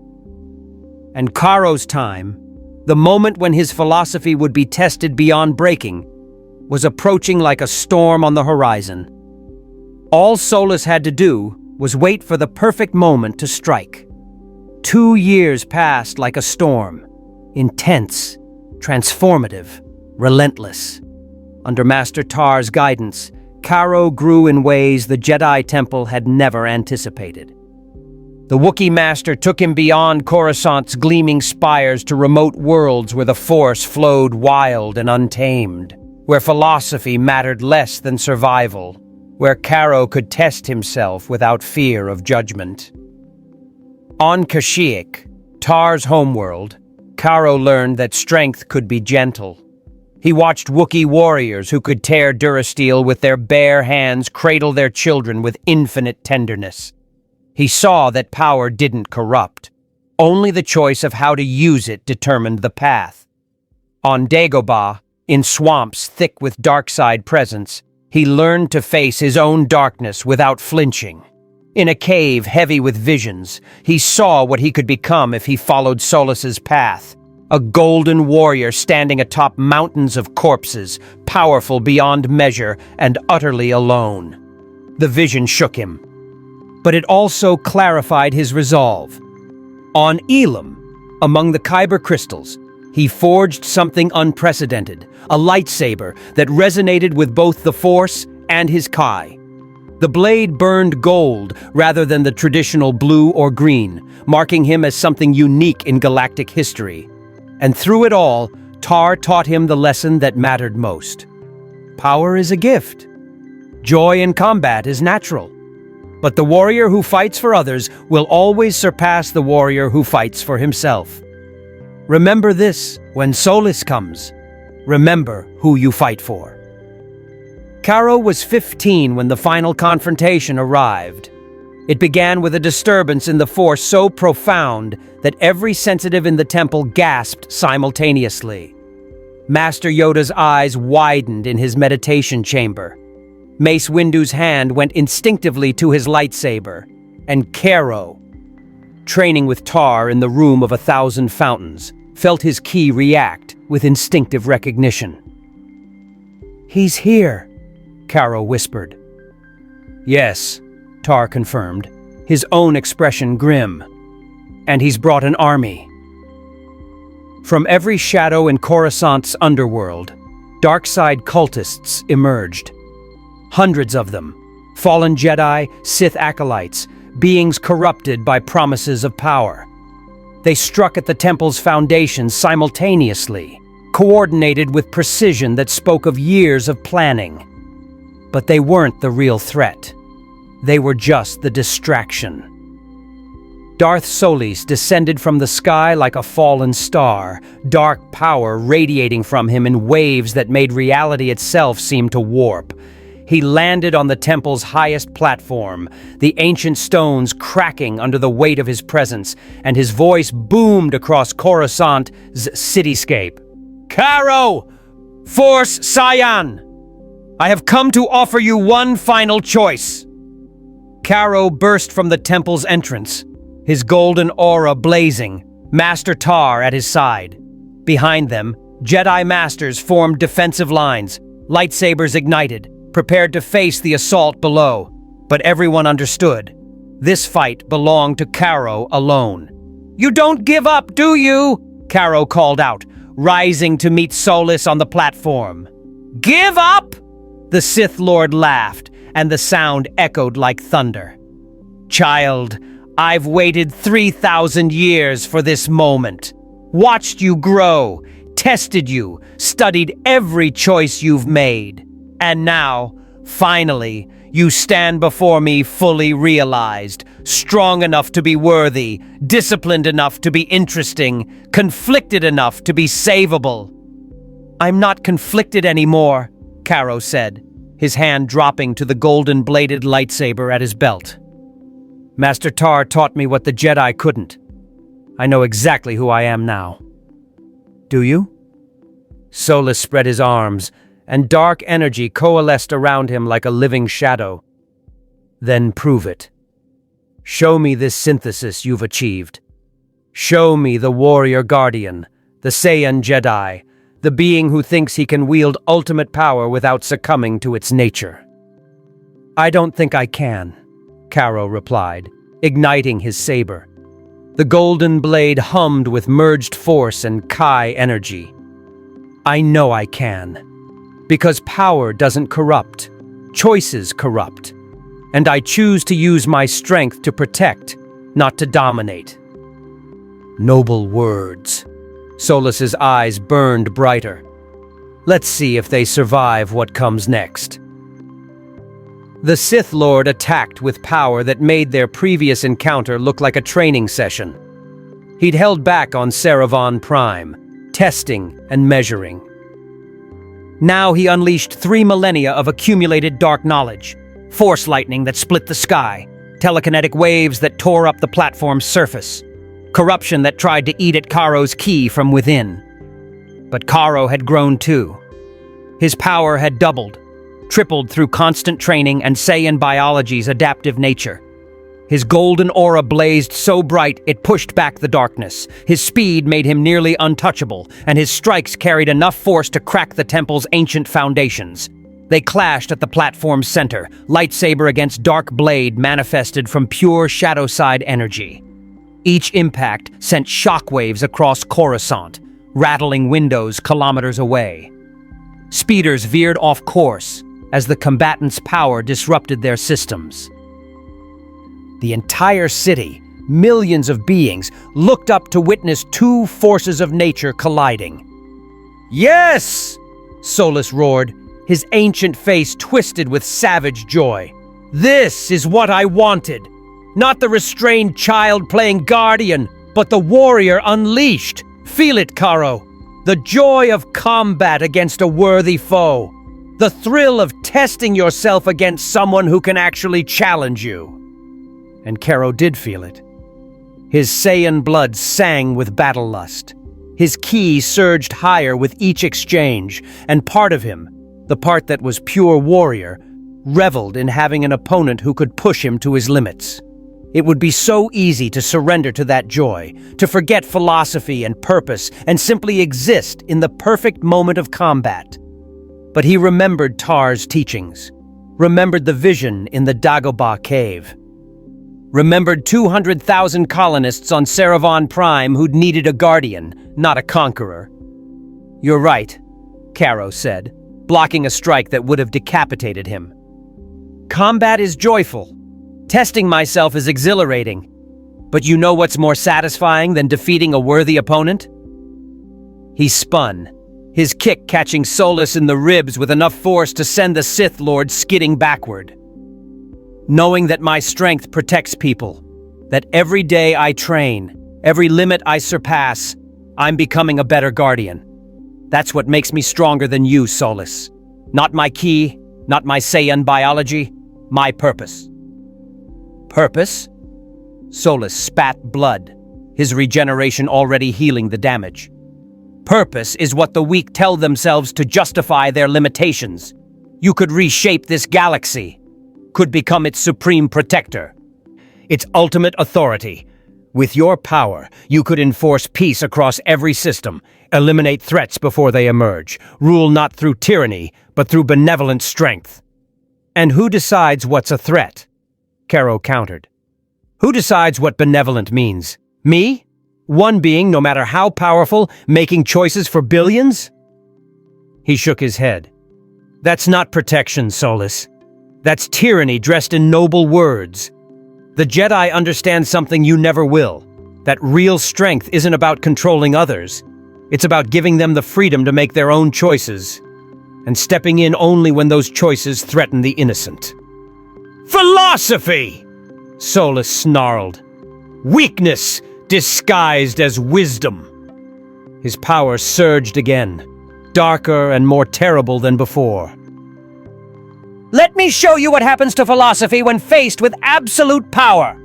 And Caro's time, the moment when his philosophy would be tested beyond breaking, was approaching like a storm on the horizon. All Solus had to do was wait for the perfect moment to strike. 2 years passed like a storm, intense, transformative, relentless. Under Master Tar's guidance, Caro grew in ways the Jedi Temple had never anticipated. The Wookiee Master took him beyond Coruscant's gleaming spires to remote worlds where the Force flowed wild and untamed, where philosophy mattered less than survival, where Caro could test himself without fear of judgment. On Kashyyyk, Tar's homeworld, Caro learned that strength could be gentle. He watched Wookiee warriors who could tear Durasteel with their bare hands cradle their children with infinite tenderness. He saw that power didn't corrupt. Only the choice of how to use it determined the path. On Dagobah, in swamps thick with dark-side presence, he learned to face his own darkness without flinching. In a cave heavy with visions, he saw what he could become if he followed Solus's path. A golden warrior standing atop mountains of corpses, powerful beyond measure and utterly alone. The vision shook him, but it also clarified his resolve. On Elam, among the Kyber crystals, he forged something unprecedented, a lightsaber that resonated with both the Force and his Kai. The blade burned gold rather than the traditional blue or green, marking him as something unique in galactic history. And through it all, Tar taught him the lesson that mattered most. Power is a gift. Joy in combat is natural. But the warrior who fights for others will always surpass the warrior who fights for himself. Remember this when Solis comes. Remember who you fight for. Caro was 15 when the final confrontation arrived. It began with a disturbance in the Force so profound that every sensitive in the temple gasped simultaneously. Master Yoda's eyes widened in his meditation chamber. Mace Windu's hand went instinctively to his lightsaber, and Caro, training with Tar in the room of 1,000 fountains, felt his ki react with instinctive recognition. "He's here," Caro whispered. "Yes," Tar confirmed, his own expression grim. "And he's brought an army." From every shadow in Coruscant's underworld, dark-side cultists emerged. Hundreds of them, fallen Jedi, Sith acolytes, beings corrupted by promises of power. They struck at the temple's foundations simultaneously, coordinated with precision that spoke of years of planning. But they weren't the real threat. They were just the distraction. Darth Solis descended from the sky like a fallen star, dark power radiating from him in waves that made reality itself seem to warp. He landed on the temple's highest platform, the ancient stones cracking under the weight of his presence, and his voice boomed across Coruscant's cityscape. "Caro! Force Saiyan! I have come to offer you one final choice." Caro burst from the temple's entrance, his golden aura blazing, Master Tar at his side. Behind them, Jedi Masters formed defensive lines, lightsabers ignited, prepared to face the assault below. But everyone understood. This fight belonged to Caro alone. "You don't give up, do you?" Caro called out, rising to meet Solis on the platform. "Give up?" The Sith Lord laughed, and the sound echoed like thunder. "Child, I've waited 3,000 years for this moment. Watched you grow, tested you, studied every choice you've made. And now, finally, you stand before me fully realized, strong enough to be worthy, disciplined enough to be interesting, conflicted enough to be savable." "I'm not conflicted anymore," Caro said, his hand dropping to the golden-bladed lightsaber at his belt. "Master Tar taught me what the Jedi couldn't. I know exactly who I am now." "Do you?" Solis spread his arms, and dark energy coalesced around him like a living shadow. "Then prove it. Show me this synthesis you've achieved. Show me the warrior guardian, the Saiyan Jedi, the being who thinks he can wield ultimate power without succumbing to its nature." "I don't think I can," Caro replied, igniting his saber. The golden blade hummed with merged force and Kai energy. "I know I can. Because power doesn't corrupt. Choices corrupt. And I choose to use my strength to protect, not to dominate." Noble words. Solis's eyes burned brighter. Let's see if they survive what comes next. The Sith Lord attacked with power that made their previous encounter look like a training session. He'd held back on Saravan Prime, testing and measuring. Now he unleashed 3 millennia of accumulated dark knowledge. Force lightning that split the sky, telekinetic waves that tore up the platform's surface, corruption that tried to eat at Caro's ki from within. But Caro had grown too. His power had doubled, tripled through constant training and Saiyan biology's adaptive nature. His golden aura blazed so bright it pushed back the darkness. His speed made him nearly untouchable, and his strikes carried enough force to crack the temple's ancient foundations. They clashed at the platform's center, lightsaber against dark blade manifested from pure shadowside energy. Each impact sent shockwaves across Coruscant, rattling windows kilometers away. Speeders veered off course as the combatants' power disrupted their systems. The entire city, millions of beings, looked up to witness 2 forces of nature colliding. "Yes!" Solis roared, his ancient face twisted with savage joy. This is what I wanted. Not the restrained child playing guardian, but the warrior unleashed. Feel it, Karo. The joy of combat against a worthy foe. The thrill of testing yourself against someone who can actually challenge you. And Karo did feel it. His Saiyan blood sang with battle lust. His ki surged higher with each exchange, and part of him, the part that was pure warrior, reveled in having an opponent who could push him to his limits. It would be so easy to surrender to that joy, to forget philosophy and purpose, and simply exist in the perfect moment of combat. But he remembered Tar's teachings, remembered the vision in the Dagobah cave, remembered 200,000 colonists on Saravon Prime who'd needed a guardian, not a conqueror. "You're right," Karo said, blocking a strike that would have decapitated him. "Combat is joyful. Testing myself is exhilarating. But you know what's more satisfying than defeating a worthy opponent?" He spun, his kick catching Solus in the ribs with enough force to send the Sith Lord skidding backward. "Knowing that my strength protects people, that every day I train, every limit I surpass, I'm becoming a better guardian. That's what makes me stronger than you, Solus. Not my ki, not my Saiyan biology, my purpose." "Purpose?" Solus spat blood, his regeneration already healing the damage. "Purpose is what the weak tell themselves to justify their limitations. You could reshape this galaxy, could become its supreme protector, its ultimate authority. With your power, you could enforce peace across every system, eliminate threats before they emerge, rule not through tyranny, but through benevolent strength." "And who decides what's a threat?" Karo countered. "Who decides what benevolent means? Me? One being, no matter how powerful, making choices for billions?" He shook his head. "That's not protection, Solus. That's tyranny dressed in noble words. The Jedi understand something you never will, that real strength isn't about controlling others. It's about giving them the freedom to make their own choices, and stepping in only when those choices threaten the innocent." "Philosophy!" Solus snarled. "Weakness disguised as wisdom." His power surged again, darker and more terrible than before. "Let me show you what happens to philosophy when faced with absolute power."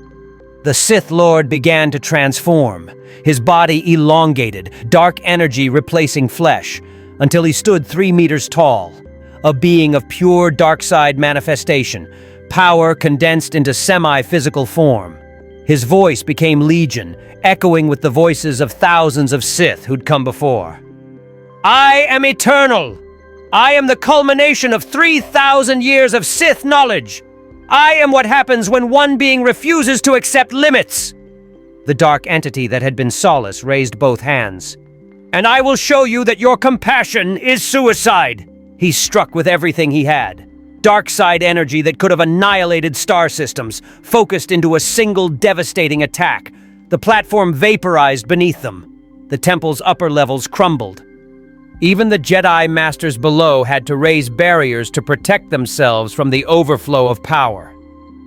The Sith Lord began to transform, his body elongated, dark energy replacing flesh, until he stood 3 meters tall, a being of pure dark side manifestation, power condensed into semi-physical form. His voice became legion, echoing with the voices of thousands of Sith who'd come before. "I am eternal. I am the culmination of 3,000 years of Sith knowledge. I am what happens when one being refuses to accept limits." The dark entity that had been Solus raised both hands. "And I will show you that your compassion is suicide." He struck with everything he had. Dark side energy that could have annihilated star systems, focused into a single devastating attack. The platform vaporized beneath them. The temple's upper levels crumbled. Even the Jedi Masters below had to raise barriers to protect themselves from the overflow of power.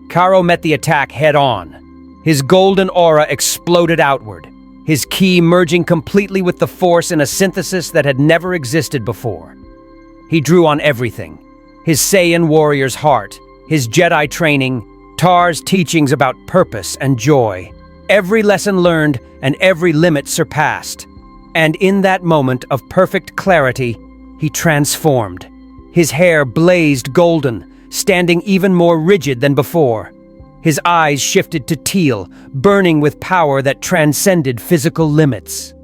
Karo met the attack head-on. His golden aura exploded outward, his ki merging completely with the Force in a synthesis that had never existed before. He drew on everything. His Saiyan warrior's heart, his Jedi training, Tar's teachings about purpose and joy. Every lesson learned and every limit surpassed. And in that moment of perfect clarity, he transformed. His hair blazed golden, standing even more rigid than before. His eyes shifted to teal, burning with power that transcended physical limits.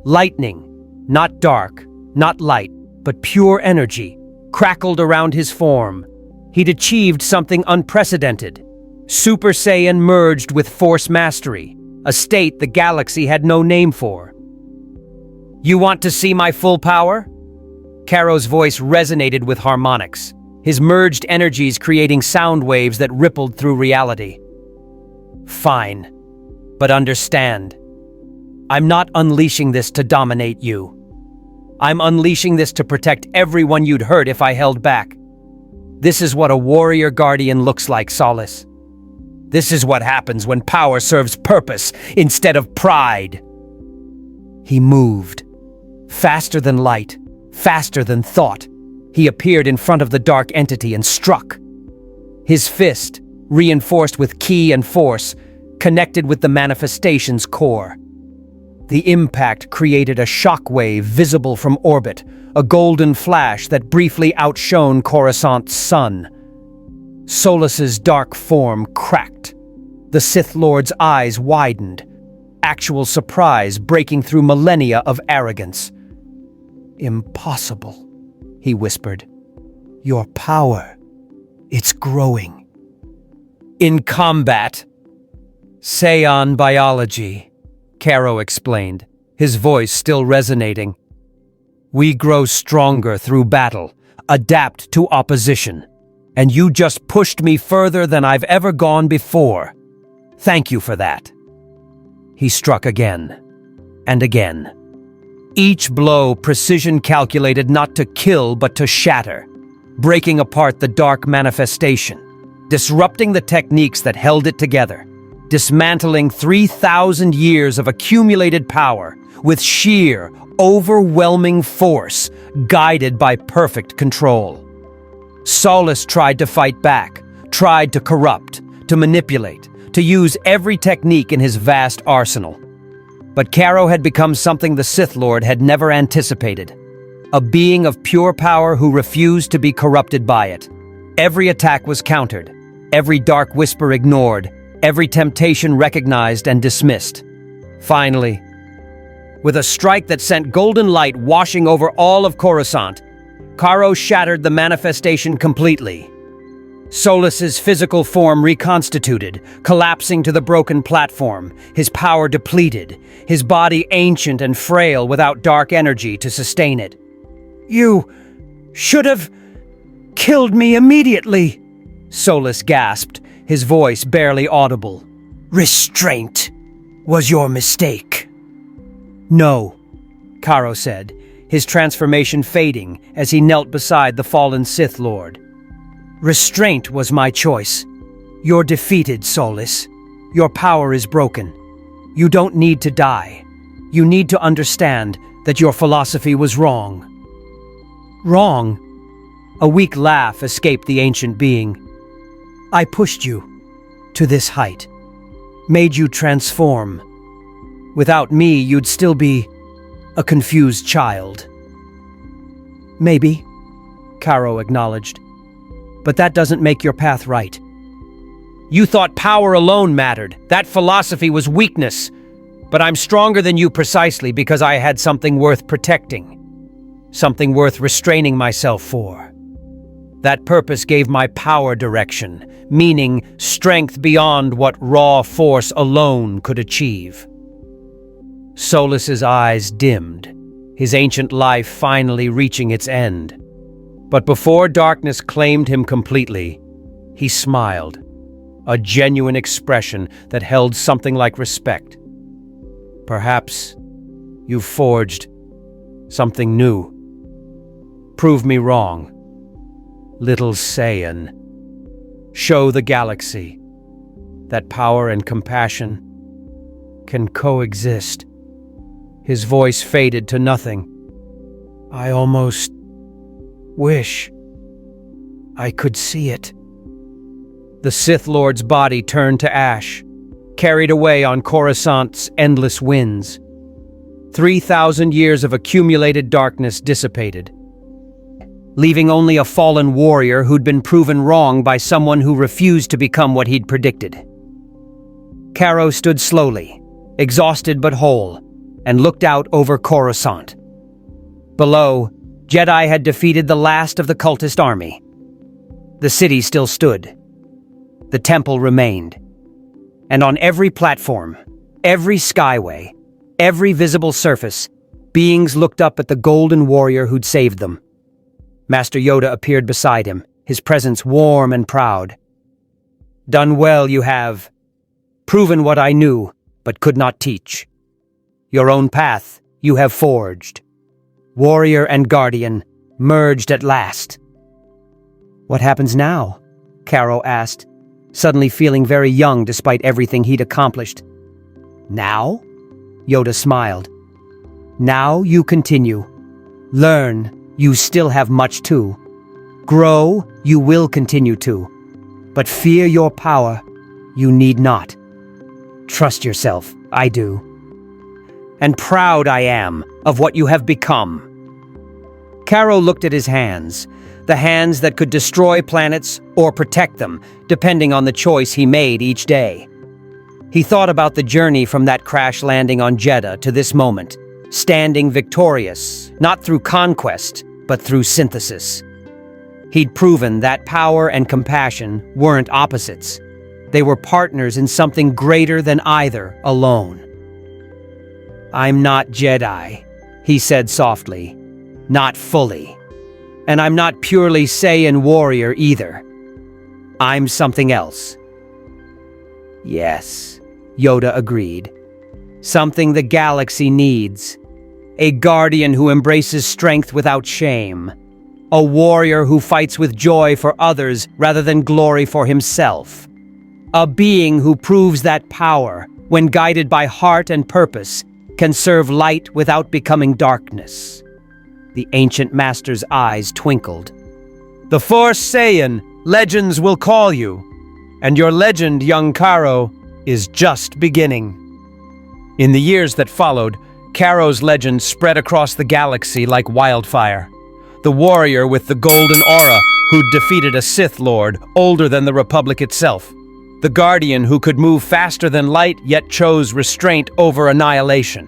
Lightning, not dark, not light, but pure energy, crackled around his form. He'd achieved something unprecedented. Super Saiyan merged with Force mastery, a state the galaxy had no name for. "You want to see my full power?" Karo's voice resonated with harmonics, his merged energies creating sound waves that rippled through reality. "Fine, but understand, I'm not unleashing this to dominate you. I'm unleashing this to protect everyone you'd hurt if I held back. This is what a warrior guardian looks like, Solace. This is what happens when power serves purpose instead of pride. He moved. Faster than light, faster than thought. He appeared in front of the dark entity and struck. His fist, reinforced with ki and force, connected with the manifestation's core. The impact created a shockwave visible from orbit, a golden flash that briefly outshone Coruscant's sun. Solas's dark form cracked. The Sith Lord's eyes widened, actual surprise breaking through millennia of arrogance. "Impossible," he whispered. "Your power, it's growing." "In combat, Saiyan biology," Caro explained, his voice still resonating. "We grow stronger through battle, adapt to opposition, and you just pushed me further than I've ever gone before. Thank you for that." He struck again, and again. Each blow precision calculated not to kill but to shatter, breaking apart the dark manifestation, disrupting the techniques that held it together, dismantling 3,000 years of accumulated power with sheer, overwhelming force, guided by perfect control. Solace tried to fight back, tried to corrupt, to manipulate, to use every technique in his vast arsenal. But Caro had become something the Sith Lord had never anticipated. A being of pure power who refused to be corrupted by it. Every attack was countered, every dark whisper ignored, every temptation recognized and dismissed. Finally, with a strike that sent golden light washing over all of Coruscant, Caro shattered the manifestation completely. Solas's physical form reconstituted, collapsing to the broken platform, his power depleted, his body ancient and frail without dark energy to sustain it. "You should have killed me immediately," Solas gasped, his voice barely audible. "Restraint was your mistake." "No," Caro said, his transformation fading as he knelt beside the fallen Sith Lord. "Restraint was my choice. You're defeated, Solas. Your power is broken. You don't need to die. You need to understand that your philosophy was wrong." "Wrong?" A weak laugh escaped the ancient being. "I pushed you to this height, made you transform. Without me, you'd still be a confused child." "Maybe," Caro acknowledged. "But that doesn't make your path right. You thought power alone mattered. That philosophy was weakness. But I'm stronger than you precisely because I had something worth protecting. Something worth restraining myself for. That purpose gave my power direction, meaning strength beyond what raw force alone could achieve." Solas's eyes dimmed, his ancient life finally reaching its end. But before darkness claimed him completely, he smiled, a genuine expression that held something like respect. "Perhaps you've forged something new. Prove me wrong, little Saiyan. Show the galaxy that power and compassion can coexist." His voice faded to nothing. "I almost wish I could see it." The Sith Lord's body turned to ash, carried away on Coruscant's endless winds. 3,000 years of accumulated darkness dissipated, leaving only a fallen warrior who'd been proven wrong by someone who refused to become what he'd predicted. Caro stood slowly, exhausted but whole, and looked out over Coruscant. Below, Jedi had defeated the last of the cultist army. The city still stood. The temple remained. And on every platform, every skyway, every visible surface, beings looked up at the golden warrior who'd saved them. Master Yoda appeared beside him, his presence warm and proud. "Done well you have. Proven what I knew, but could not teach. Your own path you have forged. Warrior and guardian merged at last." "What happens now?" Caro asked, suddenly feeling very young despite everything he'd accomplished. "Now?" Yoda smiled. "Now you continue. Learn, you still have much to. Grow, you will continue to. But fear your power, you need not. Trust yourself, I do. And proud I am of what you have become." Caro looked at his hands, the hands that could destroy planets or protect them, depending on the choice he made each day. He thought about the journey from that crash landing on Jeddah to this moment, standing victorious, not through conquest, but through synthesis. He'd proven that power and compassion weren't opposites. They were partners in something greater than either alone. "I'm not Jedi," he said softly. "Not fully. And I'm not purely Saiyan warrior either. I'm something else." "Yes," Yoda agreed. "Something the galaxy needs. A guardian who embraces strength without shame. A warrior who fights with joy for others rather than glory for himself. A being who proves that power, when guided by heart and purpose, can serve light without becoming darkness." The ancient master's eyes twinkled. "The Force Saiyan, legends will call you. And your legend, young Caro, is just beginning." In the years that followed, Caro's legend spread across the galaxy like wildfire. The warrior with the golden aura who'd defeated a Sith Lord older than the Republic itself. The guardian who could move faster than light yet chose restraint over annihilation.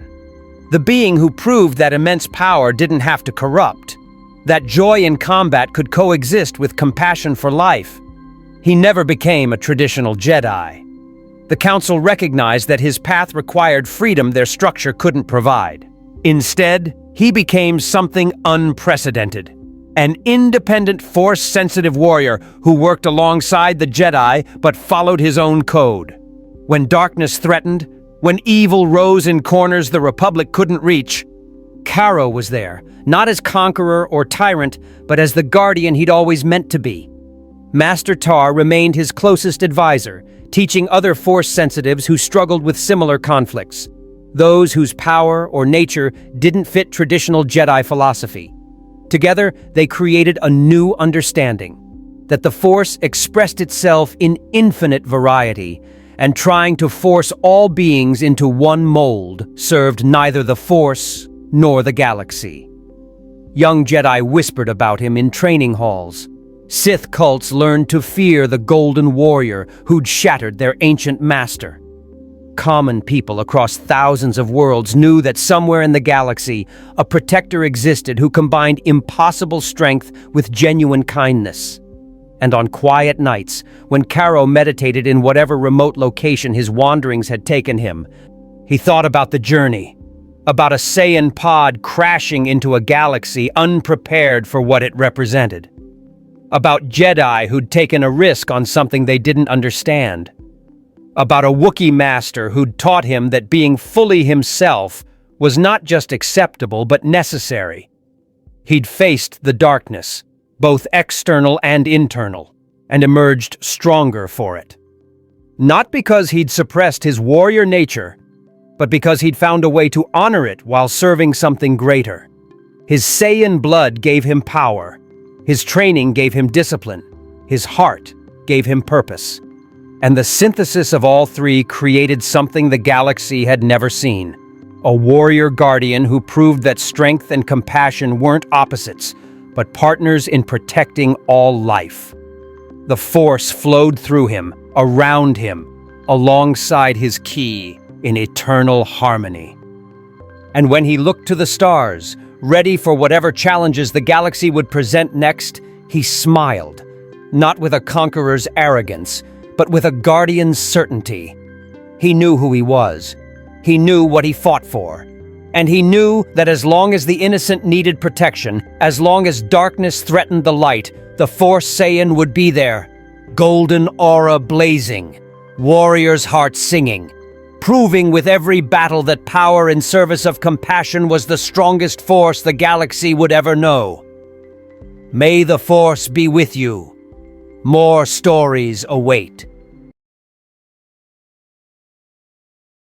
The being who proved that immense power didn't have to corrupt. That joy in combat could coexist with compassion for life. He never became a traditional Jedi. The Council recognized that his path required freedom their structure couldn't provide. Instead, he became something unprecedented. An independent, Force-sensitive warrior who worked alongside the Jedi but followed his own code. When darkness threatened, when evil rose in corners the Republic couldn't reach, Caro was there, not as conqueror or tyrant, but as the guardian he'd always meant to be. Master Tar remained his closest advisor, teaching other Force-sensitives who struggled with similar conflicts, those whose power or nature didn't fit traditional Jedi philosophy. Together, they created a new understanding, that the Force expressed itself in infinite variety, and trying to force all beings into one mold served neither the Force nor the galaxy. Young Jedi whispered about him in training halls. Sith cults learned to fear the Golden Warrior who'd shattered their ancient master. Common people across thousands of worlds knew that somewhere in the galaxy, a protector existed who combined impossible strength with genuine kindness. And on quiet nights, when Caro meditated in whatever remote location his wanderings had taken him, he thought about the journey, about a Saiyan pod crashing into a galaxy unprepared for what it represented, about Jedi who'd taken a risk on something they didn't understand, about a Wookiee master who'd taught him that being fully himself was not just acceptable but necessary. He'd faced the darkness, both external and internal, and emerged stronger for it. Not because he'd suppressed his warrior nature, but because he'd found a way to honor it while serving something greater. His Saiyan blood gave him power, his training gave him discipline, his heart gave him purpose. And the synthesis of all three created something the galaxy had never seen. A warrior guardian who proved that strength and compassion weren't opposites, but partners in protecting all life. The Force flowed through him, around him, alongside his ki, in eternal harmony. And when he looked to the stars, ready for whatever challenges the galaxy would present next, he smiled, not with a conqueror's arrogance, but with a guardian's certainty. He knew who he was. He knew what he fought for. And he knew that as long as the innocent needed protection, as long as darkness threatened the light, the Force Saiyan would be there, golden aura blazing, warrior's heart singing, proving with every battle that power in service of compassion was the strongest force the galaxy would ever know. May the Force be with you, More stories await.